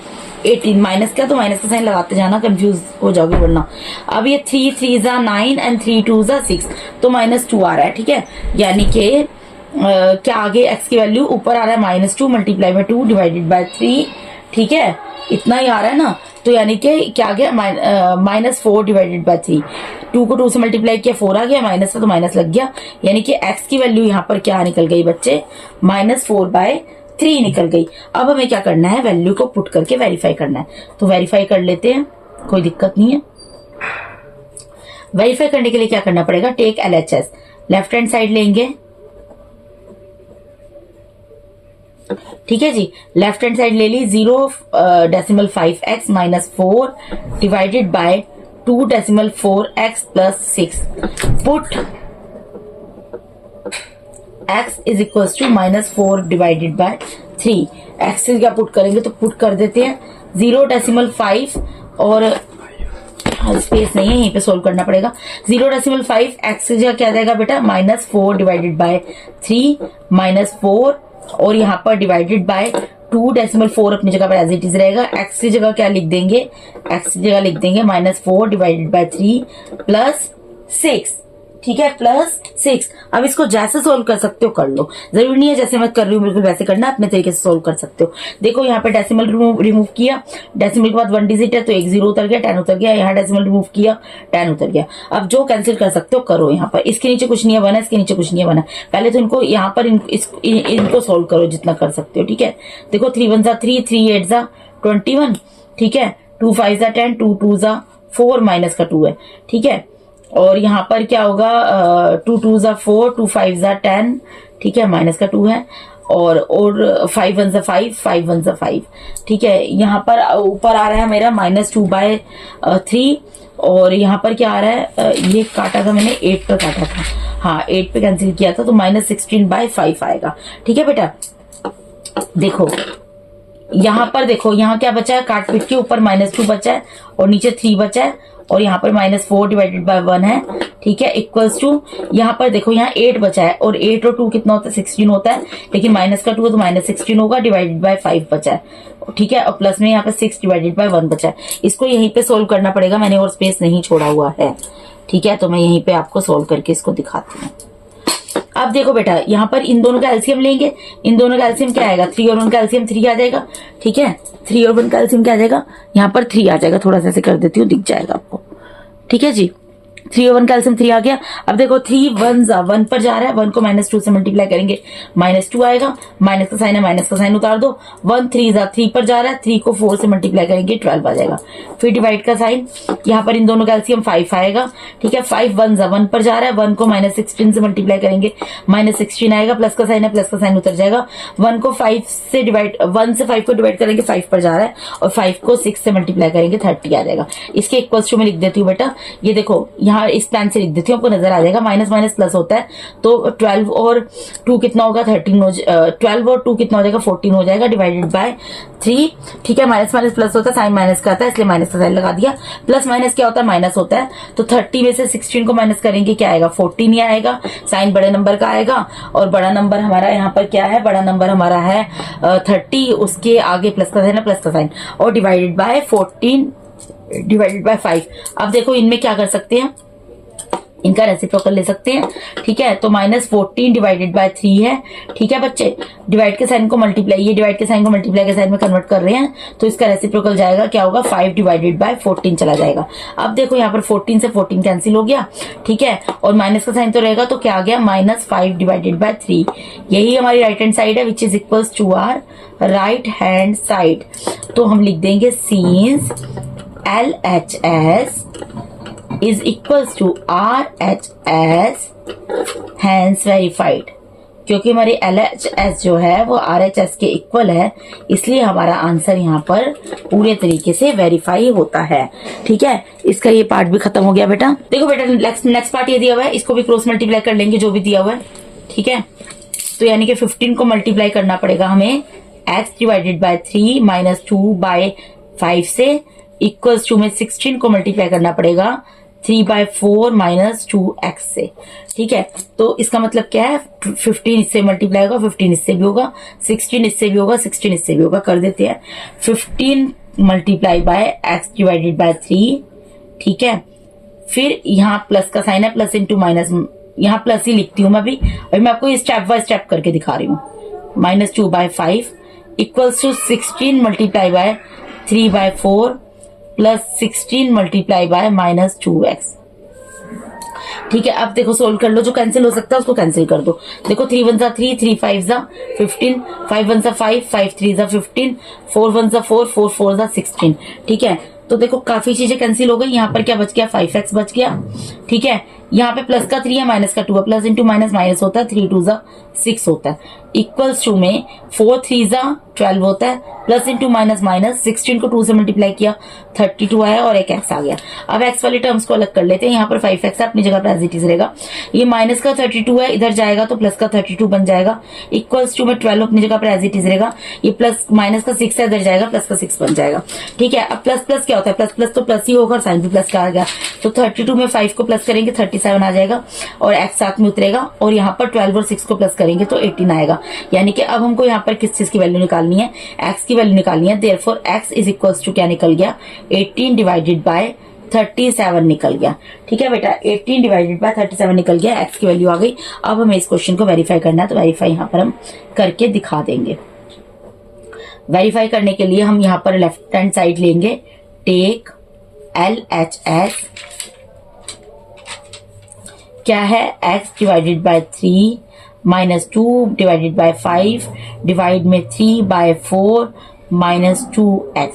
18, माइनस क्या तो माइनस का साइन लगाते जाना, कंफ्यूज हो जाओगे वरना। अब ये 3 3 ज़ा 9 एंड 3 2 ज़ा 6, तो -2 आ रहा है। ठीक है, यानी कि क्या आगे x की वैल्यू ऊपर आ रहा है -2 मल्टीप्लाई में 2 डिवाइडेड बाय 3। ठीक है, इतना ही आ रहा है ना, तो यानी कि क्या आ गया -4 डिवाइडेड बाय 3। 2 को 2 से मल्टीप्लाई किया 4 आ गया, माइनस का तो माइनस लग गया, यानी कि x की वैल्यू यहाँ पर क्या निकल गई बच्चे, -4/3 निकल गई। अब हमें क्या करना है, वैल्यू को पुट करके वेरीफाई करना है, तो वेरीफाई कर लेते हैं, कोई दिक्कत नहीं है। वेरीफाई करने के लिए क्या करना पड़ेगा, take LHS, left hand side लेंगे। ठीक है जी, लेफ्ट हैंड साइड ले ली, 0.5x -4 divided by 2.4x + 6, put x is equal to -4 divided by 3। x से क्या पुट करेंगे, तो पुट कर देते हैं 0.5 और स्पेस नहीं है, यहीं पे सोल्व करना पड़ेगा। 0.5 x से क्या जाएगा बेटा, -4 डिवाइडेड बाय 3 -4 और यहाँ पर डिवाइडेड बाय 2.4 अपनी जगह पर एज इट इज रहेगा। x की जगह क्या लिख देंगे, x की जगह लिख देंगे -4 डिवाइडेड बाय 3 + 6। ठीक है, +6। अब इसको जैसे सोल्व कर सकते हो कर लो, जरूरी नहीं है जैसे मैं कर रही हूँ बिल्कुल वैसे करना, अपने तरीके से सोल्व कर सकते हो। देखो यहाँ पे डेसिमल रिमूव किया, डेसिमल के बाद 1 डिजिट है तो एक 0 उतर गया, 10 उतर गया। यहाँ डेसिमल रिमूव किया, 10 उतर गया। अब जो कैंसिल कर सकते हो करो। यहाँ पर इसके नीचे कुछ नहीं बना, इसके नीचे कुछ नहीं बना, पहले तो इनको यहाँ पर इनको सोल्व करो जितना कर सकते हो। ठीक है, देखो 3 1 ज़ा 3, 3 8 ज़ा 21। ठीक है, 2 5 ज़ा 10, 2 2 ज़ा 4, माइनस का 2 है। ठीक है, और यहाँ पर क्या होगा, 2 2 ज़ा 4, 2 5 ज़ा 10। ठीक है, माइनस का 2 है, और 5 1 ज़ा 5, 5 1 ज़ा 5। ठीक है, यहाँ पर ऊपर आ रहा है मेरा -2/3 और यहाँ पर क्या आ रहा है, ये काटा था मैंने 8 पे काटा था, हाँ 8 पे कैंसिल किया था, तो -16/5 आएगा। ठीक है बेटा, देखो यहाँ पर देखो, यहाँ क्या बचा है, काट पीट के ऊपर -2 बचा है और नीचे 3 बचा है और यहाँ पर -4 डिवाइडेड बाय 1 है। ठीक है, इक्वल्स टू यहाँ पर देखो यहाँ 8 बचा है और 8 और 2 कितना होता है, 16 होता है, लेकिन माइनस का 2 है तो -16 होगा, डिवाइडेड बाय 5 बचा है। ठीक है, और प्लस में यहाँ पर 6 डिवाइडेड बाय 1 बचा है। इसको यहीं पे सोल्व करना पड़ेगा, मैंने और स्पेस नहीं छोड़ा हुआ है। ठीक है, तो मैं यहीं पे आपको सोल्व करके इसको दिखाती हूँ। अब देखो बेटा, यहाँ पर इन दोनों का एलसीएम लेंगे, इन दोनों का एलसीएम क्या आएगा, 3 और 1 का एलसीएम 3 आ जाएगा। ठीक है, 3 और 1 का एलसीएम क्या आ जाएगा, यहाँ पर 3 आ जाएगा, थोड़ा सा ऐसे कर देती हूँ दिख जाएगा आपको। ठीक है जी, 3 और 1 का एलसीएम 3 आ गया। अब देखो 3 1 ज़ा 1 पर जा रहा है, 1 को -2 से मल्टीप्लाई करेंगे, -2 आएगा, माइनस का साइन है, माइनस का साइन उतार दो। 1 3 ज़ा 3 पर जा रहा है, 3 को 4 से मल्टीप्लाई करेंगे, 12 आ जाएगा। फिर डिवाइड का साइन, यहाँ पर इन दोनों का एलसीएम 5 आएगा। ठीक है, 5 1 ज़ा 1 पर जा रहा है, 1 को -16 से मल्टीप्लाई करेंगे, -16 आएगा, प्लस का साइन है, प्लस का साइन उतर जाएगा। 1 को 5 से डिवाइड, 1 से 5 को डिवाइड करेंगे, 5 पर जा रहा है, और 5 को 6 से मल्टीप्लाई करेंगे, 30 आ जाएगा। इसके इक्वल्स टू में लिख देती हूँ बेटा, ये देखो यहाँ इस प्लान से लिख देती हूँ, आपको नजर आ जाएगा, माइनस माइनस प्लस होता है, तो 12 और 2 कितना होगा, 12 और 2 कितना हो जाएगा, 14 हो जाएगा, डिवाइडेड बाय 3। ठीक है, माइनस माइनस प्लस होता है, साइन माइनस का आता है, इसलिए माइनस का साइन लगा दिया। प्लस माइनस क्या होता है, माइनस होता है, तो 30 में से 16 को माइनस करेंगे, क्या आएगा, 14 ही आएगा। साइन बड़े नंबर का आएगा, और बड़ा नंबर हमारा यहाँ पर क्या है, बड़ा नंबर हमारा है 30, उसके आगे प्लस का साइन है, प्लस का साइन, और डिवाइडेड बाय 14 डिवाइडेड बाय 5। अब देखो इनमें क्या कर सकते हैं, इनका रेसिप्रोकल ले सकते हैं। ठीक है, तो -14 डिवाइडेड बाय 3 है। ठीक है बच्चे, डिवाइड के साइन को मल्टीप्लाई, ये डिवाइड के साइन को मल्टीप्लाई के साइन में कन्वर्ट कर रहे हैं, तो इसका रेसिप्रोकल जाएगा, क्या होगा, 5 डिवाइडेड बाय 14 चला जाएगा। अब देखो यहाँ पर 14 से 14 कैंसिल हो गया। ठीक है, और माइनस का साइन तो रहेगा, तो क्या आ गया, -5 डिवाइडेड बाय 3। यही हमारी राइट हैंड साइड है, which is equals to our right hand side. तो हम लिख देंगे since LHS is equals to RHS, hence verified। क्योंकि हमारी LHS जो है वो RHS के इक्वल है, इसलिए हमारा आंसर यहाँ पर पूरे तरीके से वेरीफाई होता है। ठीक है, इसका ये पार्ट भी खत्म हो गया बेटा। देखो बेटा, नेक्स्ट पार्ट ये दिया हुआ है, इसको भी क्रॉस मल्टीप्लाई कर लेंगे जो भी दिया हुआ है। ठीक है, तो यानी कि 15 को मल्टीप्लाई करना पड़ेगा हमें x divided by 3 minus 2 by 5 से, इक्वल्स टू में 16 को मल्टीप्लाई करना पड़ेगा 3 बाय 4 माइनस 2x से। ठीक है, तो इसका मतलब क्या है, 15 इससे मल्टीप्लाई होगा, 15 इससे भी होगा, 16 इससे भी होगा, 16 इससे भी होगा। कर देते हैं 15 multiply by x divided by 3। ठीक है, फिर यहाँ प्लस का साइन है, प्लस इंटू माइनस, यहाँ प्लस ही लिखती हूँ मैं अभी मैं आपको स्टेप बाय स्टेप करके दिखा रही हूँ। -2 by 5 equals to 16 multiply by 3 by 4 plus 16 multiply by -2x। ठीक है, अब देखो सोल्व कर लो, जो कैंसिल हो सकता है उसको कैंसिल कर दो। देखो 3 1 3, 3 5 15, 5 1 5, 5 3 15, 4 1 4, 4 4 16। ठीक है, तो देखो काफी चीजें कैंसिल हो गई। यहाँ पर क्या बच गया, 5x बच गया। ठीक है, यहाँ पे प्लस का 3 है, माइनस का 2 है, प्लस इंटू माइनस माइनस होता है, 3 2 6 होता है, इक्वल्स टू में 4 3 12 होता है, प्लस इंटू माइनस माइनस, 16 को 2 से मल्टीप्लाई किया 32 आया और एक x आ गया। अब x वाली टर्म्स को अलग कर लेते हैं। यहाँ पर 5x अपनी जगह पर एज इट इज रहेगा, ये माइनस का 32 है, इधर जाएगा तो प्लस का 32 बन जाएगा, इक्वल्स टू में 12 अपनी जगह पर एज इट इज रहेगा, ये प्लस माइनस का 6 है, इधर जाएगा प्लस का 6 बन जाएगा। ठीक है, अब प्लस प्लस क्या होता है, प्लस प्लस तो प्लस ही होगा, साइन भी प्लस का आ गया, तो 32 में 5 को प्लस करेंगे 37 आ जाएगा और x साथ में उतरेगा, और यहाँ पर 12 और 6 को प्लस करेंगे तो 18 आएगा। यानी कि अब हमको यहाँ पर किस चीज की वैल्यू निकालनी है, x की वैल्यू निकालनी है। Therefore x is equals to क्या निकल गया, 18 डिवाइडेड बाय 37 निकल गया। ठीक है बेटा, 18 डिवाइडेड बाय 37 निकल गया, x की वैल्यू आ गई। अब हमें इस क्वेश्चन को वेरीफाई करना है, तो वेरीफाई यहाँ पर हम करके दिखा देंगे। वेरीफाई करने के लिए हम यहाँ पर लेफ्ट हैंड साइड लेंगे, टेक LHS क्या है, x divided by 3 minus 2 divided by 5 divide में 3 बाय 4 माइनस 2x।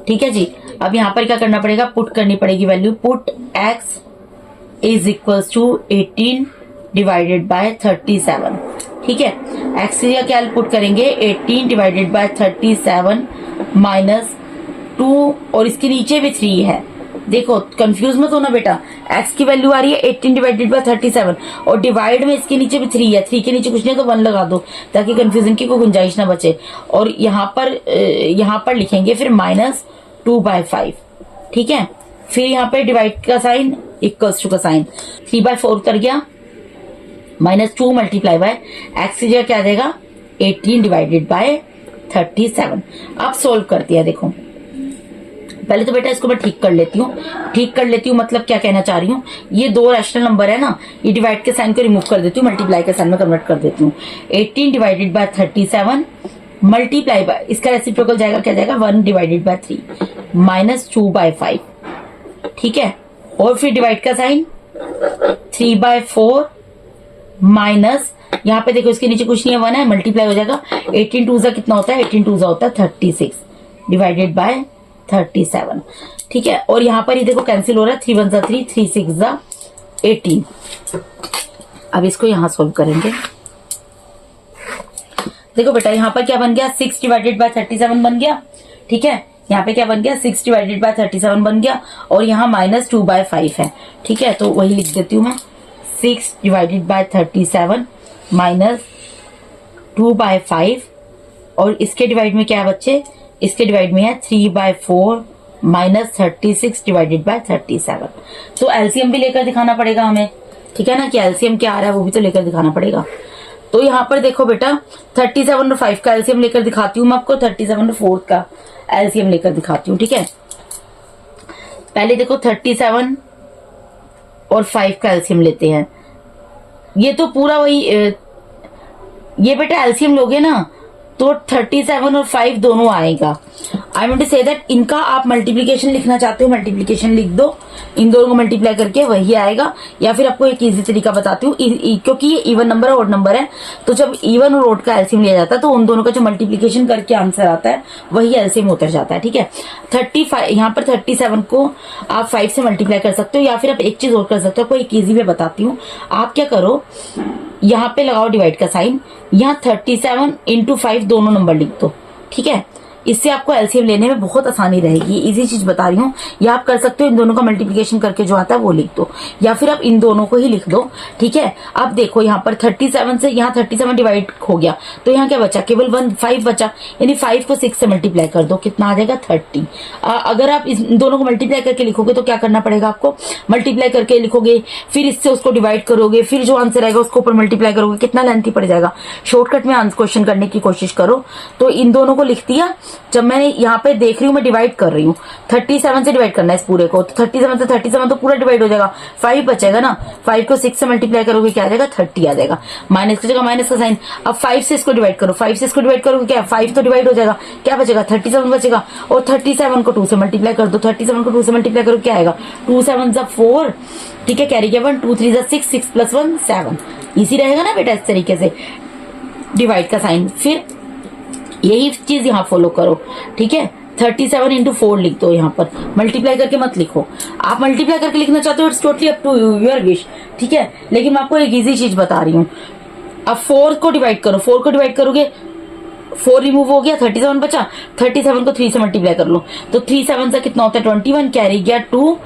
ठीक है जी, अब यहाँ पर क्या करना पड़ेगा, पुट करनी पड़ेगी value, put x is equals to 18 divided by 37। ठीक है, x की क्या पुट करेंगे, 18 डिवाइडेड बाय 37 माइनस 2, और इसके नीचे भी 3 है। देखो कंफ्यूज मत होना बेटा, x की वैल्यू आ रही है 18 डिवाइडेड बाय 37 और डिवाइड में इसके नीचे भी 3 है, 3 के नीचे कुछ नहीं तो 1 लगा दो ताकि कंफ्यूजन की कोई गुंजाइश ना बचे। और यहाँ पर लिखेंगे फिर -2 बाय 5। ठीक है, फिर यहाँ पे डिवाइड का साइन, इक्वल्स टू का साइन, 3 बाय 4 उतर गया, -2 मल्टीप्लाई बाय x की जगह क्या देगा, 18 डिवाइडेड बाय 37। अब सोल्व करती है। देखो पहले तो बेटा इसको मैं ठीक कर लेती हूँ, मतलब क्या कहना चाह रही हूँ, ये 2 रैशनल नंबर है ना, ये डिवाइड के साइन को रिमूव कर देती हूँ, मल्टीप्लाई के साइन में कन्वर्ट कर देती हूँ। 18 डिवाइडेड बाय 37 मल्टीप्लाई बाय, इसका रेसिप्रोकल जाएगा, क्या जाएगा, 1 डिवाइडेड बाय 3 माइनस 2 बाय 5। ठीक है, और फिर डिवाइड का साइन 3 बाय 4 माइनस, यहाँ पे देखो इसके नीचे कुछ नहीं है, 1 है, मल्टीप्लाई हो जाएगा, 18 2 कितना होता है, 18 2 होता है 36 डिवाइडेड बाय 37। ठीक है, और यहाँ पर ये देखो कैंसिल हो रहा है, 3 1 3, 3 6 18। अब इसको यहाँ सोल्व करेंगे। देखो बेटा यहाँ पर क्या बन गया, 6 डिवाइडेड बाय 37 बन गया। ठीक है, यहाँ पे क्या बन गया, 6 डिवाइडेड बाय 37 बन गया, और यहाँ -2 बाय 5 है। ठीक है, तो वही लिख देती हूँ मैं, 6 डिवाइडेड बाय 37 -2 बाय 5, और इसके डिवाइड में क्या है बच्चे, इसके डिवाइड में है 3 बाय 4 माइनस 36 डिवाइडेड बाय 37। तो एलसीएम भी लेकर दिखाना पड़ेगा हमें। ठीक है ना, कि एलसीएम क्या आ रहा है वो भी तो लेकर दिखाना पड़ेगा। तो यहाँ पर देखो बेटा 37 और 5 का एलसीएम लेकर दिखाती हूँ मैं आपको, 37 और 4 का एलसीएम लेकर दिखाती हूँ। ठीक है, पहले देखो 37 और 5 का एलसीएम लेते हैं। ये तो पूरा वही ये बेटा एलसीएम लोगे ना तो 37 और 5 दोनों आएगा। I want to say that इनका आप मल्टीप्लीकेशन लिखना चाहते हो, मल्टीप्लीकेशन लिख दो, इन दोनों को मल्टीप्लाई करके वही आएगा। या फिर आपको एक इजी तरीका बताती हूँ, क्योंकि ये इवन नंबर और ओड नंबर है, तो जब इवन और ओड का एलसीएम लिया जाता है तो उन दोनों का जो मल्टीप्लीकेशन करके आंसर आता है वही एलसीएम उतर जाता है। ठीक है, 35 यहाँ पर 37 को आप 5 से मल्टीप्लाई कर सकते हो, या फिर आप एक चीज और कर सकते हो, आपको एक इजी वे बताती हूँ। आप क्या करो, यहाँ पे लगाओ डिवाइड का साइन, यहाँ 37 इंटू 5 दोनों नंबर लिख दो। ठीक है, इससे आपको एलसीएम लेने में बहुत आसानी रहेगी। इजी चीज बता रही हूँ, या आप कर सकते हो इन दोनों का मल्टीप्लिकेशन करके जो आता है वो लिख दो, या फिर आप इन दोनों को ही लिख दो। ठीक है, अब देखो यहाँ पर 37 से यहाँ 37 डिवाइड हो गया, तो यहाँ क्या बचा, केवल 5 बचा, यानी 5 को 6 से मल्टीप्लाई कर दो, कितना आ जाएगा 30। अगर आप इस दोनों को मल्टीप्लाई करके लिखोगे तो क्या करना पड़ेगा आपको, मल्टीप्लाई करके लिखोगे, फिर इससे उसको डिवाइड करोगे, फिर जो आंसर आएगा उसको ऊपर मल्टीप्लाई करोगे, कितना लेंथी पड़ जाएगा। शॉर्टकट में आंसर क्वेश्चन करने की कोशिश करो। तो इन दोनों को लिख दिया, जब मैंने यहाँ पे देख रही हूँ मैं डिवाइड कर रही हूँ, 37 से डिवाइड करना है इस पूरे को, तो 37 से 37 तो पूरा डिवाइड हो जाएगा, 5 बचेगा ना, 5 को 6 से मल्टीप्लाई करोगे क्या आ जाएगा 30 आ जाएगा, माइनस की जगह माइनस का साइन। अब 5 से इसको डिवाइड करो, 5 से इसको डिवाइड करोगे क्या, 5 तो डिवाइड हो जाएगा, क्या बचेगा 37 बचेगा, और 37 को 2 से मल्टीप्लाई कर दो, 37 को 2 से मल्टीप्लाई करो क्या आएगा 2 7 4। ठीक है, कैरी किया 1, 2 3 6, 6 + 1 7। इसी रहेगा ना बेटा, इस तरीके से डिवाइड का साइन, फिर यही चीज यहाँ फॉलो करो। ठीक है, 37 इंटू 4 लिख दो, यहाँ पर मल्टीप्लाई करके मत लिखो। आप मल्टीप्लाई करके लिखना चाहते हो, it's totally up to your wish. ठीक है, लेकिन मैं आपको एक इजी चीज बता रही हूँ। अब 4 को डिवाइड करो, 4 को डिवाइड करोगे 4 रिमूव हो गया, 37 बचा, 37 को 3 से मल्टीप्लाई कर लो, तो 3 7 से कितना होता है 21, कैरी गया 2,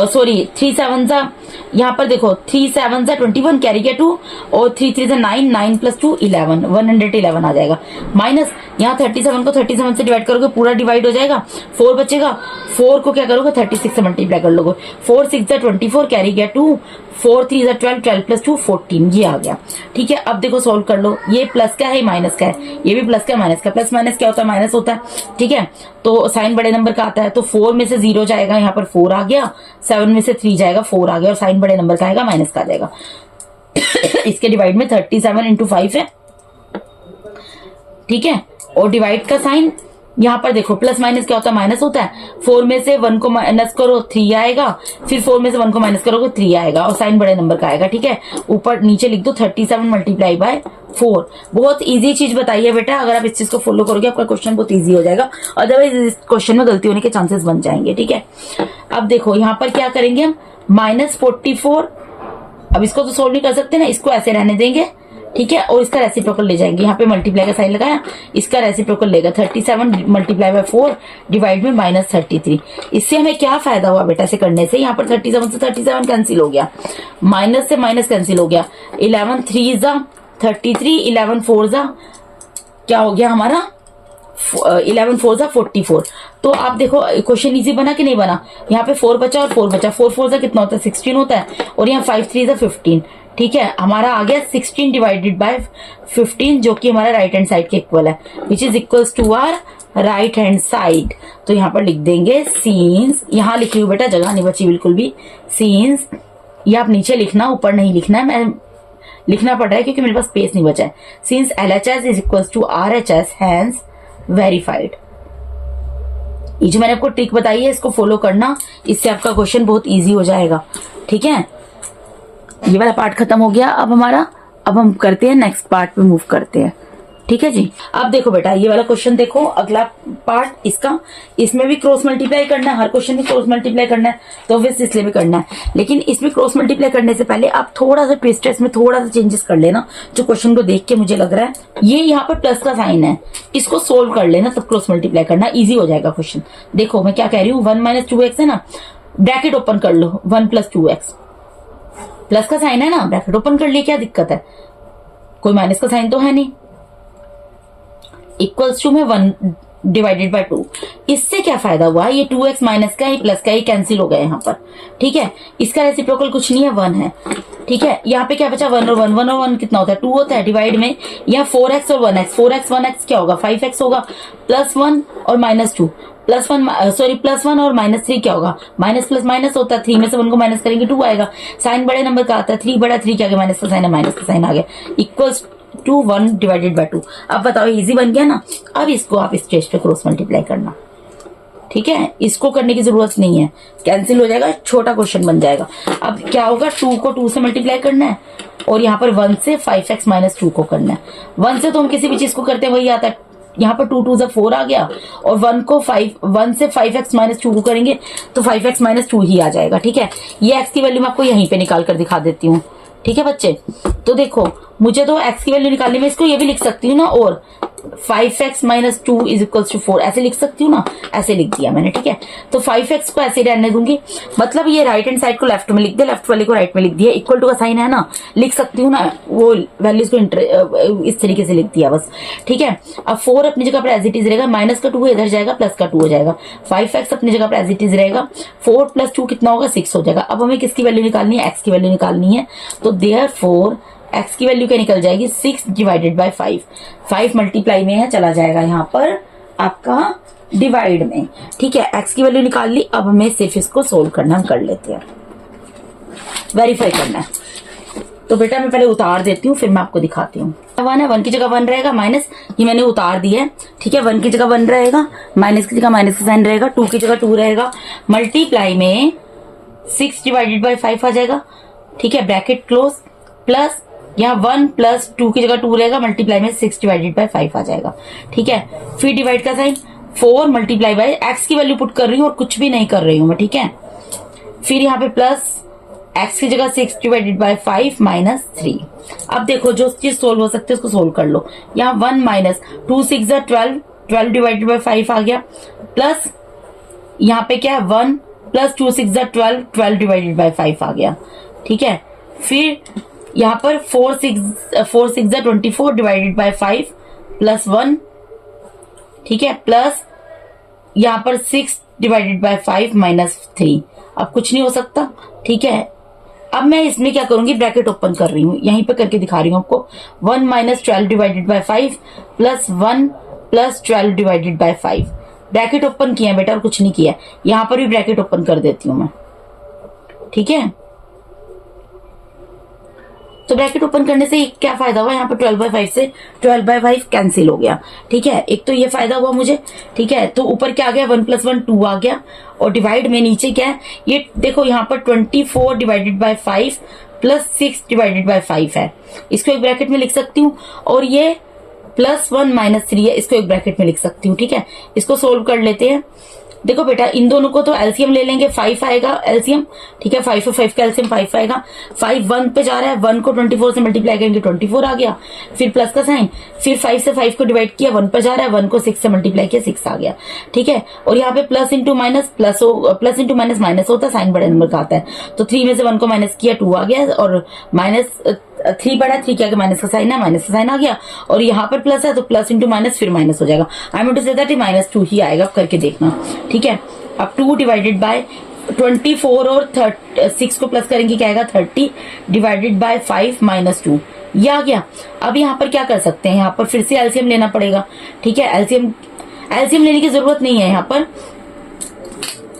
सॉरी 3 7 सा, यहाँ पर देखो 3 7 से 21, कैरी गया 2, और 3 3 से 9, 9 + 2 11, 111 आ जाएगा। माइनस यहाँ 37 को 37 से डिवाइड करोगे पूरा डिवाइड हो जाएगा, 4 बचेगा, 4 को क्या करोगे 36 से मल्टीप्लाई कर लोगे, 4 6 से 24, कैरी गया 2, 4 3 से 12, 12 + 2 14, ये आ गया। ठीक है, अब देखो सोल्व कर लो, ये प्लस का है माइनस का है, ये भी प्लस का माइनस का, प्लस माइनस क्या होता है माइनस होता है। ठीक है, तो साइन बड़े नंबर का आता है, तो 4 में से 0 जाएगा, यहाँ पर 4 आ गया, 7 में से 3 जाएगा 4 आ गया, और साइन बड़े नंबर का आएगा माइनस का आ जाएगा। इसके डिवाइड में 37 इंटू 5 है। ठीक है, और डिवाइड का साइन यहाँ पर देखो, प्लस माइनस क्या होता है माइनस होता है, 4 में से 1 को माइनस करो 3 आएगा, फिर 4 में से 1 को माइनस करोगे 3 आएगा, और साइन बड़े नंबर का आएगा। ठीक है, ऊपर नीचे लिख दो 37 मल्टीप्लाई बाय 4। बहुत इजी चीज बताइए बेटा, अगर आप इस चीज को फॉलो करोगे आपका क्वेश्चन बहुत इजी हो जाएगा, अदरवाइज इस क्वेश्चन में गलती होने के चांसेस बन जाएंगे। ठीक है, अब देखो यहाँ पर क्या करेंगे हम, -44, अब इसको तो सोल्व नहीं कर सकते ना, इसको ऐसे रहने देंगे। ठीक है, और इसका रेसिप्रोकल ले जाएंगे, यहाँ पे मल्टीप्लाई का साइन लगाया, इसका रेसिप्रोकल लेगा 37 मल्टीप्लाई बाय 4 डिवाइड में -33। इससे हमें क्या फायदा हुआ बेटा ऐसे करने से, यहाँ पर 37 से 37 कैंसिल हो गया, माइनस से माइनस कैंसिल हो गया, 11 3 ज़ा 33, 11 4 ज़ा क्या हो गया हमारा 11 4 ज़ा 44। तो आप देखो क्वेश्चन इजी बना कि नहीं बना, यहाँ पे 4 बचा और 4 बचा, 4 4 ज़ा कितना होता है 16 होता है, और यहाँ 5 3 ज़ा 15। ठीक है, हमारा आ गया 16 डिवाइडेड बाय 15, जो कि हमारा राइट हैंड साइड के इक्वल है, which is equals to our right hand side. तो यहाँ पर लिख देंगे सीन्स, यहाँ लिखी हुई बेटा जगह नहीं बची बिल्कुल भी, सीन्स, ये आप नीचे लिखना ऊपर नहीं लिखना है, मैं लिखना पड़ रहा है क्योंकि मेरे पास स्पेस नहीं बचा है। Since LHS is equals to RHS, hence verified. ये जो मैंने आपको ट्रिक बताई है इसको फॉलो करना, इससे आपका क्वेश्चन बहुत ईजी हो जाएगा। ठीक है, ये वाला पार्ट खत्म हो गया अब हमारा, अब हम करते हैं नेक्स्ट पार्ट पे मूव करते हैं। ठीक है जी, अब देखो बेटा ये वाला क्वेश्चन देखो, अगला पार्ट इसका, इसमें भी क्रॉस मल्टीप्लाई करना है, हर क्वेश्चन में क्रॉस मल्टीप्लाई करना है, तो ऑब्वियसली इसलिए भी करना है, लेकिन इसमें क्रॉस मल्टीप्लाई करने से पहले आप थोड़ा सा ट्विस्ट इसमें थोड़ा सा चेंजेस कर लेना, जो क्वेश्चन को देख के मुझे लग रहा है ये यहाँ पर प्लस का साइन है, इसको सोल्व कर लेना तब क्रॉस मल्टीप्लाई करना, ईजी हो जाएगा क्वेश्चन। देखो मैं क्या कह रही हूँ, 1 - 2x है ना, ब्रैकेट ओपन कर लो, 1 + 2x, प्लस का साइन है ना, ब्रैकेट ओपन कर लिए, क्या दिक्कत है, कोई माइनस का साइन तो है नहीं, इक्वल्स टू में 1 डिवाइडेड बाय 2। इससे क्या फायदा हुआ, ये 2x माइनस का, ये प्लस का, ये कैंसिल हो गया यहाँ पर। ठीक है, इसका रेसिप्रोकल कुछ नहीं है 1 है। ठीक है, यहाँ पे क्या बचा 1 और 1, 1 और 1 कितना होता है 2 होता है, डिवाइड में यहाँ 4x और 1x, 4x 1x क्या होगा 5x होगा, +1 और -2, +1 सॉरी +1 और -3 क्या होगा, माइनस प्लस माइनस होता है, 3 में से 1 को माइनस करेंगे 2 आएगा। साइन बड़े नंबर का आता है, 3 बड़ा 3 क्या गया, माइनस का साइन है, माइनस का साइन आ गया, इक्वल्स टू 1 डिवाइडेड बाय 2। अब बताओ इजी बन गया ना। अब इसको आप इस स्टेज पे क्रॉस मल्टीप्लाई करना, ठीक है, इसको करने की जरूरत नहीं है, कैंसिल हो जाएगा, छोटा क्वेश्चन बन जाएगा। अब क्या होगा, 2 को 2 से मल्टीप्लाई करना है और यहाँ पर 1 से 5x - 2 को करना है। 1 से तो हम किसी भी चीज को करते हैं वही आता है, यहाँ पर 2 2 से 4 आ गया और 1 से 5x - 2 को करेंगे तो 5x - 2 ही आ जाएगा। ठीक है, ये x की वैल्यू मैं आपको यहीं पे निकाल कर दिखा देती हूँ। ठीक है बच्चे, तो देखो मुझे तो x की वैल्यू निकालनी, मैं इसको ये भी लिख सकती हूँ ना, और 5x - 2 = 4 ऐसे लिख सकती हूँ ना, ऐसे लिख दिया मैंने। ठीक है, तो 5x को ऐसे रहने दूंगी, मतलब ये राइट हैंड साइड को लेफ्ट में लिख दिया, लेफ्ट वाले को राइट में लिख दिया, इक्वल टू का साइन है ना, लिख सकती हूँ ना, वो वैल्यूज को इस तरीके से लिख दिया बस। ठीक है, अब 4 अपनी जगह पर एज इट इज रहेगा, माइनस का 2 इधर जाएगा, प्लस का 2 हो जाएगा, 5x अपनी जगह पर एज इट इज रहेगा, 4 + 2 कितना होगा, 6 हो जाएगा। अब हमें किसकी वैल्यू निकालनी है, x की वैल्यू निकालनी है, तो देयरफॉर x की वैल्यू क्या निकल जाएगी, 6 डिवाइडेड बाय 5। 5 मल्टीप्लाई में है, चला जाएगा यहाँ पर आपका डिवाइड में। ठीक है, x की वैल्यू निकाल ली, अब हमें सिर्फ इसको सोल्व करना, हम कर लेते हैं, वेरीफाई करना है। तो बेटा मैं पहले उतार देती हूँ, फिर मैं आपको दिखाती हूँ। 1 है, 1 की जगह 1 रहेगा, माइनस ये मैंने उतार दिया है। ठीक है, 1 की जगह 1 रहेगा, माइनस की जगह माइनस का साइन रहेगा, 2 की जगह 2 रहेगा, मल्टीप्लाई में 6 डिवाइडेड बाय 5 आ जाएगा। ठीक है, ब्रैकेट क्लोज, प्लस यहाँ 1 + 2 की जगह 2 रहेगा, मल्टीप्लाई में 6 डिवाइडेड बाय 5 आ जाएगा। ठीक है, फिर डिवाइड का साइन, 4 मल्टीप्लाई बाय x की वैल्यू पुट कर रही हूँ और कुछ भी नहीं कर रही हूँ मैं। ठीक है, फिर यहाँ पे प्लस x की जगह 6 डिवाइडेड बाय 5 - 3। अब देखो जो चीज सोल्व हो सकती है उसको सोल्व कर लो। यहाँ 1 - 2 6 = 12, 12 डिवाइडेड बाय 5 आ गया, प्लस यहाँ पे क्या है 1 + 2 6 = 12, 12 डिवाइडेड बाय 5 आ गया। ठीक है, फिर यहाँ पर 4 6 = 24 डिवाइडेड बाय 5 प्लस 1। ठीक है, प्लस यहाँ पर 6 डिवाइडेड बाय 5 - 3। अब कुछ नहीं हो सकता। ठीक है, अब मैं इसमें क्या करूंगी, ब्रैकेट ओपन कर रही हूँ, यहीं पे करके दिखा रही हूँ आपको। 1 - 12 divided by 5 plus 1 + 12 divided by 5, bracket open किया बेटा और कुछ नहीं किया। यहाँ पर भी ब्रैकेट ओपन कर देती हूँ मैं। ठीक है, तो ब्रैकेट ओपन करने से क्या फायदा हुआ, यहाँ पर 12/5 से 12/5 कैंसिल हो गया। ठीक है, एक तो ये फायदा हुआ मुझे। ठीक है, तो ऊपर क्या आ गया, 1 + 1 2 आ गया, और डिवाइड में नीचे क्या है, ये देखो यहाँ पर 24 divided by 5 plus 6 divided by 5 है, इसको एक ब्रैकेट में लिख सकती हूँ, और ये +1 - 3 है, इसको एक ब्रैकेट में लिख सकती हूँ। ठीक है, इसको सोल्व कर लेते हैं। देखो बेटा इन दोनों को तो एलसीएम ले लेंगे, 5 आएगा एलसीएम। ठीक है, 5 और 5 का एलसीएम 5 आएगा। 5 1 पे जा रहा है, 1 को 24 से मल्टीप्लाई करेंगे 24 आ गया, फिर प्लस का साइन, फिर 5 से 5 को डिवाइड किया, 1 पे जा रहा है, 1 को 6 से मल्टीप्लाई किया, 6 आ गया। ठीक है, और यहाँ पे plus into minus, plus into minus minus होता है, साइन बड़े नंबर का आता है, तो 3 में से 1 को माइनस किया, 2 आ गया, और -3 बड़ा 3 क्या, माइनस का साइन है, माइनस का साइन आ गया, और यहाँ पर प्लस है तो प्लस इंटू माइनस फिर माइनस हो जाएगा। I mean to say that -2 ही आएगा, करके देखना। ठीक है, अब 2 डिवाइडेड बाय 24 और 6 को प्लस करेंगे क्या आएगा, 30 डिवाइडेड बाय 5 - 2, ये आ गया। अब यहाँ पर क्या कर सकते हैं, यहाँ पर फिर से एलसीएम लेना पड़ेगा। ठीक है, एलसीएम लेने की जरूरत नहीं है, यहाँ पर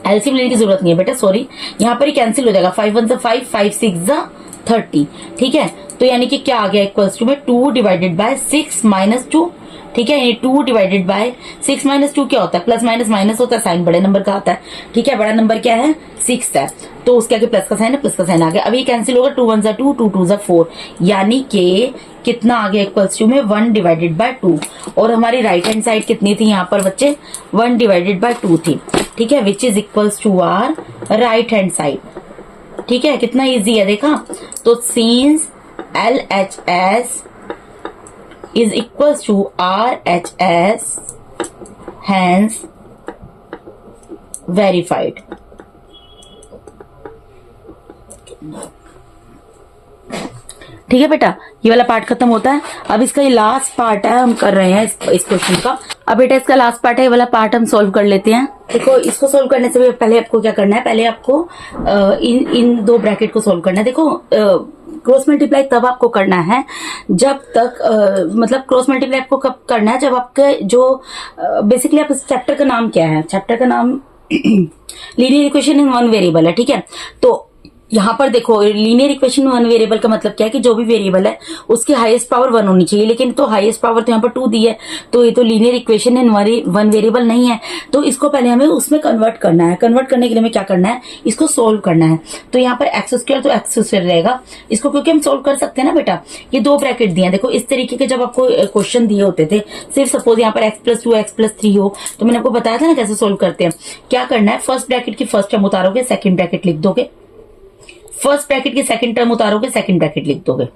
एलसीएम लेने की जरूरत नहीं है बेटा, सॉरी, यहाँ पर ही कैंसिल हो जाएगा। 5 1 = 5, 5 6 = 30। ठीक है, तो यानी कि क्या आ गया, इक्वल्स टू में 2 डिवाइडेड बाय 6 - 2। ठीक है, ये 2 डिवाइडेड बाय 6 - 2 क्या होता है, प्लस माइनस माइनस होता है, साइन बड़े नंबर का आता है। ठीक है, बड़ा नंबर क्या है, 6 है, तो उसके आगे प्लस का साइन है, प्लस का साइन आ गया। अब ये कैंसिल होगा, 2 1 = 2, 2 2 = 4, यानी कि कितना आ गया, इक्वल्स टू में 1 डिवाइडेड बाय 2। और हमारी राइट हैंड साइड कितनी थी यहाँ पर बच्चे, 1 डिवाइडेड बाय 2 थी। ठीक है, which is equals to our right hand side. ठीक है, कितना इजी है देखा। तो since LHS is equals to RHS, hence verified। ठीक है बेटा, ये वाला पार्ट खत्म होता है। अब इसका ये लास्ट पार्ट है, हम कर रहे हैं इस क्वेश्चन का। अब बेटा इसका लास्ट पार्ट है, ये वाला पार्ट हम सॉल्व कर लेते हैं। देखो इसको सॉल्व करने से पहले आपको क्या करना है, पहले आपको इन 2 ब्रैकेट को सॉल्व करना है। देखो क्रॉस मल्टीप्लाई तब आपको करना है जब तक मतलब क्रॉस मल्टीप्लाई आपको कब करना है जब आपके जो बेसिकली आप इस चैप्टर का नाम क्या है, चैप्टर का नाम linear equation in one variable है, ठीक है। तो यहाँ पर देखो लीनियर इक्वेशन वन वेरिएबल का मतलब क्या है कि जो भी वेरिएबल है उसकी हाईएस्ट पावर 1 होनी चाहिए, लेकिन तो हाईएस्ट पावर तो यहाँ पर 2 दी है, तो ये तो linear equation in one variable नहीं है। तो इसको पहले हमें उसमें कन्वर्ट करना है। कन्वर्ट करने के लिए हमें क्या करना है, इसको सोल्व करना है। तो यहाँ पर एक्स स्क्वायर तो एक्स स्क्वायर रहेगा, इसको क्योंकि हम सोल्व कर सकते हैं ना बेटा। ये 2 ब्रैकेट दिए हैं, देखो इस तरीके के जब आपको क्वेश्चन दिए होते थे, सिर्फ सपोज यहाँ पर x+2 x+3 हो, तो मैंने आपको बताया था ना कैसे सोल्व करते हैं। क्या करना है, फर्स्ट ब्रैकेट की फर्स्ट टर्म उतारोगे, सेकंड ब्रैकेट लिख दोगे, फर्स्ट ब्रैकेट की सेकंड टर्म उतारोगे, सेकंड ब्रैकेट लिख दोगे,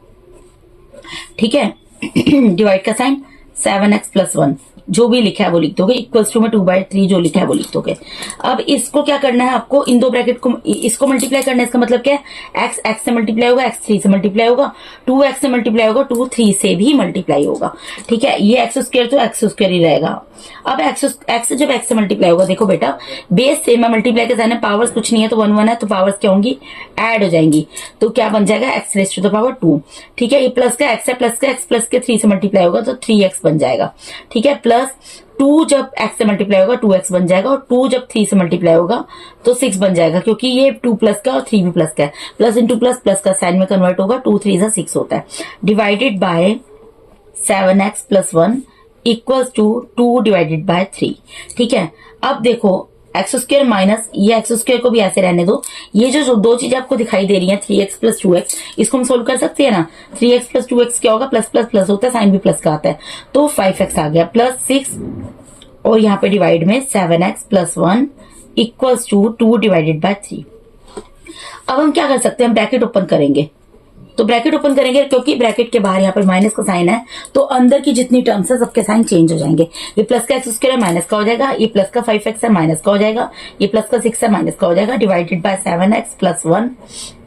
ठीक है। डिवाइड का साइन 7x+1 जो भी लिखा है वो लिख दोगे, इक्वल्स टू में 2/3 जो लिखा है वो लिख दोगे। अब इसको क्या करना है, आपको इन 2 ब्रैकेट को इसको मल्टीप्लाई करना है। इसका मतलब क्या है, x से मल्टीप्लाई होगा, x 3 से मल्टीप्लाई होगा, 2x से मल्टीप्लाई होगा, 2 3 से भी मल्टीप्लाई होगा, ठीक है। ये एक्स स्क्वायर तो एक्स स्क्वायर ही रहेगा। अब x जब x से मल्टीप्लाई होगा, देखो बेटा बेस सेम है, मल्टीप्लाई के साइन है, पावर्स कुछ नहीं है तो 1 1 है, तो पावर्स क्या होंगी, ऐड हो जाएंगी। तो क्या बन जाएगा, x⁻²2, ठीक है। ये प्लस का x है, प्लस का x प्लस के 3 से मल्टीप्लाई होगा तो 3x बन जाएगा, ठीक है। प्लस 2 जब x से मल्टीप्लाई होगा 2x बन जाएगा, और 2 जब 3 से मल्टीप्लाई होगा तो 6 बन जाएगा, क्योंकि ये 2 प्लस का और 3 भी प्लस का है। प्लस इंटू प्लस, प्लस का साइन में कन्वर्ट होगा, 2 3 6 होता है। Divided by 7x+1 equals to 2/3, ठीक है। अब देखो एक्स स्क्वायर माइनस ये एक्स स्क्वायर को भी ऐसे रहने दो, ये जो 2 चीजें आपको दिखाई दे रही हैं 3x+2x, इसको हम सोल्व कर सकते हैं ना। 3x+2x क्या होगा, प्लस प्लस प्लस होता है, साइन भी प्लस का आता है, तो 5x आ गया, प्लस 6 और यहाँ पे डिवाइड में 7x+1 इक्वल्स टू 2/3। अब हम क्या कर सकते हैं, हम ब्रैकेट ओपन करेंगे। तो ब्रैकेट ओपन करेंगे क्योंकि ब्रैकेट के बाहर यहाँ पर माइनस का साइन है, तो अंदर की जितनी टर्म्स है सबके साइन चेंज हो जाएंगे। ये प्लस का एक्स स्क्वायर माइनस का हो जाएगा, ये प्लस का 5x है माइनस का हो जाएगा, ये प्लस का 6 है माइनस का हो जाएगा। Divided by 7x+1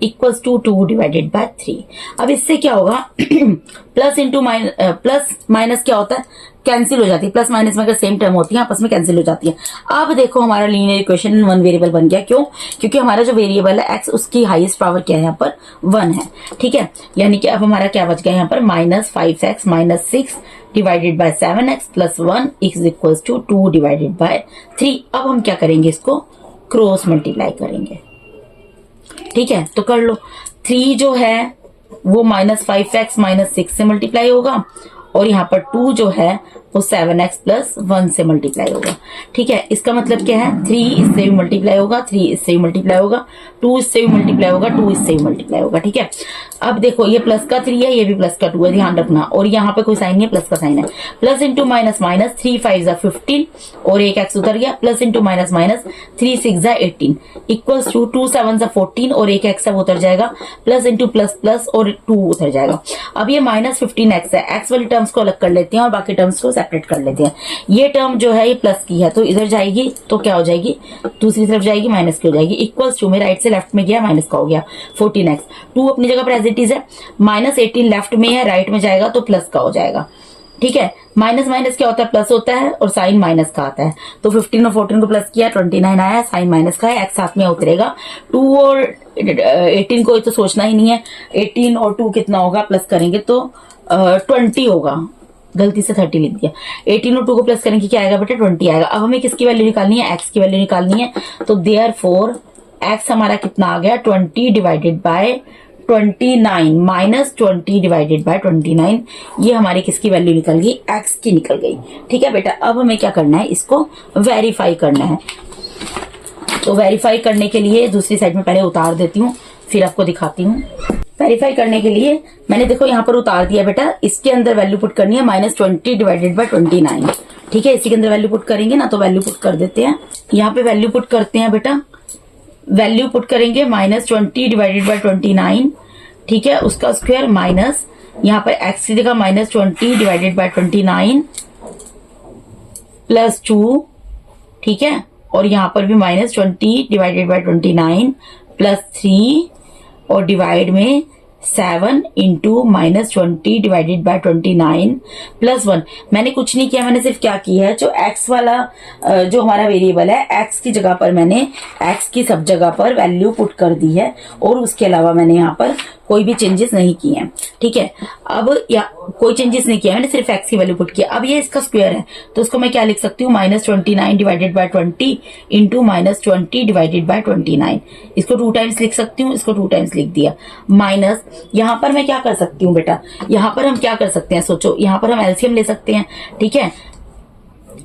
equals to 2/3। अब इससे क्या होगा, plus into minus, plus minus क्या होता है, कैंसिल हो जाती है। प्लस माइनस में अगर सेम टर्म होती है आपस में कैंसिल हो जाती है। अब देखो हमारा linear equation in one variable बन गया, क्यों, क्योंकि हमारा जो वेरिएबल है x उसकी हाईएस्ट पावर क्या है, यहाँ पर 1 है, ठीक है। यानी कि अब हमारा क्या बच गया यहाँ पर, -5x - 6 divided by 7x+1 is equals to 2/3। अब हम क्या करेंगे, इसको क्रॉस मल्टीप्लाई करेंगे, ठीक है। तो कर लो, 3 जो है वो -5x - 6 से मल्टीप्लाई होगा, और यहाँ पर 2 जो है वो 7x+1 से मल्टीप्लाई होगा, ठीक है। इसका मतलब क्या है, 3 इससे भी मल्टीप्लाई होगा, 3 इससे भी मल्टीप्लाई होगा, 2 इससे भी मल्टीप्लाई होगा, 2 इससे भी मल्टीप्लाई होगा, ठीक है। अब देखो ये प्लस का 3 है, ये भी प्लस का 2 है, ध्यान रखना। और यहाँ पे कोई साइन नहीं है, प्लस का साइन है। प्लस इंटू माइनस माइनस, 3 5 15 और एक एक्स उतर गया, plus into minus minus, 3 6 18 equals to 2 7 14 और एक एक्स उतर जाएगा, प्लस इंटू प्लस प्लस और 2 उतर जाएगा। अब ये -15x है, एक्स वाली टर्म्स को अलग कर लेते हैं और बाकी टर्म्स को सेपरेट कर लेते हैं। ये टर्म जो है ये प्लस की है, तो इधर जाएगी तो क्या हो जाएगी, दूसरी तरफ जाएगी, माइनस की हो जाएगी। इक्वल्स टू में राइट से लेफ्ट में गया, माइनस का हो गया 14x। 2 अपनी जगह पर एज इट इज है, -18 लेफ्ट में है, राइट में जाएगा तो प्लस का हो जाएगा, ठीक है। माइनस माइनस क्या होता है, प्लस होता है, और साइन माइनस का आता है। तो 15 और 14 को प्लस किया, 29 आया, साइन माइनस का है, एक्स साथ में उतरेगा। 2 और 18 को तो सोचना ही नहीं है, 18 और 2 कितना होगा, प्लस करेंगे तो 20 होगा, गलती से 30 लिख दिया। 18 और 2 को प्लस करेंगे क्या आएगा बेटा, 20 आएगा। अब हमें किसकी वैल्यू निकालनी है, एक्स की वैल्यू निकालनी है। तो देयरफॉर एक्स हमारा कितना आ गया, 20 divided by 29 minus 20 divided by 29। ये हमारी किसकी वैल्यू निकल गई, एक्स की निकल गई, ठीक है बेटा। अब हमें क्या करना है, इसको वेरीफाई करना है। तो वेरीफाई करने के लिए दूसरी साइड में पहले उतार देती हूँ, फिर आपको दिखाती हूँ। वेरीफाई करने के लिए मैंने देखो यहाँ पर उतार दिया बेटा, इसके अंदर वैल्यू पुट करनी है -20 डिवाइडेड बाय 29, ठीक है। इसी के अंदर वैल्यू पुट करेंगे ना, तो वैल्यू पुट कर देते हैं। यहाँ पे वैल्यू पुट करते हैं बेटा, वैल्यू पुट करेंगे -20 डिवाइडेड बाय 29, ठीक है, उसका स्क्वायर माइनस यहाँ पर एक्स की जगह -20 डिवाइडेड बाय 29 प्लस 2, ठीक है। और यहाँ पर भी -20 डिवाइडेड बाय 29 प्लस 3 और डिवाइड में 7 इंटू -20 डिवाइडेड बाय 29 प्लस 1। मैंने कुछ नहीं किया, मैंने सिर्फ क्या किया है, जो x वाला जो हमारा वेरिएबल है, x की जगह पर मैंने x की सब जगह पर वैल्यू पुट कर दी है, और उसके अलावा मैंने यहाँ पर कोई भी चेंजेस नहीं किए हैं, ठीक है। अब या कोई चेंजेस नहीं किया, मैंने सिर्फ एक्स की वैल्यू पुट किया। अब ये इसका स्क्वायर है, तो उसको मैं क्या लिख सकती हूँ, -29 divided by 20 into -20 divided by 29। इसको 2 टाइम्स लिख सकती हूँ, इसको 2 टाइम्स लिख दिया। माइनस यहाँ पर मैं क्या कर सकती हूँ बेटा, यहाँ पर हम क्या कर सकते हैं, सोचो, यहाँ पर हम एलसीएम ले सकते हैं, ठीक है।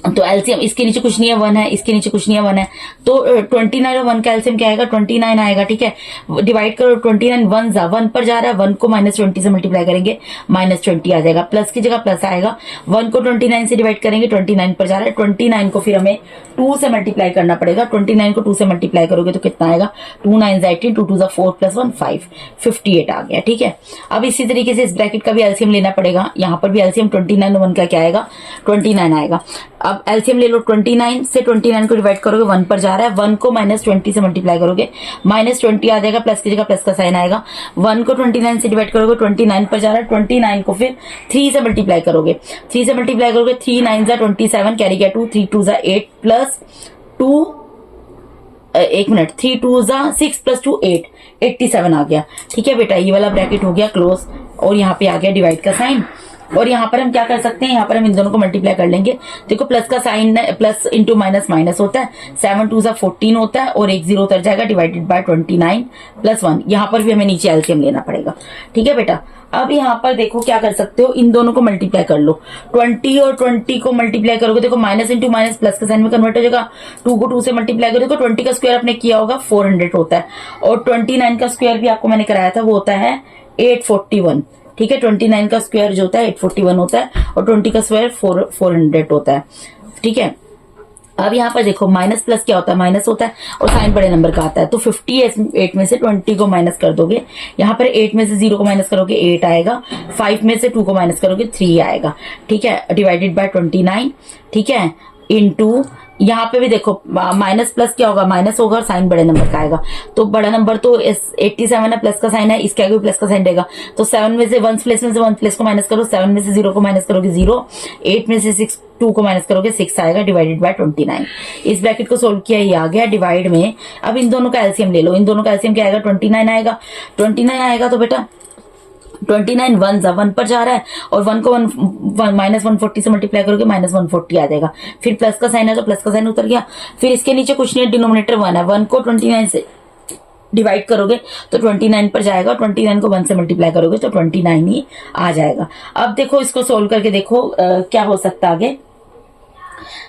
तो एलसीएम इसके नीचे कुछ नहीं है, 1 है, इसके नीचे कुछ नहीं है, 1 है, तो 29 और 1 का एलसीएम क्या आएगा, 29 आएगा, ठीक है। डिवाइड करो, 29 1 पर जा रहा है, 1 को -20 से मल्टीप्लाई करेंगे, -20 आ जाएगा, प्लस की जगह प्लस आएगा। 1 को 29 से डिवाइड करेंगे, 29 पर जा रहा है, 29 को फिर हमें 2 से मल्टीप्लाई करना पड़ेगा। 29 को 2 से मल्टीप्लाई करोगे तो कितना आएगा, 2 9 18, 2 2 4 + 1 5, 58 आ गया, ठीक है। अब इसी तरीके से इस ब्रैकेट का भी एलसीएम लेना पड़ेगा। यहाँ पर भी एलसीएम 29 और 1 का क्या आएगा, 29 आएगा। अब एलसीएम ले लो, 29 से 29 को डिवाइड करोगे, 1 पर जा रहा है, 1 को -20 से मल्टीप्लाई करोगे, -20 आ जाएगा, प्लस की जगह प्लस का साइन आएगा। 1 को 29 से डिवाइड करोगे, 29 पर जा रहा है, 29 को फिर 3 से मल्टीप्लाई करोगे, 3 से मल्टीप्लाई करोगे, 3 9 = 27, कैरी गया 2, 3 2 = 8 प्लस 2, 1 मिनट, 3 2 = 6 प्लस 2 8, 87 आ गया, ठीक है बेटा। ये वाला ब्रैकेट हो गया क्लोज, और यहाँ पे आ गया डिवाइड का साइन। और यहाँ पर हम क्या कर सकते हैं, यहाँ पर हम इन दोनों को मल्टीप्लाई कर लेंगे। देखो प्लस का sign, plus into minus minus होता है, 7 2 = 14 होता है, और 1 0 उतर जाएगा, डिवाइडेड बाय 29 + 1। यहाँ पर भी हमें नीचे एलसीएम लेना पड़ेगा, ठीक है बेटा। अब यहाँ पर देखो क्या कर सकते हो, इन दोनों को मल्टीप्लाई कर लो। 20 और 20 को मल्टीप्लाई करोगे, देखो माइनस इंटू माइनस प्लस का साइन में कन्वर्ट हो जाएगा। 2 को 2 से मल्टीप्लाई करोगे, देखो 20 का स्क्वायर आपने किया होगा 400 होता है, और 29 का स्क्वायर भी आपको मैंने कराया था, वो होता है 841, ठीक है। 29 का स्क्वायर जो होता है 841 होता है, और 20 का स्क्वायर 400 होता है, ठीक है। अब यहाँ पर देखो माइनस प्लस क्या होता है, माइनस होता है, और साइन बड़े नंबर का आता है। तो 58 में से 20 को माइनस कर दोगे, यहाँ पर 8 में से 0 को माइनस करोगे 8 आएगा, 5 में से 2 को माइनस करोगे 3 आएगा, ठीक है, डिवाइडेड बाय 29, ठीक है, इंटू यहाँ पे भी देखो माइनस प्लस क्या होगा, माइनस होगा, और साइन बड़े नंबर का आएगा। तो बड़ा नंबर तो 87 है, प्लस का साइन है, इसके आगे भी प्लस का साइन रहेगा। तो 7 में से 1 प्लेस में से 1 प्लेस को माइनस करो, 7 में से 0 को माइनस करोगे 0, 8 में से 6 2 को माइनस करोगे 6 आएगा, डिवाइडेड बाय 29। इस ब्रैकेट को सोल्व किया, ये आ गया डिवाइड में। अब इन दोनों का एलसीएम ले लो, इन दोनों का एलसीएम क्या आएगा, 29 आएगा। 29 आएगा तो बेटा 29 1 पर जा रहा है, और 1 को -140 से मल्टीप्लाई करोगे, -140 आ जाएगा। फिर प्लस का साइन है, तो प्लस का साइन उतर गया। फिर इसके नीचे कुछ नहीं है, डिनोमिनेटर 1 है, 1 को 29 से डिवाइड करोगे तो 29 पर जाएगा, 29 को 1 से मल्टीप्लाई करोगे तो 29 ही आ जाएगा। अब देखो इसको सोल्व करके देखो क्या हो सकता है आगे।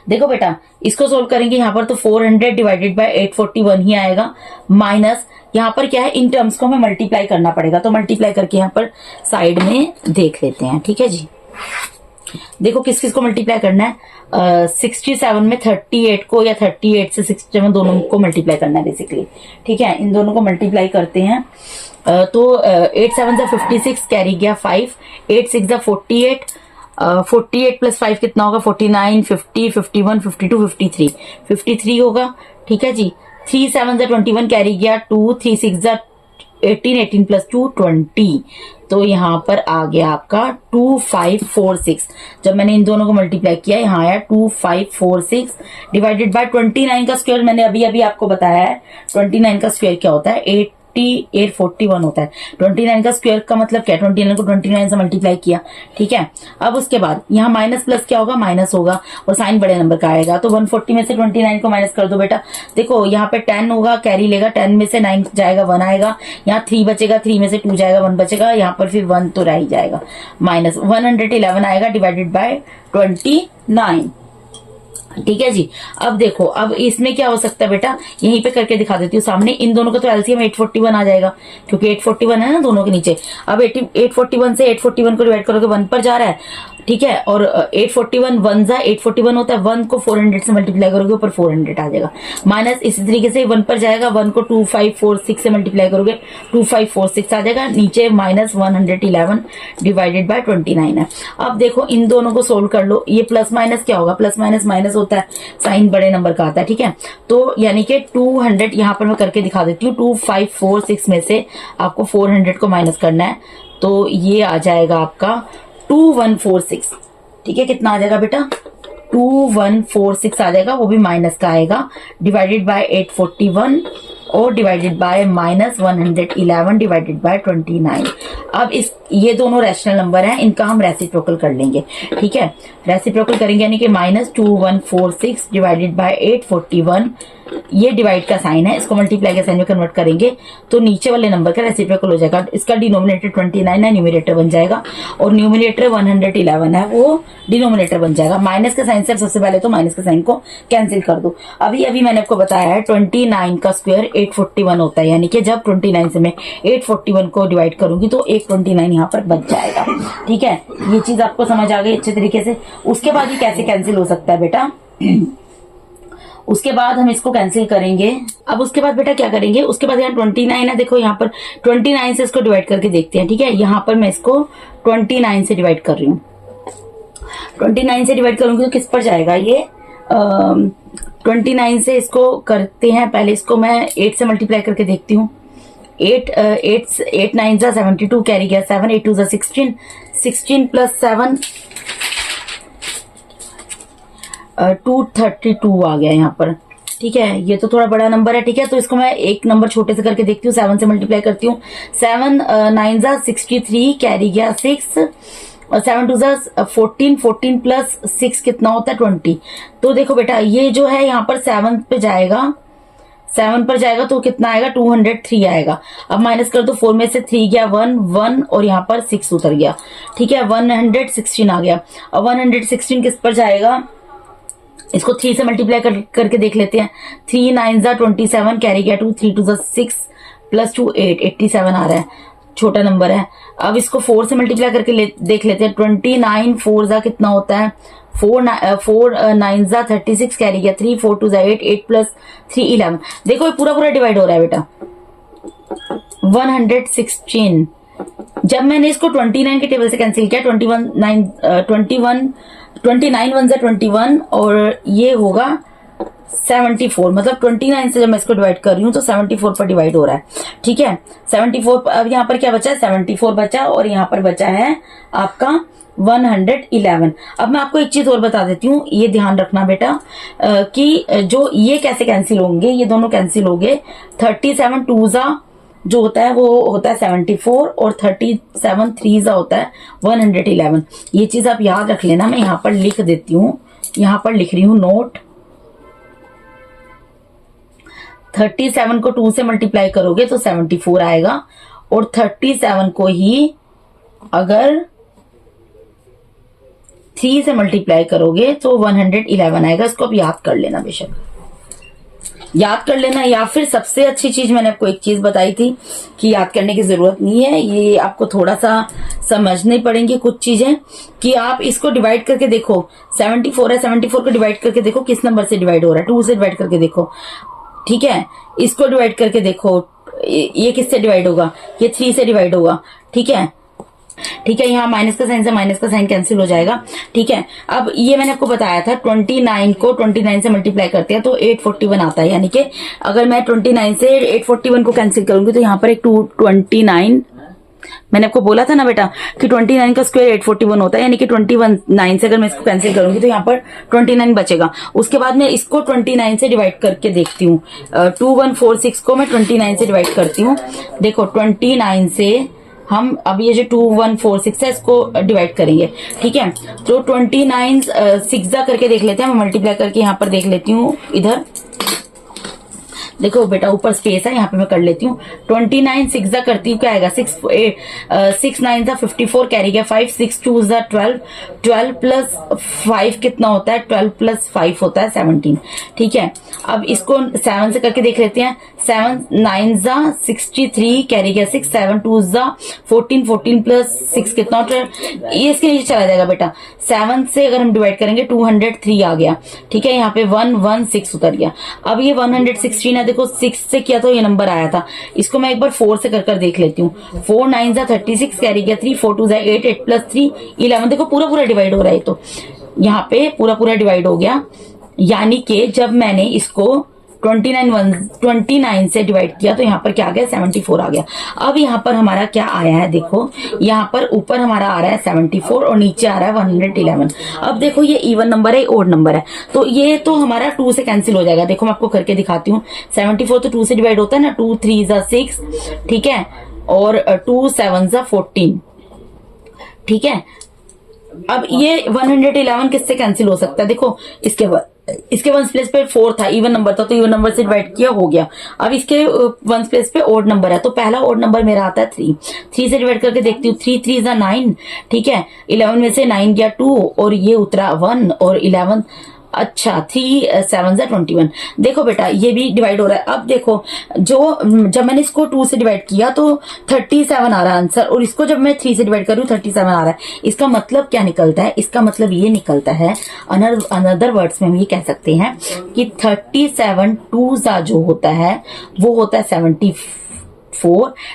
देखो बेटा इसको सोल्व करेंगे, यहाँ पर तो 400 डिवाइडेड बाय 841 ही आएगा, माइनस यहाँ पर क्या है, इन टर्म्स को हमें मल्टीप्लाई करना पड़ेगा। तो मल्टीप्लाई करके यहाँ पर साइड में देख लेते हैं, ठीक है जी। देखो किस किस को मल्टीप्लाई करना है, 67 में 38 को, या 38 से 67 दोनों को मल्टीप्लाई करना है बेसिकली, ठीक है। इन दोनों को मल्टीप्लाई करते हैं, तो 8 7 = 56, कैरी गया 5, 8 6 = 48, 48 + 5 कितना होगा, 49 50 51 52 53, 53 होगा, ठीक है जी। 3 7 = 21, कैरी गया 2, 3 6 = 18, 18 + 2 20। तो यहाँ पर आ गया आपका 2546। जब मैंने इन दोनों को मल्टीप्लाई किया, यहाँ आया 2546 डिवाइडेड बाय 29 का स्क्वायर मैंने अभी अभी आपको बताया है। 29 का स्क्वायर क्या होता है, 841 होता है। 29 का स्क्वायर का मतलब क्या, 29 को 29 से मल्टीप्लाई किया, ठीक है। अब उसके बाद यहाँ माइनस प्लस क्या होगा, माइनस होगा, और साइन बड़े नंबर का आएगा। तो 140 में से 29 को माइनस कर दो बेटा। देखो यहाँ पे 10 होगा, कैरी लेगा, 10 में से 9 जाएगा 1 आएगा, यहाँ 3 बचेगा, 3 में से 2 जाएगा 1 बचेगा, यहाँ पर फिर 1 तो रह ही जाएगा, माइनस 111 आएगा डिवाइडेड बाय 29, ठीक है जी। अब देखो अब इसमें क्या हो सकता है बेटा, यहीं पे करके दिखा देती हूँ सामने। इन दोनों का तो एलसीएम 841 आ जाएगा, क्योंकि 841 है ना दोनों के नीचे। अब 841 से 841 को डिवाइड करोगे, 1 पर जा रहा है, ठीक है। और 841 1 = 841 होता है, 1 को 400 से मल्टीप्लाई करोगे, ऊपर 400 आ जाएगा, माइनस इसी तरीके से 1 पर जाएगा, 1 को 2546 से मल्टीप्लाई करोगे, 2546 आ जाएगा, नीचे -111 डिवाइडेड बाय 29 है। अब देखो इन दोनों को सोल्व कर लो, ये प्लस माइनस क्या होगा, प्लस माइनस माइनस होता है, साइन बड़े नंबर का आता है, ठीक है। तो यानी कि 200 यहाँ पर मैं करके दिखा देती हूँ, 2546 में से आपको 400 को माइनस करना है, तो ये आ जाएगा आपका 2146, ठीक है। कितना आ जाएगा बेटा, 2146 आ जाएगा, वो भी माइनस का आएगा, डिवाइडेड बाय 841 और डिवाइडेड बाय -111 डिवाइडेड बाय 29। अब इस ये दोनों रैशनल नंबर हैं, इनका हम रेसिप्रोकल कर लेंगे। ठीक है, रेसिप्रोकल करेंगे यानी कि -2146 डिवाइडेड बाय 841, ये डिवाइड का साइन है, इसको मल्टीप्लाई के साइन में कन्वर्ट करेंगे तो नीचे वाले नंबर का रेसिप्रोकल हो जाएगा। इसका डिनोमिनेटर 29 है, न्यूमरेटर बन जाएगा, और न्यूमरेटर 111 है, वो डिनोमिनेटर बन जाएगा। माइनस के साइन से सबसे पहले तो माइनस के साइन को कैंसिल कर दो। अभी मैंने आपको बताया है 29 का स्क्वायर 841 होता है, यानी कि जब 29 से मैं 841 को डिवाइड करूंगी तो 829 यहाँ पर बच जाएगा। ठीक है, ये चीज आपको समझ आ गई अच्छे तरीके से। उसके बाद ये कैसे कैंसिल हो सकता है बेटा, उसके बाद हम इसको कैंसिल करेंगे। अब उसके बाद बेटा क्या करेंगे, उसके बाद यहाँ 29 है, देखो यहाँ पर 29 से इसको डिवाइड करके देखते हैं। ठीक है, यहाँ पर मैं इसको 29 से डिवाइड कर रही हूँ। 29 से डिवाइड करूंगी तो किस पर जाएगा ये, 29 से इसको करते हैं, पहले इसको मैं 8 से मल्टीप्लाई करके देखती हूँ। 8 9 जा 72 कैरी गया 7, 8 2 जा 16, 16 प्लस 7 232 आ गया यहाँ पर। ठीक है, ये तो थोड़ा बड़ा नंबर है। ठीक है, तो इसको मैं एक नंबर छोटे से करके देखती हूँ, 7 से मल्टीप्लाई करती हूँ। 7 9 जा 63 कैरी गया 6, और 7 2 जा 14, 14 प्लस 6 कितना होता है 20। तो देखो बेटा ये जो है यहाँ पर 7 पे जाएगा, 7 पर जाएगा तो कितना आएगा 203 आएगा। अब माइनस कर दो, 4 में से 3 गया 1 1 और यहाँ पर 6 उतर गया। ठीक है, 116 आ गया। अब 116 किस पर जाएगा, इसको 3 से मल्टीप्लाई करके देख लेते हैं। 3 9 जा 27 कैरी गया 2, 3 2 जा 6 प्लस 2 8, 87 आ रहा है, छोटा नंबर है। अब इसको 4 से मल्टीप्लाई करके देख लेते हैं। 29 4 जा कितना होता है, 4 9 जा 36 कैरी गया 3, 4 2 जा 8, 8 प्लस 3 11। देखो ये पूरा पूरा डिवाइड हो रहा है बेटा, 116। जब मैंने इसको 29 के टेबल से कैंसिल किया, 29 1 जा 21 और ये होगा 74, मतलब 29 से जब मैं इसको डिवाइड कर रही हूँ तो 74 पर डिवाइड हो रहा है। ठीक है, 74। अब यहाँ पर क्या बचा है, 74 बचा, और यहाँ पर बचा है आपका 111। अब मैं आपको एक चीज और बता देती हूँ, ये ध्यान रखना बेटा कि जो ये कैसे कैंसिल होंगे, ये दोनों कैंसिल होंगे। 37 2 जा जो होता है वो होता है 74, और 37 3 जा होता है 111। ये चीज आप याद रख लेना, मैं यहाँ पर लिख देती हूँ, यहाँ पर लिख रही हूँ नोट। 37 को 2 से मल्टीप्लाई करोगे तो 74 आएगा, और 37 को ही अगर 3 से मल्टीप्लाई करोगे तो 111 आएगा। इसको आप याद कर लेना, बेशक याद कर लेना। या फिर सबसे अच्छी चीज मैंने आपको एक चीज बताई थी कि याद करने की जरूरत नहीं है, ये आपको थोड़ा सा समझनी पड़ेंगी कुछ चीजें, कि आप इसको डिवाइड करके देखो। 74 है, 74 को डिवाइड करके देखो किस नंबर से डिवाइड हो रहा है, 2 से डिवाइड करके देखो। ठीक है, इसको डिवाइड करके देखो, ये किससे डिवाइड होगा, ये 3 से डिवाइड होगा। ठीक है, ठीक है, यहाँ माइनस का साइन से माइनस का साइन कैंसिल हो जाएगा। ठीक है, अब ये मैंने आपको बताया था 29 को 29 से मल्टीप्लाई करते हैं तो 841 आता है, यानी कि अगर मैं 29 से 841 को कैंसिल करूंगी तो यहाँ पर एक 229, मैंने आपको बोला था ना बेटा कि 29 का स्क्वायर 841 होता है, यानी कि 29 से अगर मैं इसको कैंसिल करूंगी तो यहाँ पर 29 बचेगा। उसके बाद मैं इसको 29 से डिवाइड करके देखती हूँ। 2146 को मैं 29 से डिवाइड करती हूँ। देखो 29 से हम अब ये जो 2146 है इसको डिवाइड करेंगे। ठीक है, तो 29 6 जा करके देख लेते हैं, मैं मल्टीप्लाई करके यहाँ पर देख लेती हूँ। इधर देखो बेटा ऊपर स्पेस है, यहाँ पे मैं कर लेती हूँ। 29 6 जा करती हूँ, क्या आएगा 6 9 जा 54 कैरी गया 5, 6 2 जा 12, 12 प्लस 5 कितना होता है, 12 प्लस 5 होता है 17। ठीक है, अब इसको 7 से करके देख लेते हैं। 7 9 जा 63 कैरी गया 6, 7 2 जा 14, 14 प्लस 6 कितना होता है, ये इसके नीचे चला जाएगा बेटा। 7 से अगर हम डिवाइड करेंगे 203 आ गया। ठीक है, यहाँ पे 116 उतर गया। अब ये 116 है, देखो 6 से किया तो ये नंबर आया था, इसको मैं एक बार 4 से कर देख लेती हूँ। 4 9 जा 36 कैरी गया 3, 4 2 जा 8, 8 प्लस 3 11। देखो पूरा पूरा डिवाइड हो रहा है, तो यहाँ पे पूरा पूरा डिवाइड हो गया, यानी कि जब मैंने इसको 29 से डिवाइड किया तो यहाँ पर क्या आ गया 74 आ गया। अब यहाँ पर हमारा क्या आया है, देखो यहाँ पर ऊपर हमारा आ रहा है 74 और नीचे आ रहा है 111। अब देखो ये इवन नंबर है, ओड नंबर है, तो ये तो हमारा 2 से कैंसिल हो जाएगा। देखो मैं आपको करके दिखाती हूँ। 74 तो 2 से डिवाइड होता है ना, 2 3 जा 6, ठीक है, और 2 7 जा 14, ठीक है। अब ये 111 किससे कैंसिल हो सकता है, देखो इसके वंस प्लेस पे 4 था, इवन नंबर था, तो इवन नंबर से डिवाइड किया, हो गया। अब इसके वंस प्लेस पे ओड नंबर है, तो पहला ओड नंबर मेरा आता है 3 से डिवाइड करके देखती हूँ। 3 3 9, ठीक है, 11 में से 9 गया 2 और ये उतरा 1 और 11, अच्छा 3 7 21। देखो बेटा ये भी डिवाइड हो रहा है। अब देखो जब मैंने इसको 2 से डिवाइड किया तो 37 आ रहा है आंसर, और इसको जब मैं 3 से डिवाइड करूँ 37 आ रहा है। इसका मतलब क्या निकलता है, इसका मतलब ये निकलता है, अनदर वर्ड्स में हम ये कह सकते हैं कि 37 2 जो होता है वो होता है 74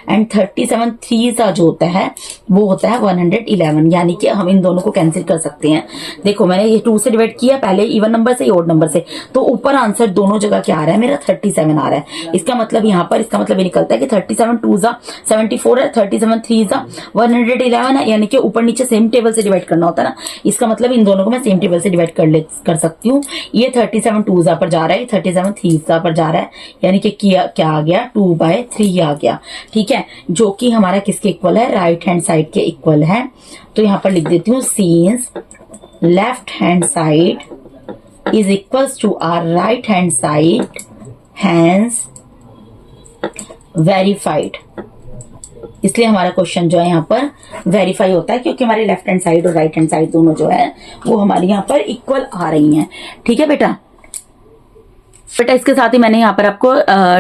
एंड 37 3 जो होता है वो होता है 111। यानी कि हम इन दोनों को कैंसिल कर सकते हैं। देखो मैंने ये 2 से डिवाइड किया, पहले इवन नंबर से ओड नंबर से, तो ऊपर आंसर दोनों जगह क्या आ रहा है मेरा 37 आ रहा है। इसका मतलब यहाँ पर इसका मतलब ये निकलता है कि 37 2 74 है, 37 3 111 है, यानी कि ऊपर नीचे सेम टेबल से डिवाइड करना होता है ना। इसका मतलब इन दोनों को मैं सेम टेबल से डिवाइड कर सकती हूँ। ये 37 2 पर जा रहा है, 37 3 पर जा रहा है, यानी कि क्या आ गया 2/3 आ गया, ठीक है, जो कि हमारा किसके इक्वल है, राइट हैंड साइड के इक्वल है। तो यहां पर लिख देती हूँ since left hand side is equals to our right hand side, hence verified. इसलिए हमारा क्वेश्चन जो है यहाँ पर वेरीफाई होता है, क्योंकि हमारी लेफ्ट हैंड साइड और राइट हैंड साइड दोनों जो है वो हमारी यहाँ पर इक्वल आ रही हैं, ठीक है बेटा। इसके साथ ही मैंने यहाँ पर आपको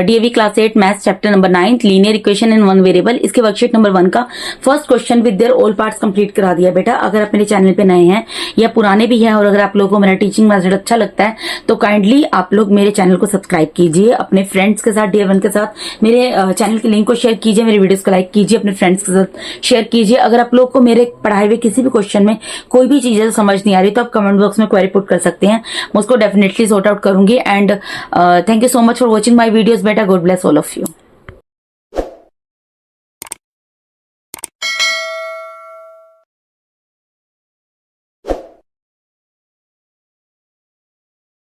DAV class 8 maths chapter number 9 linear equation in one variable, इसके वर्कशीट नंबर 1 का first question with their all parts complete करा दिया बेटा। अगर आप मेरे चैनल पे नए हैं या पुराने भी हैं और अगर आप लोगों को मेरा टीचिंग मेथड अच्छा लगता है तो काइंडली आप लोग मेरे चैनल को सब्सक्राइब कीजिए, अपने फ्रेंड्स के साथ DA1 के साथ मेरे चैनल के लिंक को शेयर कीजिए, मेरे वीडियोस को लाइक कीजिए, अपने फ्रेंड्स के साथ शेयर कीजिए। अगर आप लोग को मेरे पढ़ाए हुए किसी भी क्वेश्चन में कोई भी चीजें समझ नहीं आ रही तो आप कमेंट बॉक्स में क्वेरी पुट कर सकते हैं, मैं उसको डेफिनेटली सॉर्ट आउट करूंगी। And thank you so much for watching my videos beta. God bless all of you.